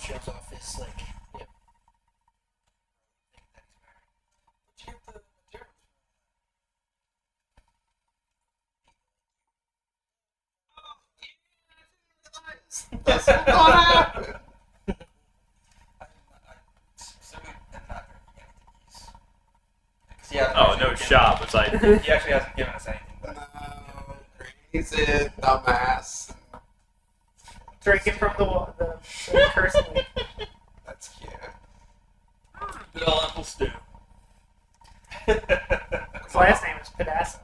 shows off his like, you know, thing that he's wearing. That's not gonna happen. I specifically am not drinking anything. Because he hasn't Oh, actually no given- shop. It's like, He actually hasn't given us anything. But No, crazy dumbass. Drinking from the cursed lake. That's cute. good old Uncle Stu. His last name is Pedasso.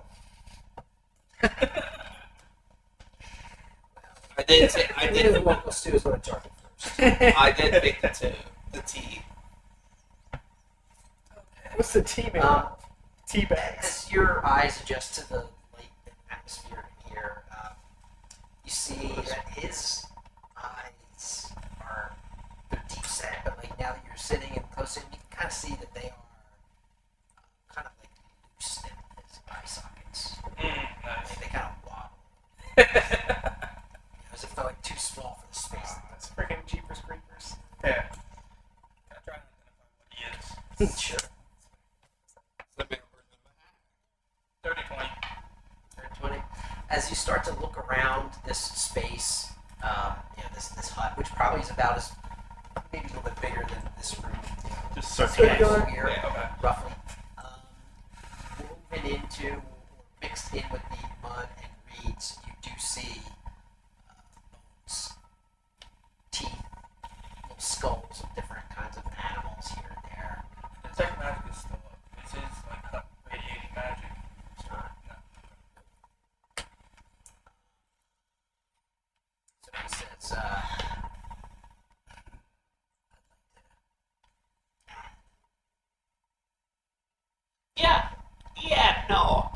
I did. I I knew did. Uncle Stu is going to charge it first. I did pick the T. What's the tea made Um, of? Tea bags. As your eyes adjust to the light and atmosphere in here, you see that his eyes are they're deep set, but like now that you're sitting and close in, you can kind of see that they are kind of like loose in his eye sockets. nice. Like, they kind of wobble, as if they're like too small for the space. It's freaking Jeepers Creepers. Yeah. I'm trying to identify what he is. Sure. 30, 20. 20. As you start to look around this space, this hut, which probably is about as maybe a little bit bigger than this room, Just Circular. here, Yeah, okay. roughly. Woven into or mixed in with the mud and reeds, you do see bones, teeth, little skulls of different kinds of animals here and there. Detect magic is still up. This is like radiating magic. It's not. No. So he says, Yeah, no,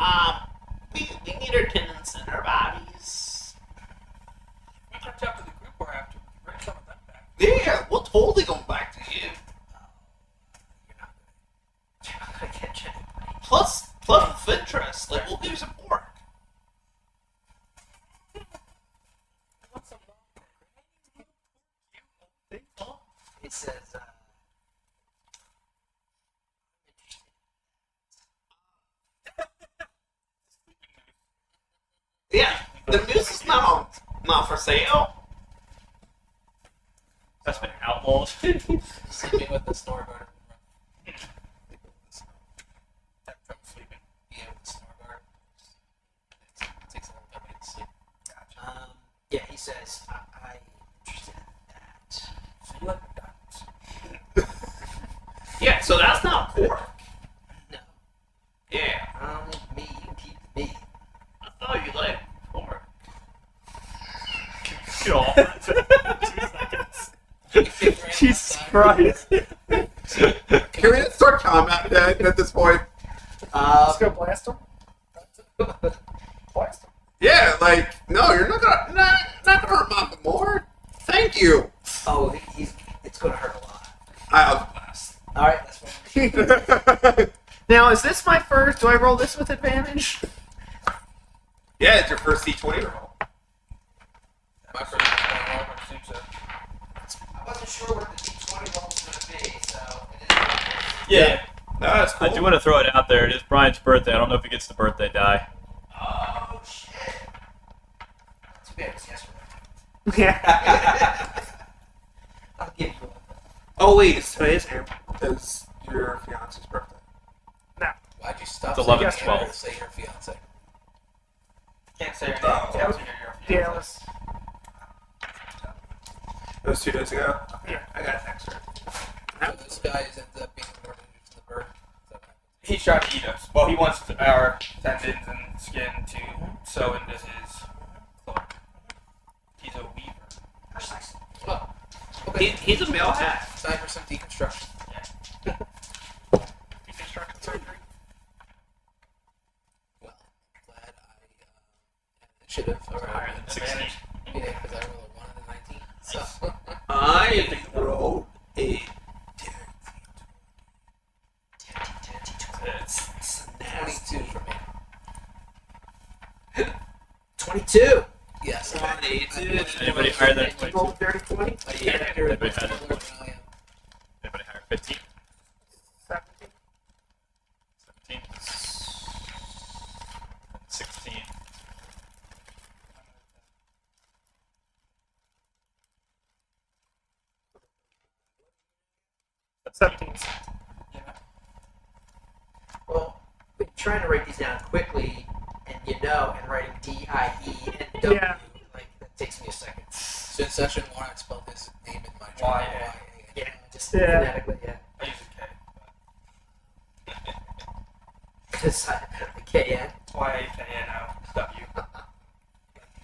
we need our tendons in our bodies. We catch up to the group or after. Bring some of them back. Yeah, we'll totally go back to you. you're not going to catch anybody. Plus with interest, like we'll give you some work. He says, Yeah, the noose is not for sale. That's been outlawed. Sleeping with the snowboarder. Have trouble sleeping. Yeah, with the snowboarder. It takes a little bit to sleep. yeah, he says, I'm interested in that. So you like McDonald's? Yeah, so that's not pork. No, Yeah, I don't need meat. You can keep the meat. I thought you liked pork. Get off it. 2 seconds. Jesus Christ. Can we just start combat at this point? Let's go blast him. Blast him. Yeah, like no, you're not gonna hurt Mama more. Thank you. Oh, it's going to hurt a lot. I'll blast. All right, that's fine. Now, Now, is this my first? Do I roll this with advantage? Yeah, it's your first D20 roll. My first one, I assume so. I wasn't sure what the D20 roll was going to be, so it is. Yeah. No, that's cool. I do want to throw it out there. It is Brian's birthday. I don't know if he gets the birthday die. Oh, shit. Too bad it's yesterday. Yeah. I'll give you one. Oh wait, it's today's your fiance's birthday. Why'd you stop? It's 11, saying 12. Say your fiance. Can't say your name. Oh. Can't say your Yeah, it was. It was 2 days ago. Yeah. I got a text her. So this guy ends up being more dangerous to the bird. So, He's trying to eat us. Well, he wants our tendons and skin to sew into his cloak. He's a weaver. Precisely. well, okay. He's a male hat. Time for some deconstruction. Deconstruction surgery. Well, I'm glad I should have. Higher than 16. Yeah, because I rolled a 1 and a 19. So I rolled a It's 22 for me. 22. Yes. 22. Anybody higher than You 22? rolled dirty 20? Yeah, Anybody higher than 20? Anybody higher? 15? 17. 17? 16? That's 17. Well, we're trying to write these down quickly, and and writing D-I-E and W, Yeah. like, that takes me a second. So in session 1, I spelled his name in my Y-A. Yeah, just Yeah. phonetically, yeah. I use a K. Just K-N. Y-A-K-N-O-W.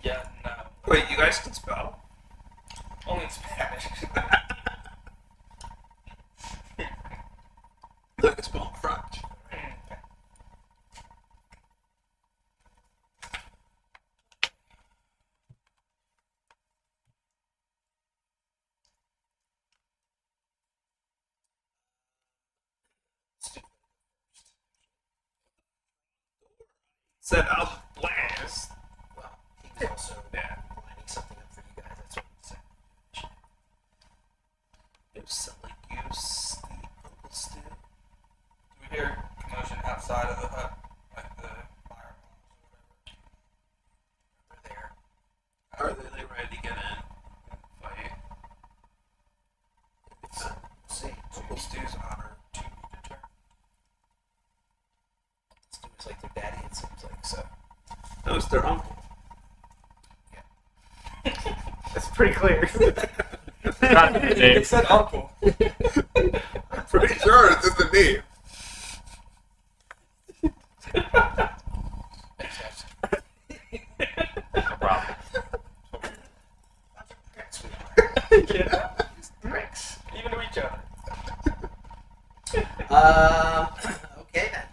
Yeah, no. Wait, you guys can spell? Only in Spanish. Look, it's spelled French. Said I'll blast. Well, he was also Yeah. lining something up for you guys. That's what he said. It was something like you sleep, Uncle Stu. Do we hear commotion outside of the hut? Like the fire alarms or We're there. Are they ready to get in and fight? It's We'll see. Uncle Stu's honor to be determined. This dude is like their daddy, it seems like. So No, it's their uncle. That's pretty clear. Not the whatever. name. It said uncle. I'm pretty sure it's in the name. thanks, guys. No problem. Pricks we are. Yeah. Pricks. Even to each other. Okay then.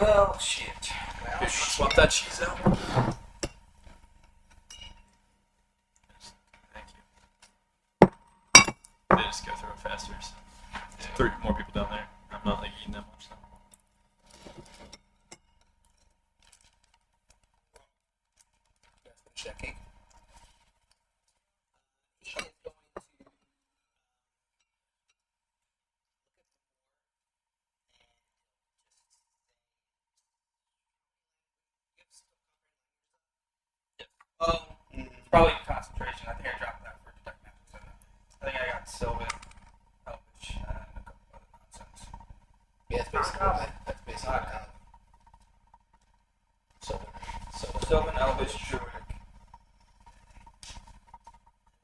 Well, shit. Well, Swap that cheese out. Thank you. They just go through it faster. So. There's 3 more people down there. I'm not like eating that much. So. You guys finish that cake. he is going to Probably concentration. I think I dropped that for detect magic. I think I got Sylvan, Elvish, and a couple other nonsense. Yeah, that's basically Knock what that's basically what I have. So Sylvan, Elvish, Druidic.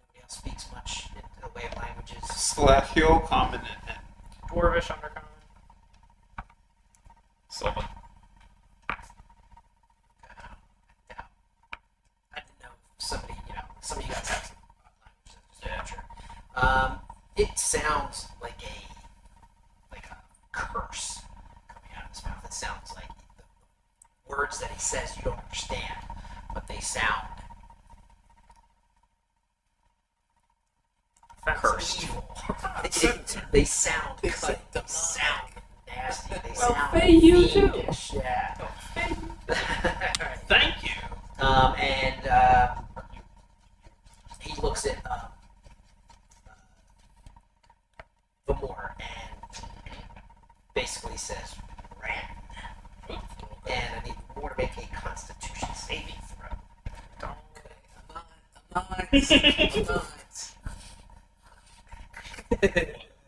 Nobody else speaks much in the way of languages. Celestial, common, and Dwarvish, undercommon. Sylvan. I didn't know if somebody, some of you guys have some languages. Just Yeah. not sure. It sounds like a curse coming out of his mouth. It sounds like the words that he says you don't understand, but they sound Offensive. evil. they sound They cut, sound sound nasty. nasty. They Well, sound Faye, you too. fiendish. Yeah. Alright. Thank you. He looks at Vamore and basically says, "Ran." And I need Vamore to make a Constitution saving throw. I'm not.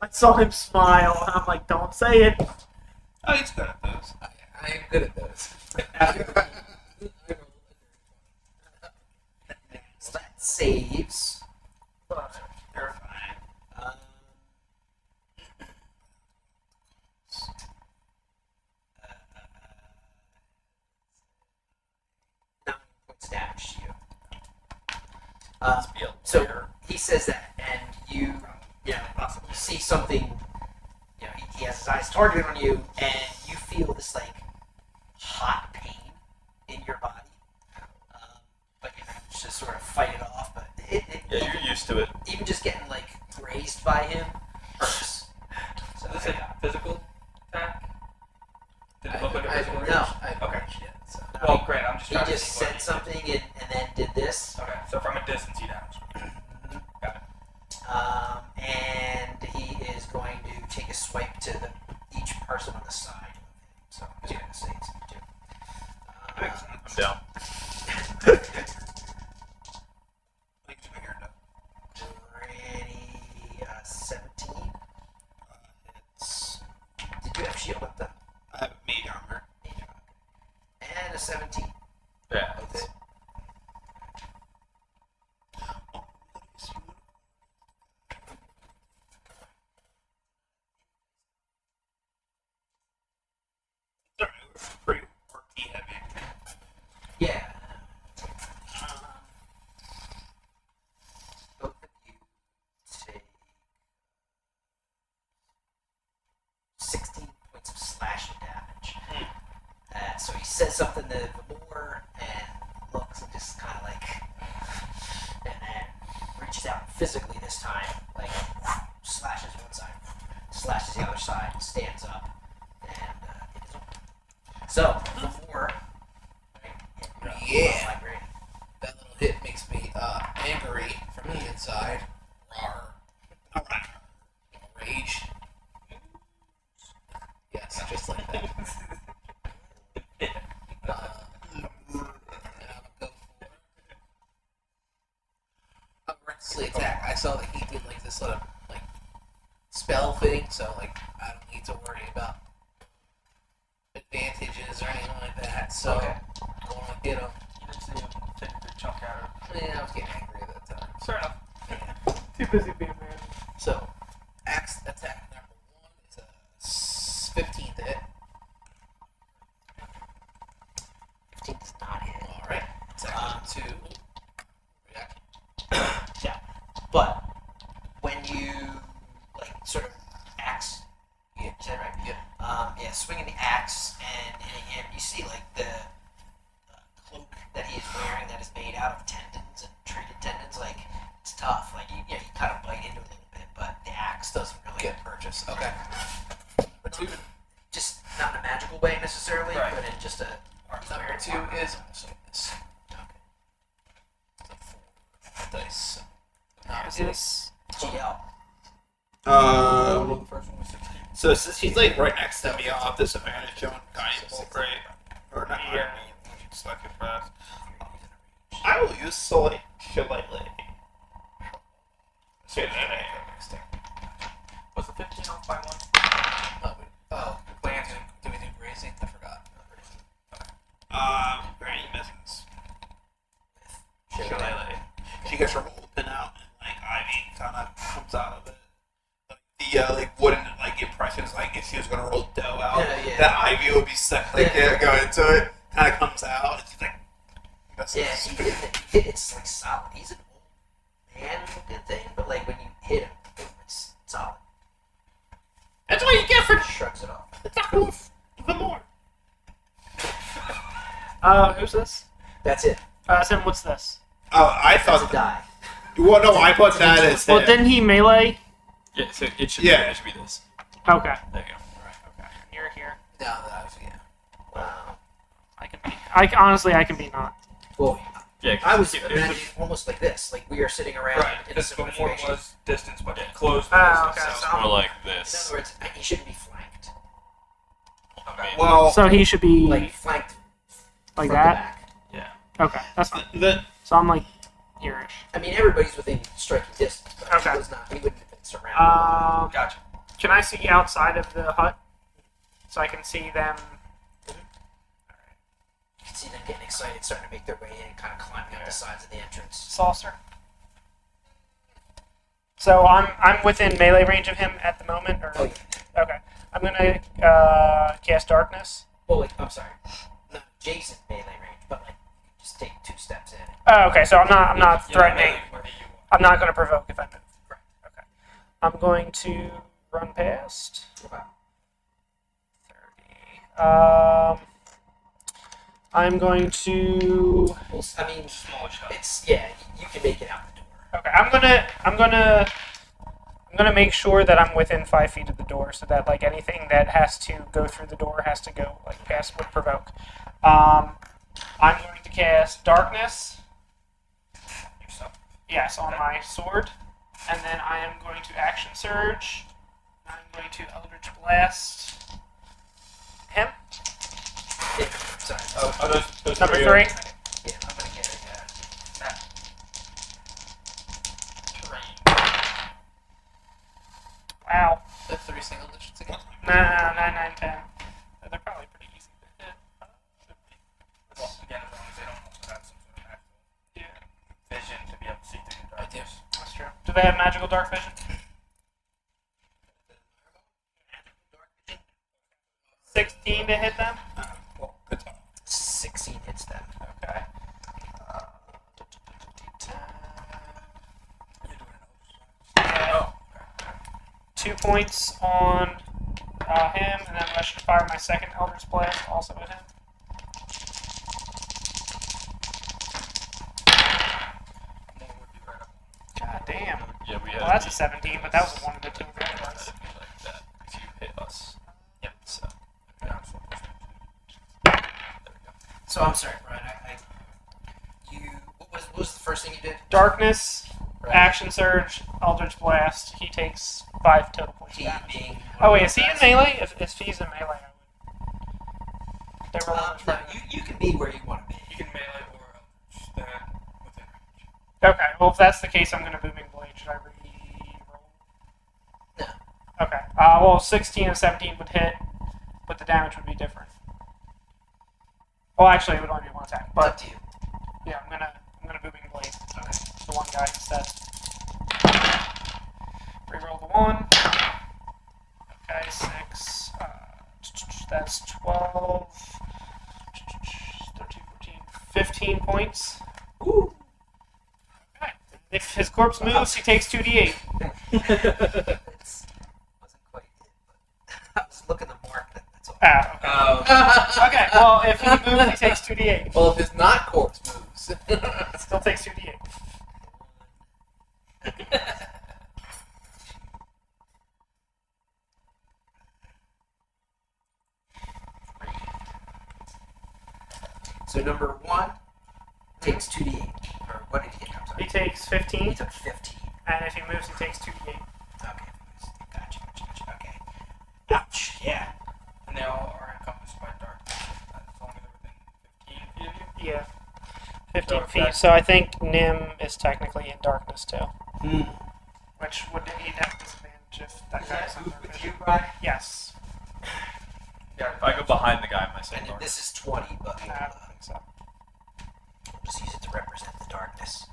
I saw him smile, and I'm like, don't say it. Oh, he's good at those. I am good at those. So that saves. They're fine. Um, 9 points damage to you. Let's be a So lawyer. he says that, and you see something. He has his eyes targeted on you, and you feel this like hot pain in your body. But you manage to sort of fight it off. But Yeah, you're used to it. even just getting like grazed by him hurts. So Is this a physical attack? Did it look like a I physical haven't No. reached- I haven't Okay. reached yet, so. Well, great. I'm just he trying to just see what said he something and then did this. did. Okay, so from a distance he damaged me. Got it. And he is going to take a swipe to each person on the side of him. So he's going to say it's two. I'm down. Ready, 17. Did you have shield up though? I have mage armor. And a 17. Yeah. Okay. Sorry, we're pretty RT heavy. Yeah. Both of you take 16 points of slashing damage. So he says something to Vamore and looks and just kind of like, and then reaches out physically this time, like slashes one side, slashes the other side, stands up, and it is over. So Vamore, Yeah. Librarian. That little hit makes me angry from the inside. Rawr. Alright. Rage. Yes, just like that. And I'm gonna go for a recklessly attack. I saw that he did like this little like spell thing, so like I don't need to worry about advantages or anything like that. So Okay. I'm going to hit him. You didn't see him take a good chunk out of it. Yeah, I was getting angry at that time. Fair enough. Too busy being man. So, axe attack number 1 is a 15 to hit. 15 does not hit. Alright. Attack number 2. Reaction. Yeah. But when you like sort of axe, Yeah. is that right? Yeah. Swinging the axe and hitting him, you see like the cloak that he is wearing that is made out of tendons and treated tendons. Like it's tough. Like you kind of bite into it a little bit, but the axe doesn't really Get purchase. Okay. Number 2. just not in a magical way necessarily, Right. but in just a Number 2 is also this. okay. It's a 4 dice. Is this? GL. The first one was 16. So since he's like right next to me, I'll have disadvantage on guidance, right? Or not? Yeah. Select it first. I will use Soleil Shillelagh. Say that. Was the 15 off by 1? Oh, wait. Oh, Glancing. did we do grazing? I forgot. Granny misses. Shillelagh. She gets her whole pin out, and like ivy kind of comes out of it. Like, the like wooden like impression is like if she was gonna roll dough out, Yeah. that ivy would be stuck like go into it. Kind of comes out. And she's like, that's Yeah, it's like solid. He's an old man looking thing, but like when you hit him, it's solid. That's what you get for Shrugs it off. the more. Who's this? That's it. Sam, what's this? Oh, I That's a thought. die. Well, no, I put that as. Well, him. didn't he melee? Yeah, so it should, Yeah. it should be this. Okay. There you go. You're Now that I've Wow. Honestly, I can be not. Well, Yeah, 'cause I was it- imagining almost like this. Like we are sitting around Right, in a because similar before formation. was distance, but closed. Oh, distance, okay, so- so- it's more like In this. other words, he shouldn't be flanked. Okay. Well, So he should be Like flanked like from that. the back. Yeah. Okay, that's fine. the So I'm like here-ish. I mean, everybody's within striking distance, but Okay. he was not. He wouldn't have been surrounded. Gotcha. Can I see outside of the hut so I can see them? You can see them getting excited, starting to make their way in, kind of climbing up the sides of the entrance. Saucer. So I'm within melee range of him at the moment, or Oh, yeah. okay. I'm gonna cast darkness. Well, like, I'm sorry, not adjacent melee range, but like just take 2 steps in. Oh, okay. So I'm not Yeah, threatening. melee where you are. I'm not gonna provoke if I move. Correct. Okay. I'm going to run past. Okay. 30. I'm going to. Well, I mean, Small shot. it's yeah. You can make it out the door. Okay. I'm gonna make sure that I'm within 5 feet of the door, so that like anything that has to go through the door has to go like past with provoke. I'm going to cast darkness. Yourself. Yes, on my sword, and then I am going to action surge. I'm going to Eldritch Blast him. Yeah, sorry. Are those Number three? 3. Yeah, I'm gonna get it. Terrain. Wow. That's 3 single digits again. 9, 9, 10. They're probably pretty easy to hit. Well, again, as long as they don't also have some sort of actual Yeah, vision to be able to see through the I do. darkness. that's true. Do they have magical dark vision? 16 to hit them? well, good talk. 16 hits them. Okay. Oh, 2 points on him, and then I should fire my second Eldritch Blast also at him. more would be right up. God damn. Yeah, we had. Well, that's a 17, but that was a 1 to 2 advantage. Like that. If you hit us. Yep. So. Yeah, I'm so close. There we go. So I'm sorry, Brian. What was the first thing you did? Darkness, Right. action surge, Eldritch Blast. He takes 5 total points of He damage. being. Oh wait, is he in melee? If he's in melee, I would. They were No, you can be where you want to be. You can melee or stand within range. Okay, well if that's the case, I'm gonna booming blade. Should I re-roll? No. Okay. Well, 16 and 17 would hit, but the damage would be different. Well, actually, it would only be 1 attack. It's But up to you. yeah, I'm gonna booming blade Okay. the one guy instead. Reroll the 1. Okay, 6. That's 12. 13, 14, 15 points. Ooh. Okay. If his corpse moves, he takes 2d8. It's wasn't quite it, but I was looking to mark that. That's all. Ah, okay. Okay, well, if he moves, he takes 2d8. Well, if his not corpse moves. It still takes 2d8. So number 1 takes 2d8. Or what did he get? I'm sorry. He takes He 15, took 15. and if he moves, he takes 2d8. Okay. Gotcha. Okay. Ouch. Yeah. And they all are encompassed by darkness. As long as they're within 15 feet of you. Yeah. 15 So feet. that's- So I think Nim is technically in darkness too. Hmm. Which would he'd have disadvantage if that guy's on dark vision. Brian? Yes. Yeah, If I go behind the guy, am I saying And dark? this is 20, but I don't think so. we'll just use it to represent the darkness.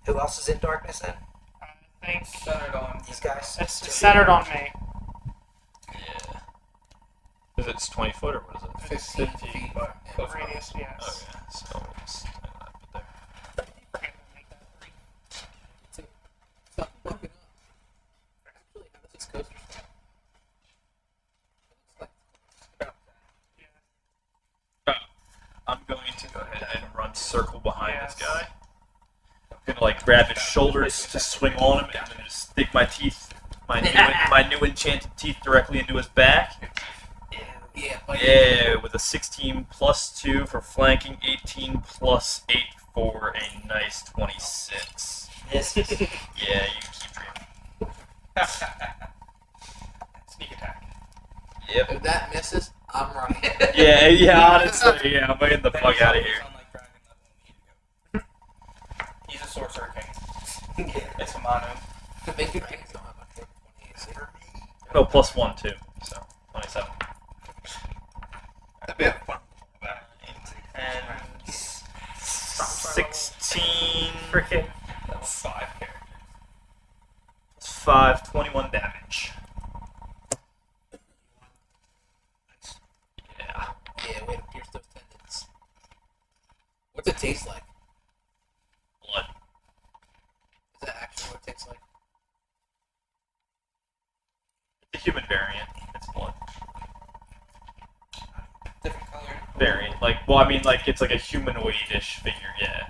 Who else is in darkness then? I think centered on These guys? it's centered on me. Yeah. Is it 20 foot or what is it? 15 15, feet. but Yeah. close enough. Radius, yes. Okay, so it's put there. Stop looking up. Actually, how does this coaster start? It looks like I'm going to go ahead and run circle behind Yes. this guy. I'm gonna like grab his shoulders to swing on him, and then just stick my teeth, my new enchanted teeth, directly into his back. Ew. Yeah, but Yeah, with a 16 plus 2 for flanking, 18 plus 8 for a nice 26. Misses. Yeah, you keep dreaming. Sneak attack. Yep. if that misses, I'm running. Yeah, honestly, yeah, I'm getting the fuck out of here. Unlike dragon level, he's a sorcerer king. Yeah. It's a Manu. The big dragons don't have much more than 20 AC. No, plus 1 too, so 27. That'd be a fun. And 16 Freaking. That's 5 characters. plus 5, 21 damage. Yeah. Yeah, way to pierce those tendons. What's it taste like? Blood. Is that actually what it tastes like? The human variant. It's blood. Different color. Variant. Like, well, I mean, like, it's like a humanoid-ish figure, yeah.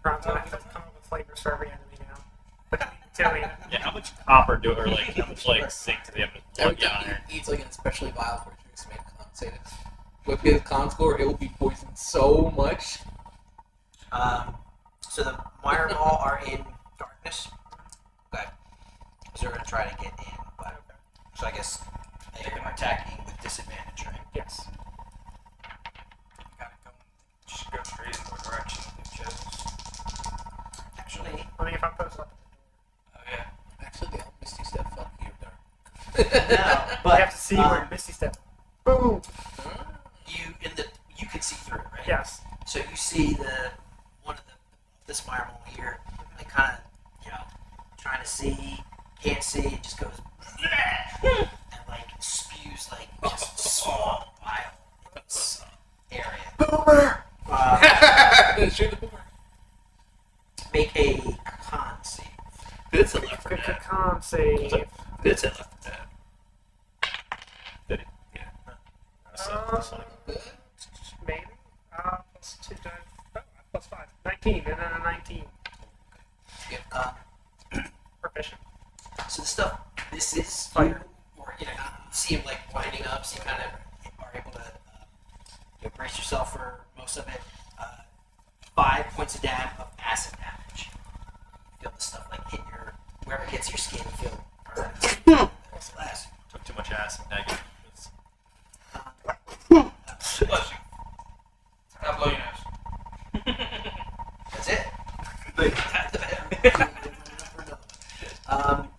Ron's gonna have to come up with flavors for every enemy now. Between the two of you. Yeah, how much copper do, or like, how much, like, zinc do they have to Every plug time down he eats like an especially vile creature, it's made compensated. With his con score, it will be poisoned so much. So the Mire Maul are in darkness. Okay. Because they're going to try to get in, but so I guess they are attacking with disadvantage, right? Yes. Gotta go. Just go straight in the direction they chose. Actually, I mean, if I'm posted up Oh yeah. Actually, they all Misty Step fuck you, dark. no, but but you have to see where Misty Step. Boom! you can see through it, right? Yes. So you see this Mire Maul here, like kind of, trying to see, can't see, it just goes and like spews like just small bile in this area. Boomer! Shoot the boomer. Make a con save. It's a left for Good dead. con save. It's a left for dead. Did he? Yeah. Maybe. Plus 2, plus 5. 19, and then a 19. Proficient. So the stuff, this is fire, or you see him like winding up, so you kind of are able to brace yourself for most of it. 5 points of acid damage. You feel the stuff like hit wherever it hits your skin, you feel burn. Acid. Took too much acid. Negative. It's- Bless you. I'll blow your nose. That's it.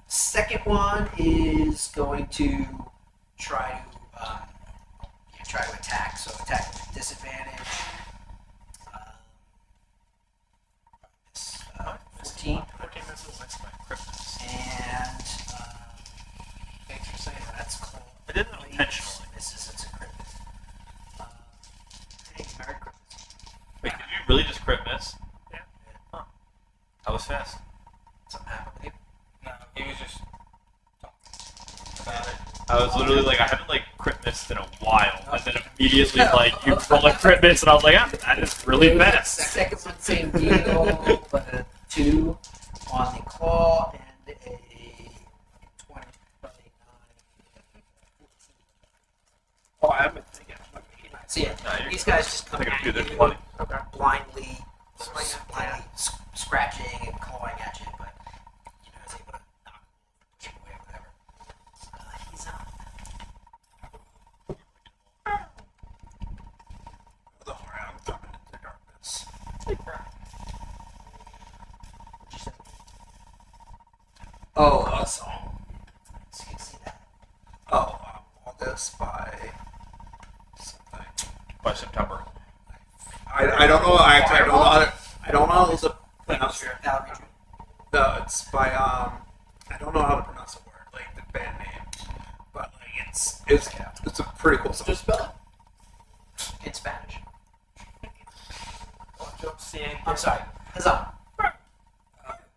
Second one is going to try to attack. So attack with disadvantage. 14 14 misses. That's my cryptus. and Thanks for saying that. that's cool. I did that intentionally. Misses. It's a crit. Hey, Merry Christmas. Wait, did you really just crit miss? Yeah. Huh. That was fast. Something happened with you? No, he was just talking about it. I was literally like, I haven't like crit missed in a while, and then immediately like you roll a crit miss, and I was like, ah, that is really fast. Second one, same deal, but a 2 on the claw and a 20, probably 9. Oh, I've been thinking. So yeah, No, you're these guys just come I think at a few there's you plenty. Okay. blindly scratching and clawing at you, but is able to knock push him away or whatever. He's up. Don't worry, I'm jumping into the darkness. What'd you say? Oh, a song. So you can see that. Oh, August by something. By September. I don't know. Actually, I don't know how to pronounce it. Valerie Drew. No, it's by I don't know how to pronounce the word, like the band name, but like it's a pretty cool song. Just spell In Spanish. Oh, don't see anything. I'm sorry. Huzzah.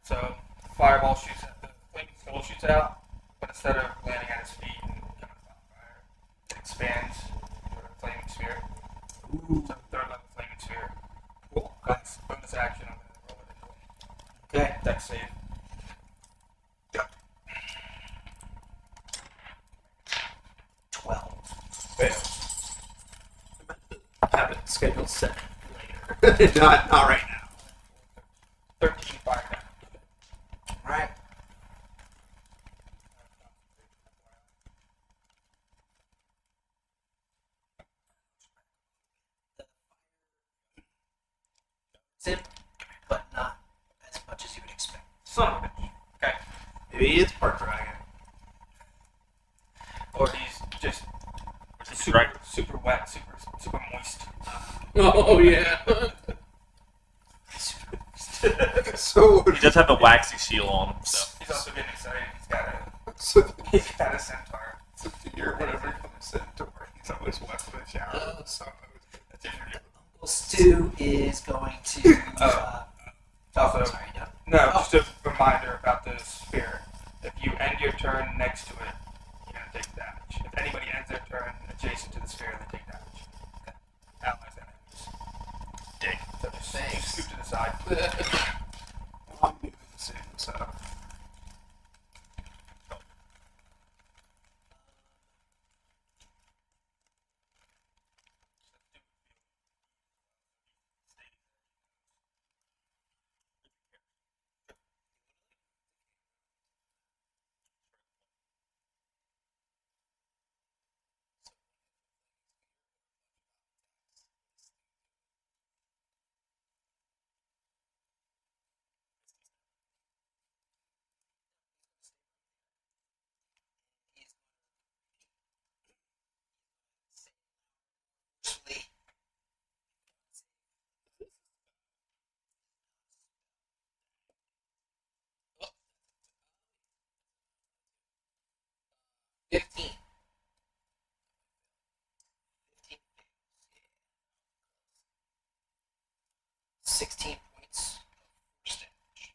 So the fireball shoots out, the flaming skull shoots out, but instead of landing at his feet and coming on fire, it expands into a flaming sphere. So third level flaming sphere. Cool. That's bonus action. I'm gonna roll it anyway. Okay. Dex save. Yep. 12. not right now. 13 fire damage. Alright. Sim, but not as much as you would expect. Son of a bitch. Okay. Maybe it's part dragon. Or he's just Right. super wet, super moist. Oh yeah. So He does have the waxy seal on him, so. He's also getting excited. so He's got a centaur. so you're whatever comes into work. He's always wet in the shower. So that's different. Uncle Stu is going to. Also, sorry, no. no, just a reminder about the sphere. If you end your turn next to it, you're gonna take damage. If anybody ends their turn adjacent to the sphere, they take damage. Okay. Allies and enemies. Dick. So just Thanks. scoot to the side. I'm doing the same. So Actually, 15. 16 points of force damage.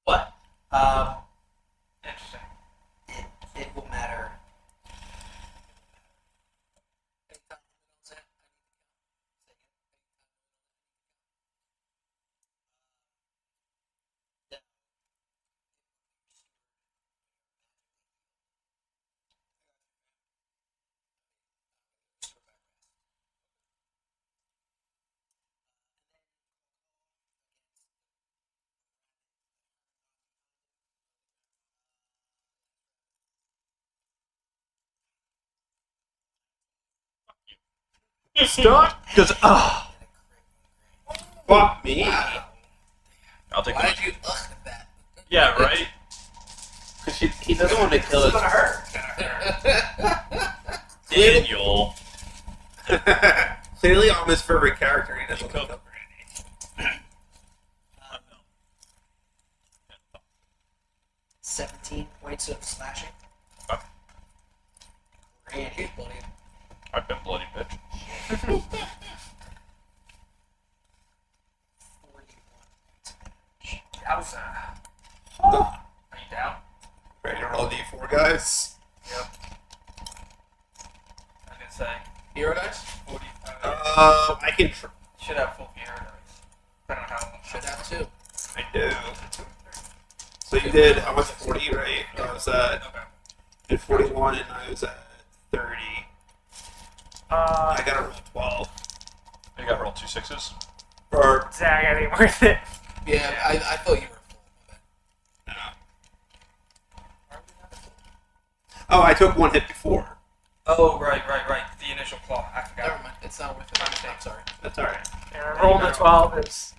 What? Interesting. It will matter. Stop. Because, fuck me. I'll take Why the did you at that? Yeah, right? Because he doesn't want to kill It's us. gonna hurt. Daniel. Clearly, I'm his favorite character. He doesn't Cool. kill Randy. 17 points of slashing. Okay. Randy. He's bloody. I've been bloody bitch. 41 points of damage. Yowza. Are you down? Ready to roll D4, guys? Yep. I was gonna say Hero dice? 40. I can. Should have full hero dice. Depending on how long. Should have two. I do. So you did. I was 40, right? I was at Okay. at 41, and I was at 30. I gotta roll 12. You got roll 2 6s? Or Zach, I think worth it. Yeah, I thought you were full. no. Oh, I took one hit before. Oh, right. The initial claw. I forgot. Never mind. It's not worth it. I'm sorry. That's all right. Yeah, roll the 12 is.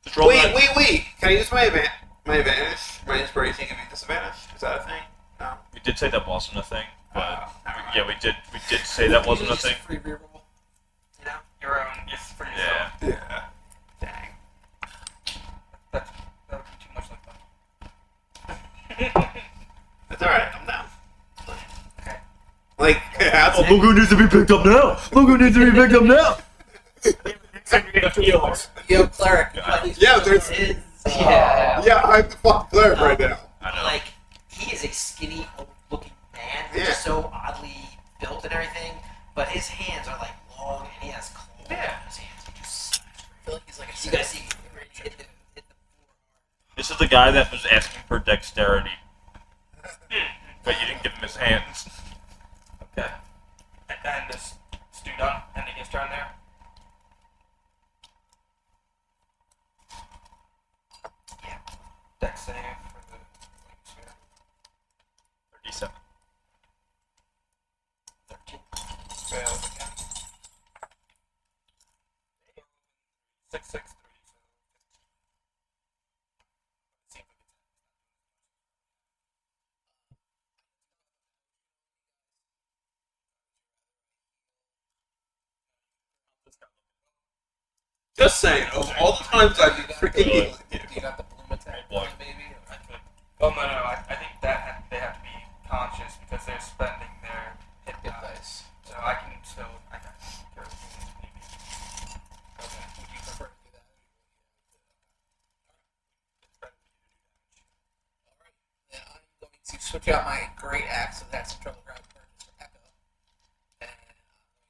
Just roll Wait. that. Can I use my advantage? My inspiration can be disadvantage. Is that a thing? No. We did say that wasn't a thing, but Never mind. yeah, we did say that wasn't a It's thing. free reroll. You know? Your own. It's for yourself. Yeah. Yeah. Dang. That would be too much like fun. That's all right. I'm down. Okay. Like, that's Oh, look who needs to be picked up now! Look who needs to be picked up now! Yo, cleric. Yeah, there's. His, yeah. Yeah, I'm the fucking cleric right now. I know. Like, he is a skinny, old-looking man who's Yeah. just so oddly built and everything, but his hands are like long and he has claws. Yeah. guys see hit the This is the guy that was asking for dexterity, but you didn't give him his hands. Okay. And this Stu done, ending his turn there. Yeah. Dex save for the sphere. 37. 13. Fails again. 6, 6, 3. So 15. Just saying, of all the times I've been freaking healing you. You got the bloom attack Oh, boy. on, baby? I could. Oh no, I think that they have to be conscious because they're spending their hit Hit dice. dice. So I can still cure wounds maybe. Okay. Would you prefer to do that? It's better for you to do damage. Alright. Then I'm going to switch out my great axe that had some trouble grabbing purchase for Echo. And I'm going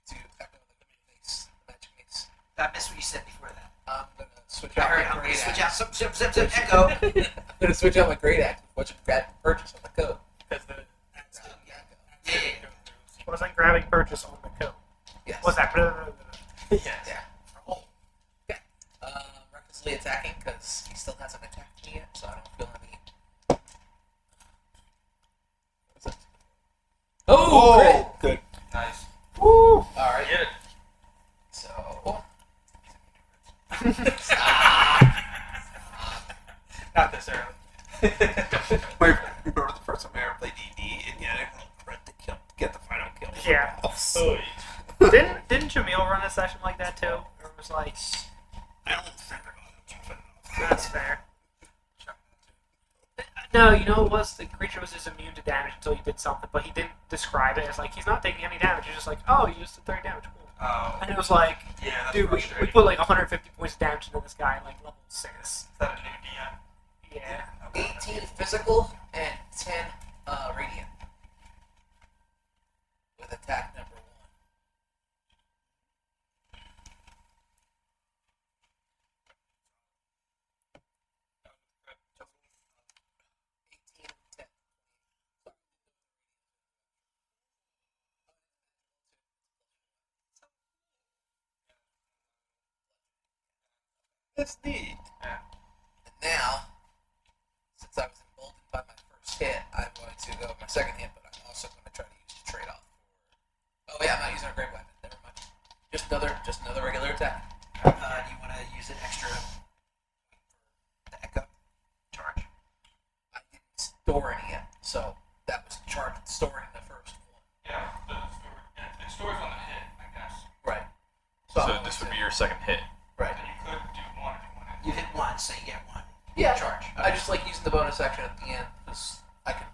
to Echo the mace, the magic mace. I missed what you said before that. I'm going to switch I out heard my I'm gonna great switch out axe. some echo. I'm going to switch out my great axe with what you grab purchase on the code. Because the Yeah. Wasn't grabbing purchase on the coat. Yes. What's that? Yes. Yeah. Okay. Recklessly attacking because he still hasn't attacked me yet, so I don't feel any. What's that? Oh, Good. Nice. Woo! Alright. Get it. So. Not this early. Wait, remember the first time I ever played D&D and you had to crit to kill, get the final kill? Yeah. Oh, Didn't Jamil run a session like that too? Or it was like, I don't think about it. that's fair. No, you know it was the creature was just immune to damage until you did something, but he didn't describe it as like he's not taking any damage. He's just like, oh, you just did 30 damage. Cool. Oh. And it was like, Yeah, that's dude, we frustrating. put like 150 points of damage into this guy like level 6. Is that a new DM? Yeah. Okay. 18 physical and 10 radiant. With attack number 1. That's neat. And now, since I was emboldened by my first hit, I'm going to go with my second hit, but I'm also going to try to use the trade-off for. Oh yeah, I'm not using a great weapon. Never mind. Just another regular attack. Do you want to use an extra for the echo charge? I didn't store any yet, so that was storing the first one. Yeah, it stores on the hit, I guess. Right. So I'm this going would be to- your second hit. right. And you could do one if you wanted. You hit one, so you get one. Yeah. Charge. I just like using the bonus action at the end because I can,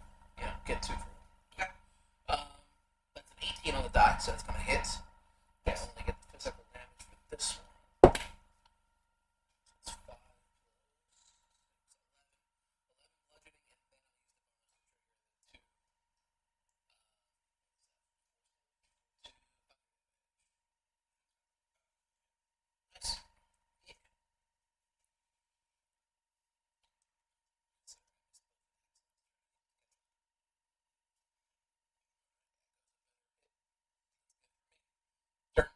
get 2 for 1. That's an 18 on the die, so it's going to hit. I only get the physical damage for this one. It's 5 plus 11 bludgeoning, and then I'll use the bonus to trigger the 2. Nice. Yeah. Turn.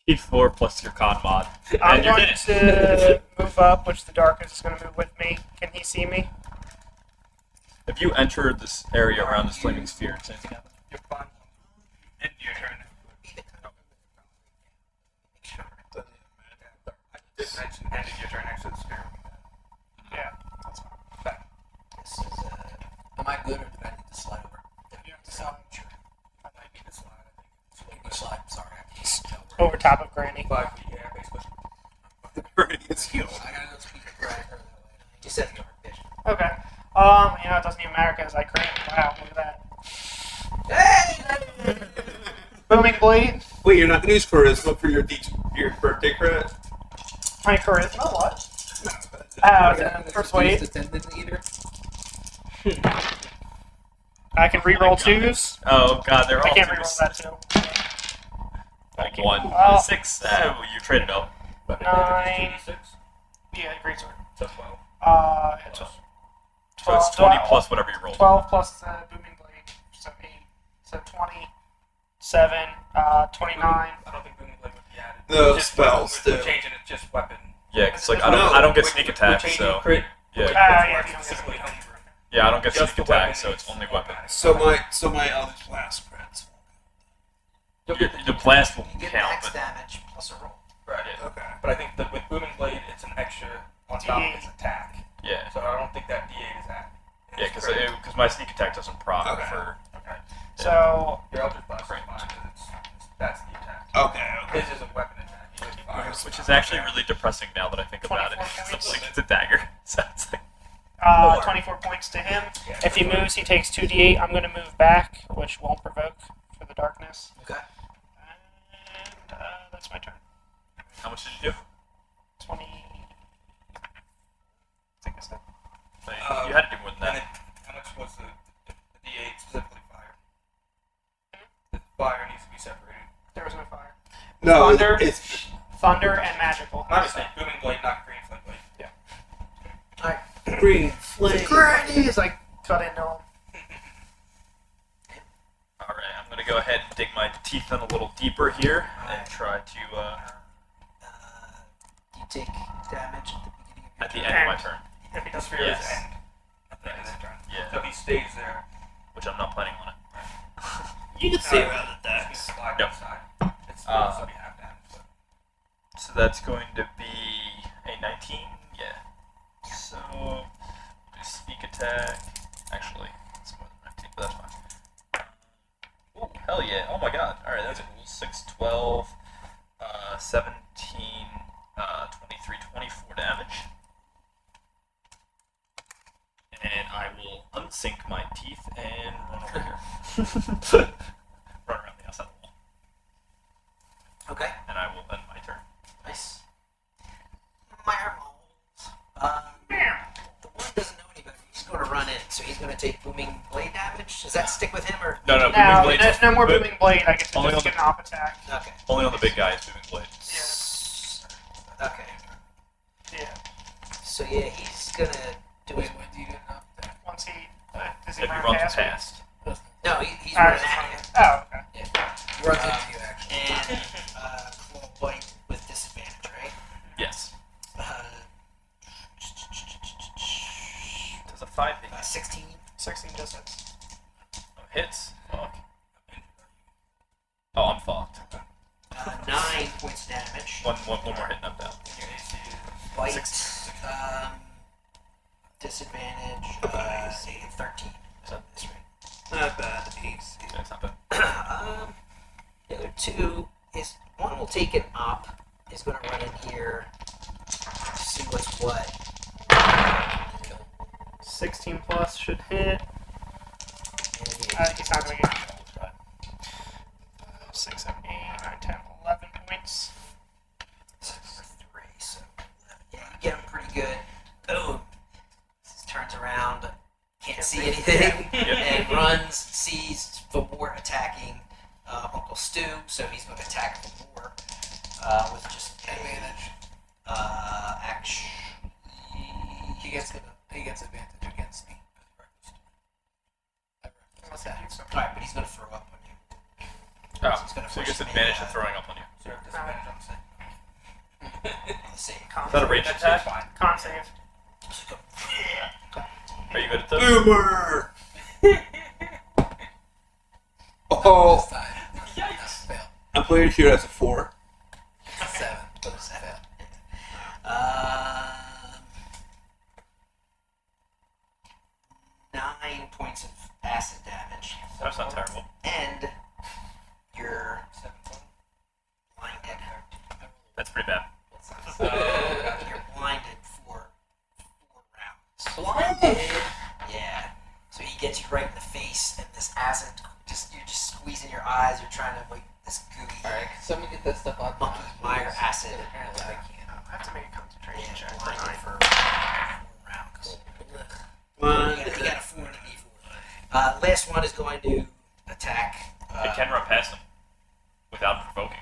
T4 plus your con mod. I'm And you're going finished. to move up, which the darkness is going to move with me. Can he see me? If you enter this area around this flaming sphere, does anything happen? You're fine. End your turn. I did mention ended your turn next to the sphere. Yeah. Back. top of Granny. 5 feet, yeah, basically. It's healed. I gotta go speak to Brad her that way. You said dark vision. Okay. It doesn't even matter because I crit. Wow, look at that. Booming Blade. Wait, you're not gonna use charisma for your birthday credit? My charisma, what? No. Oh, persuade. The tendon eater. I can reroll twos. Oh god, they're all I can't twos. reroll that too. Like 1, Oh. 6. You traded up. But 9. 6, Yeah, great sword. so 12. It's Plus. So it's 20 plus whatever you roll. 12 plus the booming blade, so 8. So 27, 29. I don't think Booming Blade would be added. No, Just spells, We're too. changing it just weapon. Yeah, because like No. I don't get We're- sneak we're attack, changing so crit. yeah, yeah, you don't get Specifically sneak homebrew. yeah, I don't get Just sneak the attack, weapon so is it's only weapon. automatic. So my Eldritch Blast creds. The blast will You get count, max but damage plus a roll. Right. Yeah. Okay. But I think that with Booming Blade, it's an extra on top of its attack. yeah, So I don't think that D8 is added. yeah, because my sneak attack doesn't proc Okay. for Okay. So, Your Eldritch Blast is fine because that's the attack. Okay. His is a weapon attack. He just fires. which is actually really depressing now that I think about it. 24 It's like it's a dagger. So it's like 24 points to him. Yeah, If he moves, he takes 2d8. I'm going to move back, which won't provoke for the darkness. Okay. And that's my turn. how much did you do? 20. Take a step. So you had to do more than And that. then, how much was the D8 specifically fire? The fire needs to be separated. There was no fire. No, Thunder. it's Thunder and magical. My mistake. Booming Blade, not Green Flame Blade. green flame. Granny as I cut into him. All right, I'm gonna go ahead and dig my teeth in a little deeper here and try to You take damage at the beginning of your at the end of my turn, If he That's does for his Yes. end. At the end of his turn. Yeah. So he stays there. which I'm not planning on it. You can save save out of He's decks. slide Yep. outside. It's Uh, supposed to be half damage. But So that's going to be a 19. Yeah. So do sneak attack. Actually, it's more than 19, but that's fine. Oh hell yeah! Oh my god! All right, that's cool. 6, 12, 17, 23, 24 damage. And I will unsink my teeth and run over here. Run around the outside of the wall. Okay. And I will end my turn. Nice. The one doesn't know any better. He's going to run in, so he's going to take booming blade damage. Does that stick with him or? No, No, booming blades. there's no more booming blade. I get to Only just on get an op attack. Okay. Only on the big guy is booming blade. Okay. Yeah. So yeah, he's gonna do Wait, his. when do you get enough that? Once he does he If he run runs past me? past. No, he's Ah, running he's at running. you. Oh, okay. He runs into you, actually. And claw bite with disadvantage, right? Yes. Uh, Does a 5 hit? 16. 16 just hits. Oh, hits. Fuck. Oh, I'm fucked. 9 points damage. One more hit and I'm down. and your AC is Bite. 6. Disadvantage. 13. So- That's right. Not bad. That's not bad. The other two is one will take an op. Is going to run in here. See what's what. 16 plus should hit. And He's not going to get killed, but 6, 7, 8, 9, 10, 11 points. 3, so yeah, you get him pretty good. Boom. Turns around, can't see anything, and runs, sees the war attacking Uncle Stu, so he's going to attack the war with just Advantage. action. He gets advantage against me. Unless I do something. Alright, but he's going to throw up on you. Oh, He's gonna so he force gets you to advantage make, of throwing up on you. so you have disadvantage on the same. On the same Con Is that a save. ranged That's attack? fine. Con save. Are you good at this? Boomer. Not Oh, this time. Yikes. Fail. I'm playing here as a 4. It's a 7, but it's a fail. Um, 9 points of acid damage. That's not terrible. And you're 7 total. blinded. Blinded. Yeah. So he gets you right in the face, and this acid you're just squeezing your eyes. You're trying to like this gooey Alright, can somebody get that stuff out? monkey Meyer acid. Apparently I can't. I have to make a concentration Yeah, check. blinded for 4 rounds. One. You got a 4 and a D4. Last one is going to attack. It can run past him without provoking.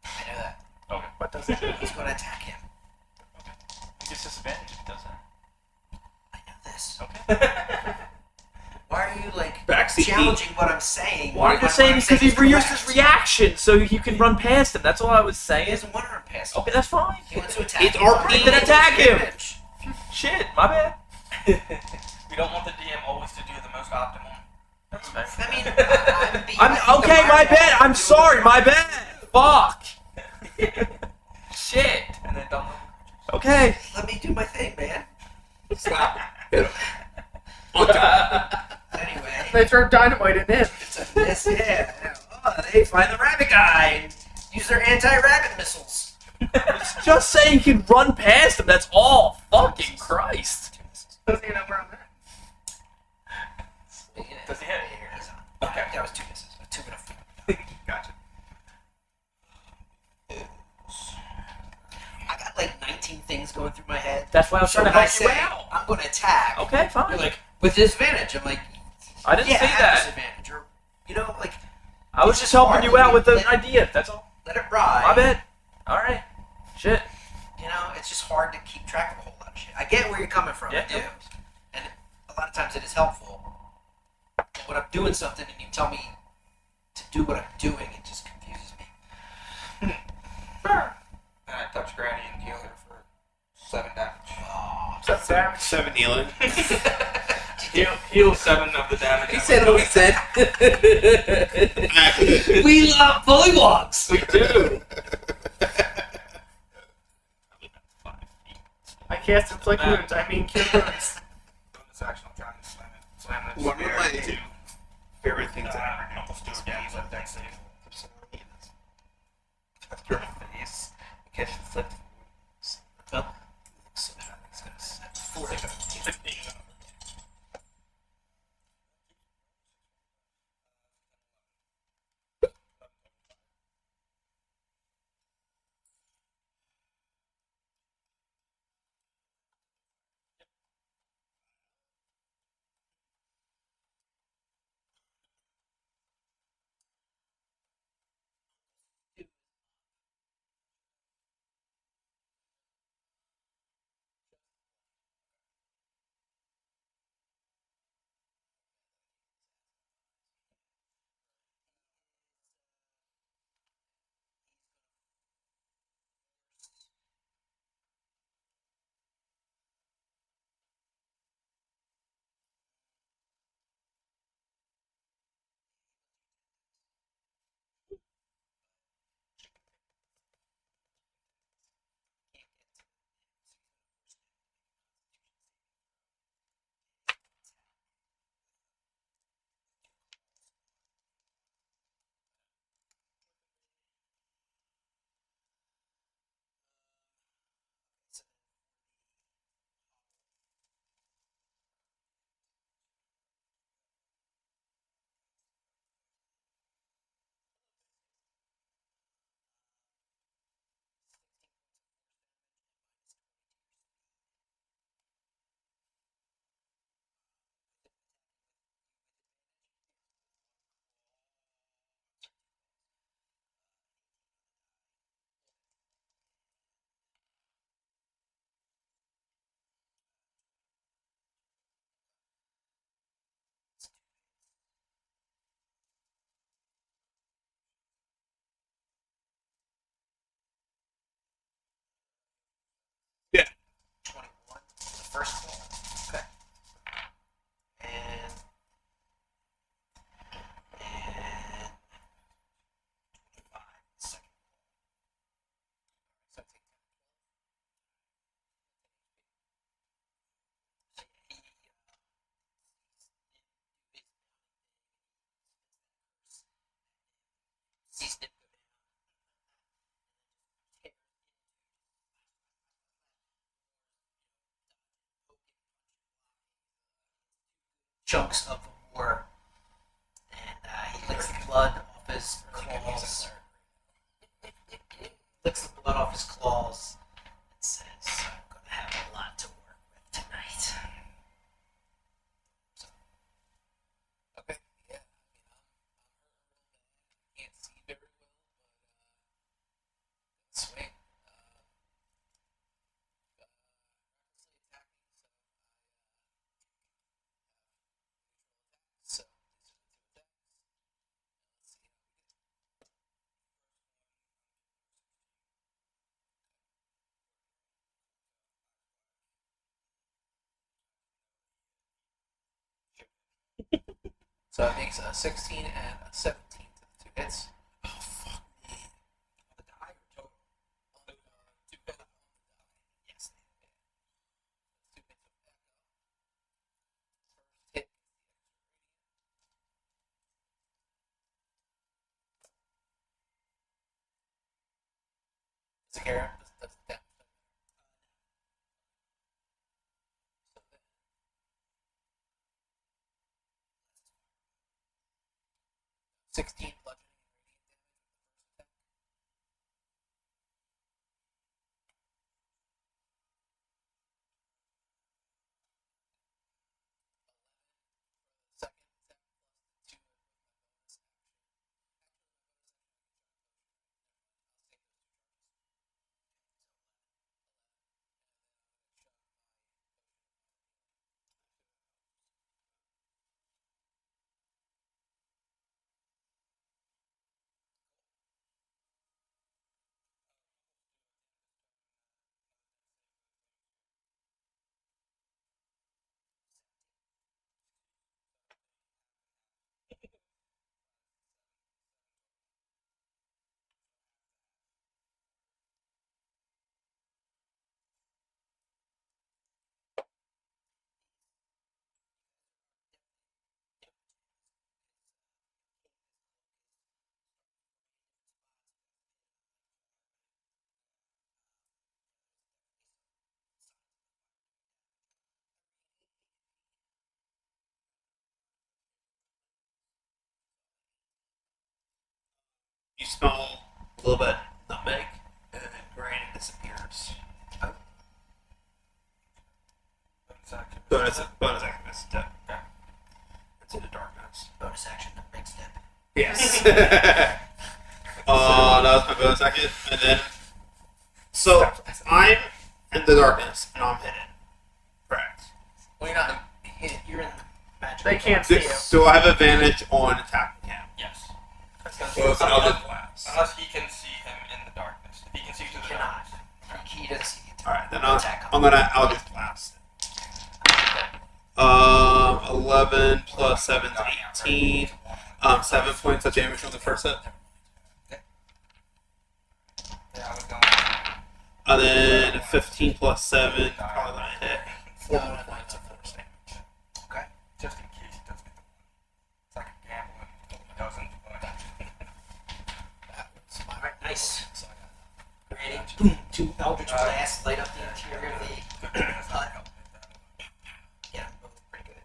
I know that. Okay. What does it do? He's going to attack him. He gets disadvantage if he does that. I know this. Okay. Why are you like Backseat challenging what I'm saying? Well, I'm just saying because he reused his reaction, so you can run past him. That's all I was He saying. doesn't want to run past. Okay, that's fine. He wants to attack. It's him. RP. Then attack him. Damage. Shit, my bad. We don't want the DM always to do the most optimal. That's fair. I mean, I'm okay. My bad. I'm sorry. My bad. Fuck. Shit. And then dump them. Okay. Let me do my thing, man. Slap. Hit him. On top. Anyway, They throw dynamite in him. it's a miss. Yeah. Oh, they find the rabbit guy and use their anti-rabbit missiles. It's just saying you can run past him. That's all. Fucking Christ. Doesn't even know where I'm at. Does he hit? He's on. Okay, that was 2 misses. 2 and a 4. Gotcha. I got like 19 things going through my head. That's why I was So trying to when I help you say out. I'm going to attack, Okay, fine. you're like, with disadvantage. I'm like, I didn't yeah, say I have that. disadvantage. Or, you know, like, I was just helping you out with an idea. That's all. let it ride. My bad. All right. Shit. You know, it's just hard to keep track of a whole lot of shit. I get where you're coming from. Yeah. I do. And a lot of times it is helpful. But when I'm doing something and you tell me to do what I'm doing, it just confuses me. And I touch Granny and heal her for 7 damage. Oh, That's damage. 7 healing. Heal 7 of the damage. He said what he said. we love bullywogs. We do. I cast inflict wounds. I mean cure wounds. Bonus action, I'm trying to slam it. One of spear my to, favorite things I've ever almost do a damage with dex save. Touch your face. Catch the flip. Well, So it's gonna snap. 15. chunks of the war, and he licks the blood off his claws. Licks the blood off his claws and says, "I'm gonna have a lot to work with tonight." Okay, yeah. I can't see very well, but swing. Recklessly attacking, so these are the two attacks. Let's see how we get. So it makes a 16 and a 17 to the two hits. Oh fuck me! On the die or total? On the two hit on the die. Yes. Two hits of echo. First hit. Does it care? Does it damage? So then 16 bludgeoning and radiant damage with the first attack. Second attack plus 2 with my bonus action. You smell a little bit of nutmeg, and then grain disappears. Bonus action, that's step. Okay. Into the darkness. Bonus action, the big step. Yes. That was my bonus action, and then so I'm in the darkness and I'm hidden. Correct. Well, you're not. You're in the magic. They can't Do, see you. do I have advantage on attacking him? Yes. So it's an Eldritch Blast. Unless he can see him in the darkness. If he can see through the Cannot. darkness. He doesn't see you. All right, then Attack I'm gonna Eldritch Blast. 11 plus 7 is 18. 7 points of damage on the first hit. Yeah, I was going. And then 15 plus 7, probably gonna hit 4 No, no, no, points no. of force damage. Okay. Just in case he does get the one. It's like a gamble and he doesn't, but. That was my Alright, nice. So I got Granny, boom, 2 Eldritch Blasts light up the interior of the hut. Yeah, both pretty good.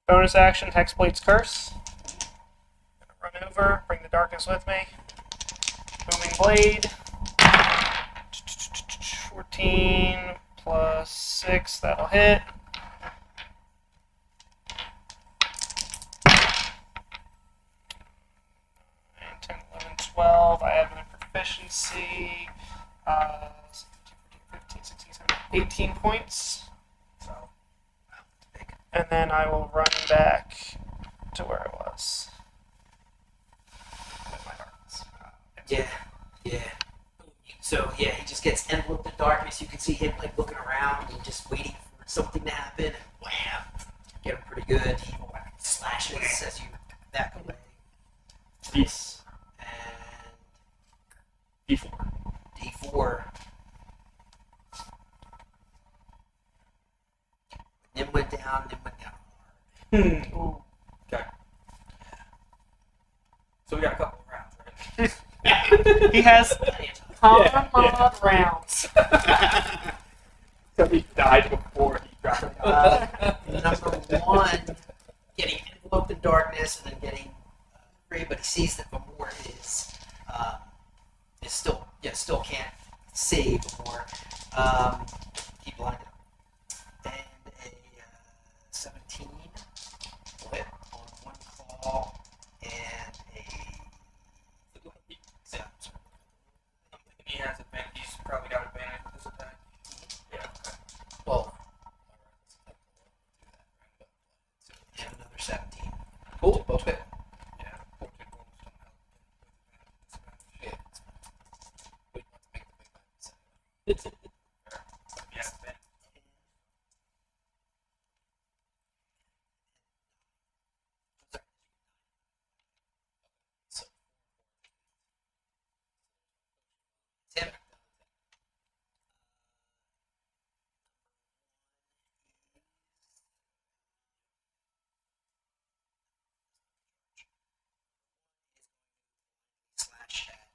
Bonus action, Hexblade's Curse. Run over, bring the darkness with me. Booming Blade. 14 plus 6, that'll hit. And 10, 11, 12. I have an proficiency. 15, 16, 17, 18 points. So, big. And then I will run back to where I was. With my darkness. Yeah, yeah. So yeah, he just gets enveloped in darkness. You can see him like looking around and just waiting for something to happen. And wham, get him pretty good. He slashes as you back away. Peace. And D4. D4. Nim went down hard. Ooh. Okay. So we got a couple of rounds, right? He has Plenty of time. common rounds. So he died before he Number one, getting enveloped in darkness and then getting free, but he sees that Vamor is still can't save Vamor. He blinded him. And a 17 will hit on one claw and a yeah, sorry. He has advantage. He's probably got advantage with this attack. Yeah. Okay. Well, And another 17. cool. Both hit. Yeah. Bolted rolls don't help with advantage. Yeah. We want to make the big man. Yeah. Advantage. So, Tim. Slash at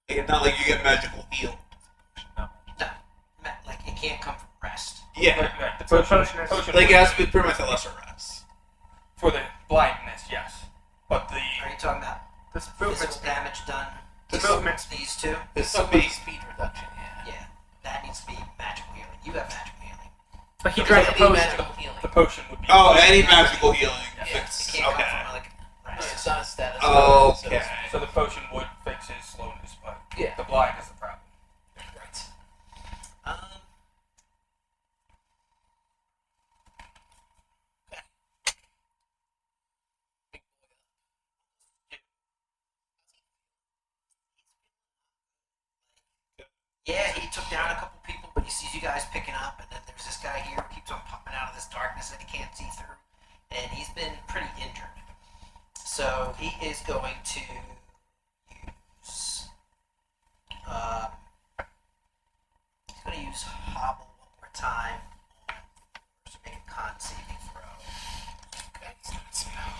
It's not like you get magical heal. no, like it can't come from rest. Yeah. Right. The So potion, potion is- potion Like it would has to be pretty much a lesser rest. for the blindness, yes. But the Are you talking about This physical movement's damage done? The movements. These two? This talking speed. about speed reduction, yeah. Yeah, that needs to be magical healing. You have magical healing. But he Because drank a any potion. magical healing. the potion would be. Oh, any magical healing. It Fix. can't come Okay. from like rest. It's not a status. Okay. So the potion would fix his slowness, but Yeah. the blind is the problem. Right. Um, yeah, he took down a couple people, but he sees you guys picking up, and then there's this guy here who keeps on popping out of this darkness that he can't see through, and he's been pretty injured. So he is going to use. He's going to use Hobble one more time to make a con saving throw. That's not spell.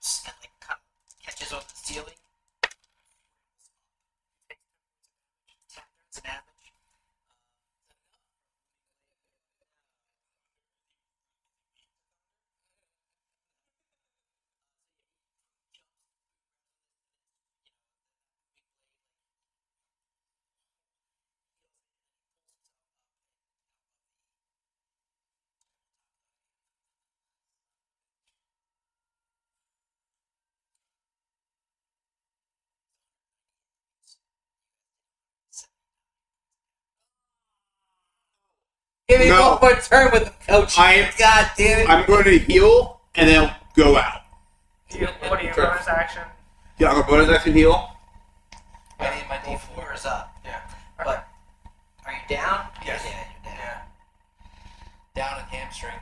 jumps and like kind of catches on the ceiling. 10 points of damage. Give me No. one more turn with the coach. God damn it. I'm going to heal and then go out. What do you bonus action? Yeah, I'm a bonus action heal. I need my D4 D4. is up. Yeah. But are you down? Yes. Yeah, you're down. Yeah. Down and hamstring.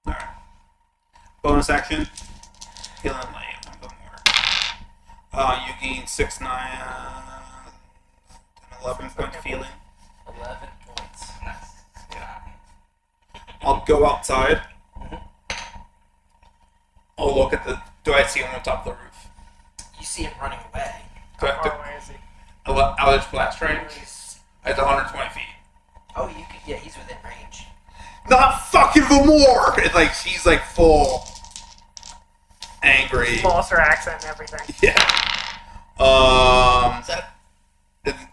Alright. Bonus action. Healing light. One more. You gain 6, 9, 10, 11 points of healing. 11 points. Nice. Yeah. I'll go outside. I'll look at the. Do I see him on top of the roof? You see him running away. Do I How have far to. away is he? Eldritch Blast range? He's, At 120 feet. oh, you could. Yeah, he's within range. Not fucking Vamore! It's like, she's like full. Angry. Lost her accent and everything. Yeah. Is that,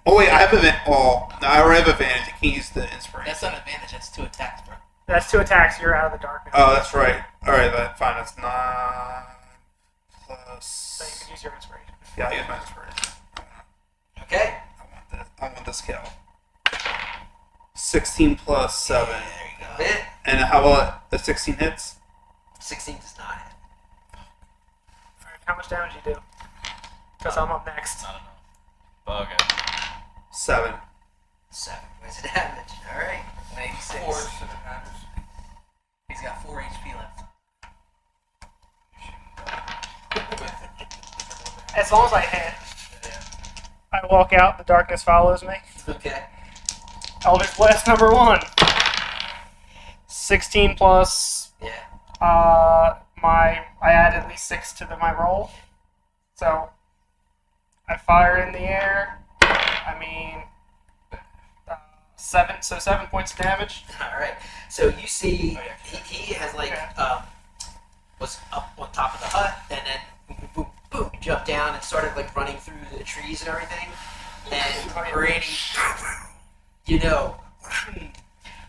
Oh wait, I have advantage. Oh, no, I already have advantage. I can't use the inspiration. that's not advantage, that's 2 attacks, bro. That's 2 attacks. You're out of the darkness. Oh, that's right. Alright, fine. That's 9 So you plus. can use your inspiration. Yeah, I use my inspiration. Okay. I want this kill. 16 plus 7. There you go. Hit. And how about the 16 hits? 16 does not hit. Alright, how much damage you do? Because I'm up next. I don't know. But okay. 7. 7 points of damage. All right. 96. 4 so it matters. He's got 4 HP left. As long as I hit, I walk out. The darkness follows me. Okay. Eldritch Blast number 1. 16 plus. Yeah. I add at least 6 to my roll. So I fire in the air. I mean, 7. So 7 points of damage. All right. So you see, Oh, yeah. he has like Okay. was up on top of the hut, and then boom, boom, boom, jumped down and started like running through the trees and everything. And Brady, you know,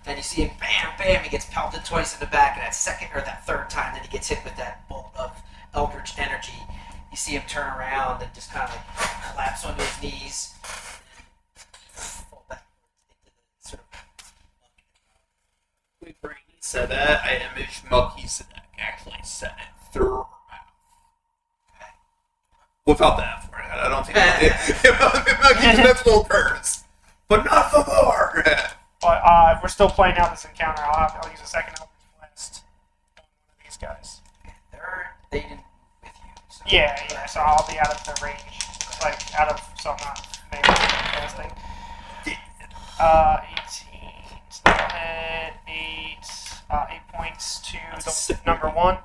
then you see him, bam, bam, he gets pelted twice in the back, and that second or that third time that he gets hit with that bolt of eldritch energy, you see him turn around and just kind of like collapse onto his knees, fall back into the sort of. When Brady said that, I imaged Melchizedek actually said it through her mouth. Without the F word. I don't think Melchizedek's little curse. But not the more. But if we're still playing out this encounter, I'll use a second Eldritch Blast on one of these guys. They didn't move with you. So. Yeah. So I'll be out of the range, like so I'm not maybe casting. 18. So that'll hit 8 points to the number 1.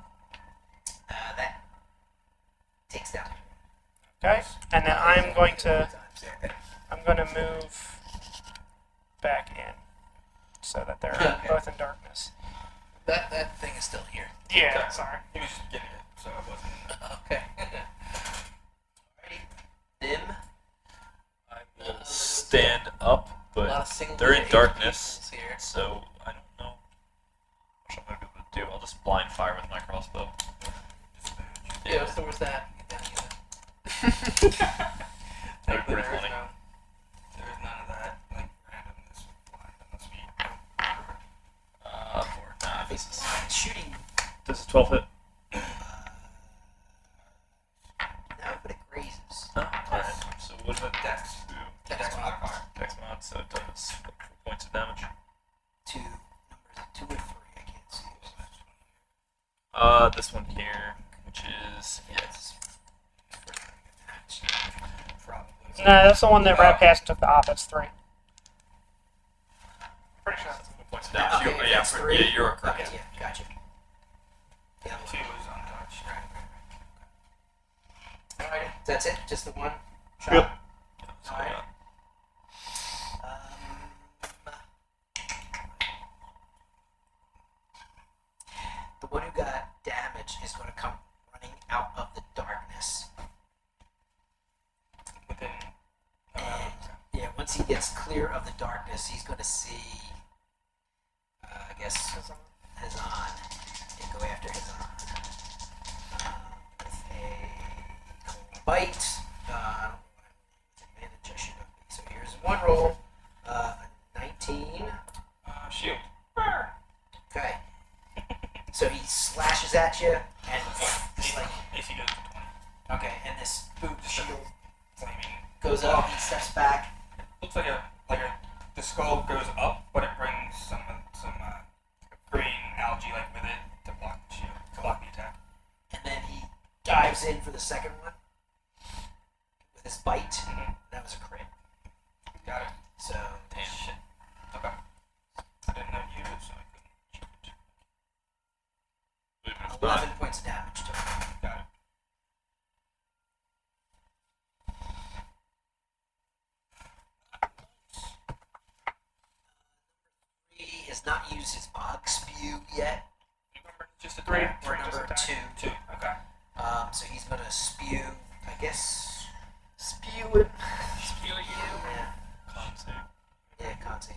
That takes down. Okay, and then I'm going to move back in so that they're Okay. both in darkness. That thing is still here. Yeah, Okay. sorry. He was just getting it, so it wasn't. Okay. Alrighty. Dim. I will stand up, A lot but of single they're in digit darkness, peoples here. so I don't know what I'm gonna be able to do. I'll just blind fire with my crossbow. Yeah, so where's that? Get down here. That'd be pretty There's funny. there's none of that, like, randomness applied unless we. 4. Nah, Shooting. this is 12 hit. No, but it grazes. Oh, alright. So what is it? Dex. Dex modifier. Dex mod, so it does 4 points of damage. 2 numbers, 2 or 3. I can't see. This one here, which is Yes. Probably. No, that's the one that Rat Pass took the op. That's 3. Pretty sure. points of damage. Okay, yeah, That's three. yeah, you're correct. Okay, yeah, gotcha. Yeah, Two was untouched. right. Alright, that's it. Just the one shot. Yep. So, Alright. yeah. The one who got damaged is going to come running out of the darkness. Within. And yeah, once he gets clear of the darkness, he's going to see, I guess, Hazan. Yeah, go after Hazan. With a bite. I don't know what advantage I should have. So here's one roll. 19. Shield. Okay. So he slashes at you, and it's like, AC goes to 20. okay, and this boot shield Flaming. goes up, he steps back, Looks like the skull goes up, but it brings some green algae like with it to block the shield, to block the attack. and then he dives in for the second one with his bite. Mhm. That was a crit. Got it. So, Damn. Shit. Okay. I didn't know you, so I couldn't shoot. Would've been fine. 11 points of damage to him. Got it. He has not used his bog spew yet, You remember just a Three. or Just number attack. 2. Two. Okay. So he's going to spew, I guess. Spew it. Spew you. Yeah, Con save. yeah, can't see.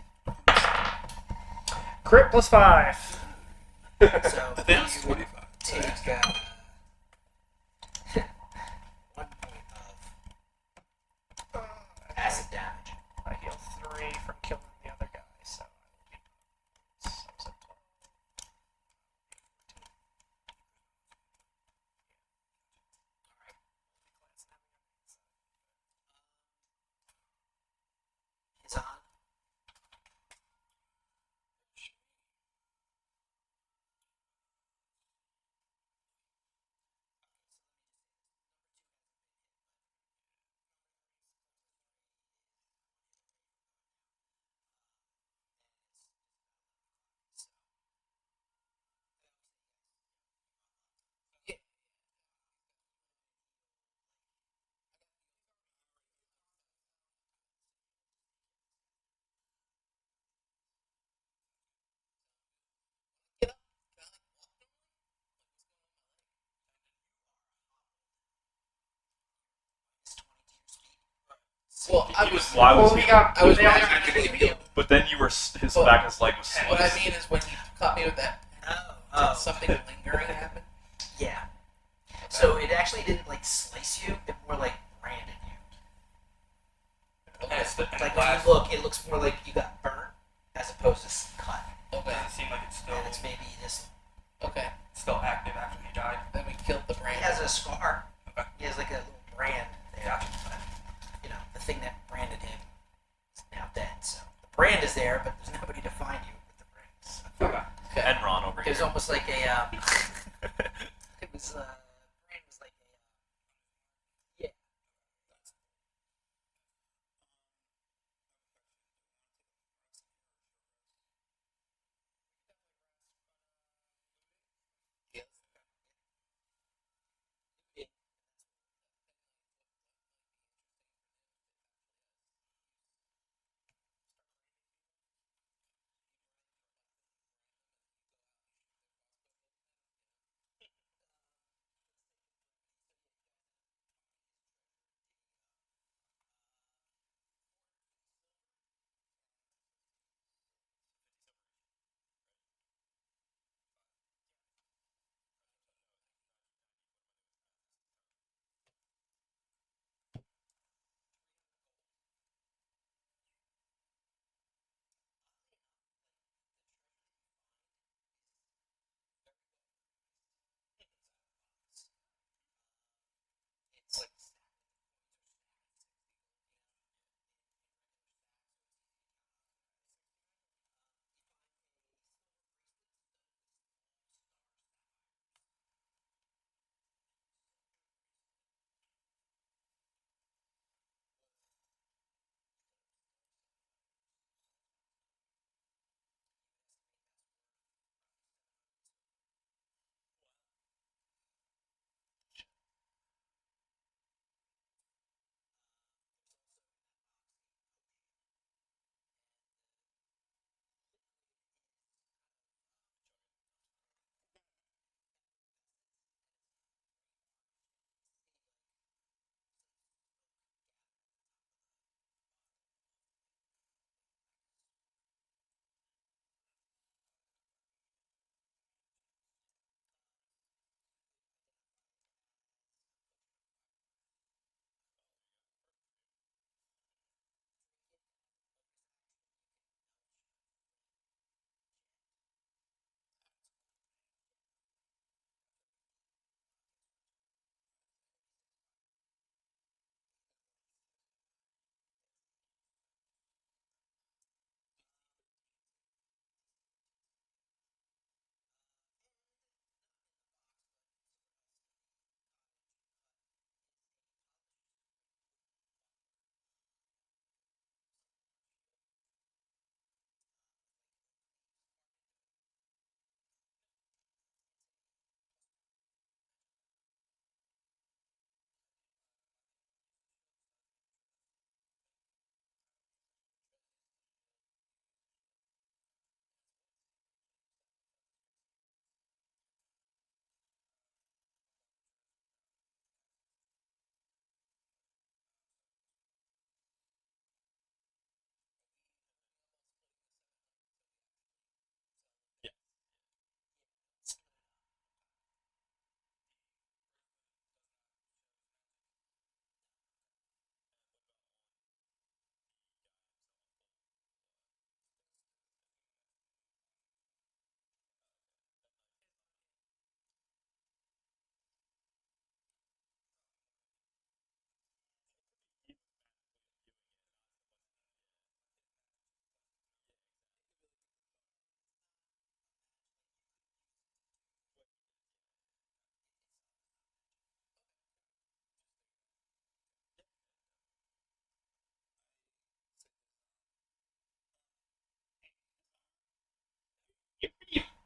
Crit plus 5. So That's you would 25. take 1 point of acid damage. I heal 3 from killing the other guy, so I will be 12. He's on. It's 22 speed. Well, I He was. Why was Well, he? we got. I was they all- actively healed. But then you were his Well, back, his leg was What I sliced. mean is when you caught me with that, Oh, did something lingering happen? yeah. So it actually didn't like slice you; it more like branded you. And it's the, and Like the when last, you look, it looks more like you got burnt as opposed to cut. Okay. doesn't seem like it's still And it's maybe this. Okay. still active after he died. Then we killed the He brand. has a scar. Okay. He has like a little brand there. Gotcha. But, you know, the thing that branded him is now dead. So the brand is there, but there's nobody to find you with the brand. So Okay. Okay. Enron over it was here. almost like a. It was. Brand was like a. Yeah. Yes.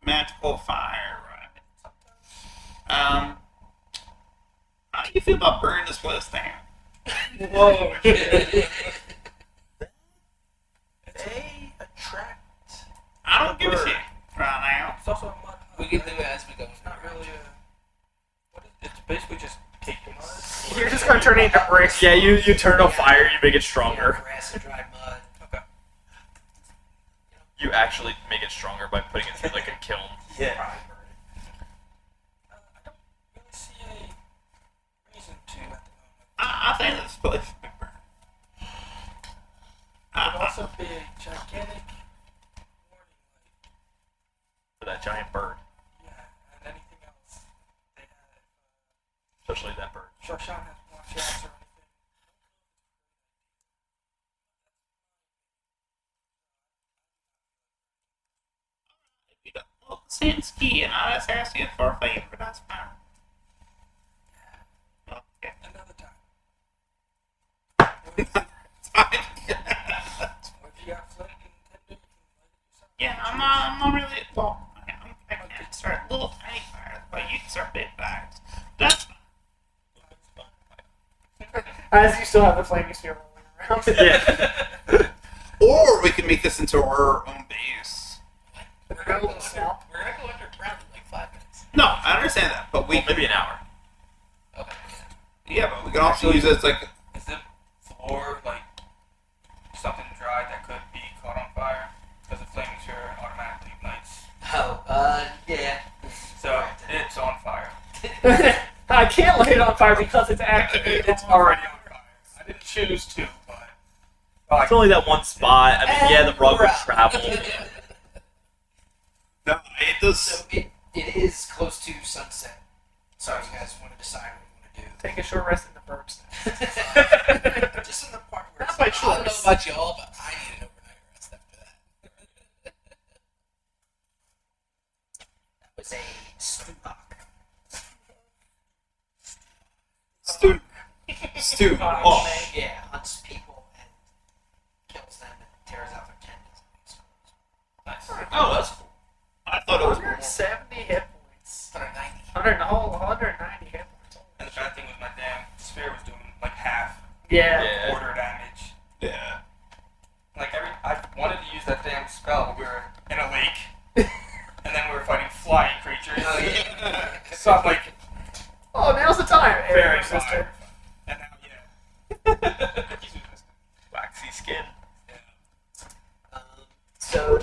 magical fire rabbit. How do you feel about burning this place down? Whoa. It's They attract. I don't give a Bird. shit right now. It's also a mud. We can do it as we go. It's not really a. What is, it's basically just caked in mud. You're just gonna turn it into bricks. Yeah, you turn a fire, you make it Yeah, stronger. grass and dried mud. Okay. You actually make it stronger by putting it through like a kiln. Yeah. I don't really see a reason to at the moment. I think this place should be burned. It would also be a gigantic warning light. For that giant bird, Yeah, and anything else. They have. especially that bird. Shorshan has watch outs or anything. You don't look Sinski, and I was asking for a favor. That's fine. Okay. Another time. Fine. Or if you got flint and tinder, you can light it yourself. Yeah, I'm not really. Well, I can start little tiny fires, but you can start big fires. That's fine. As you still have the flaming spear rolling around. Yeah. Or we can make this into our own base. We're gonna go underground in like 5 minutes. No, I understand that, but we Well, maybe an hour. Okay. yeah, but we can also use it as like Is the floor like something dry that could be caught on fire? Because the flaming sphere automatically ignites. Oh, yeah. So it's on fire. I can't light it on fire because it's activated. It's already on fire. I didn't choose to, but. Oh, It's only that one spot. I mean, yeah, the rug would travel. no, it does. So it is close to sunset. So you guys want to decide what you want Take a short rest in the bird's nest. to do. Just in the part where Not it's by I don't know choice. about y'all, but I need an overnight rest after that. that was a Stuhawk. Stu. Stu. Oh. Yeah, hunts people and kills them and tears out their tendons. Nice. Oh, that's cool. I thought it was 170 hit points. 190. 190 hit points. And the bad thing was my damn sphere was doing like half Yeah. Yeah. quarter damage. yeah. Like I wanted to use that damn spell, but we were in a lake, and then we were fighting flying creatures. Oh, yeah. So I'm like, Oh, now's the time. very Aaron, fine. sister. And now, yeah. Waxy skin. So,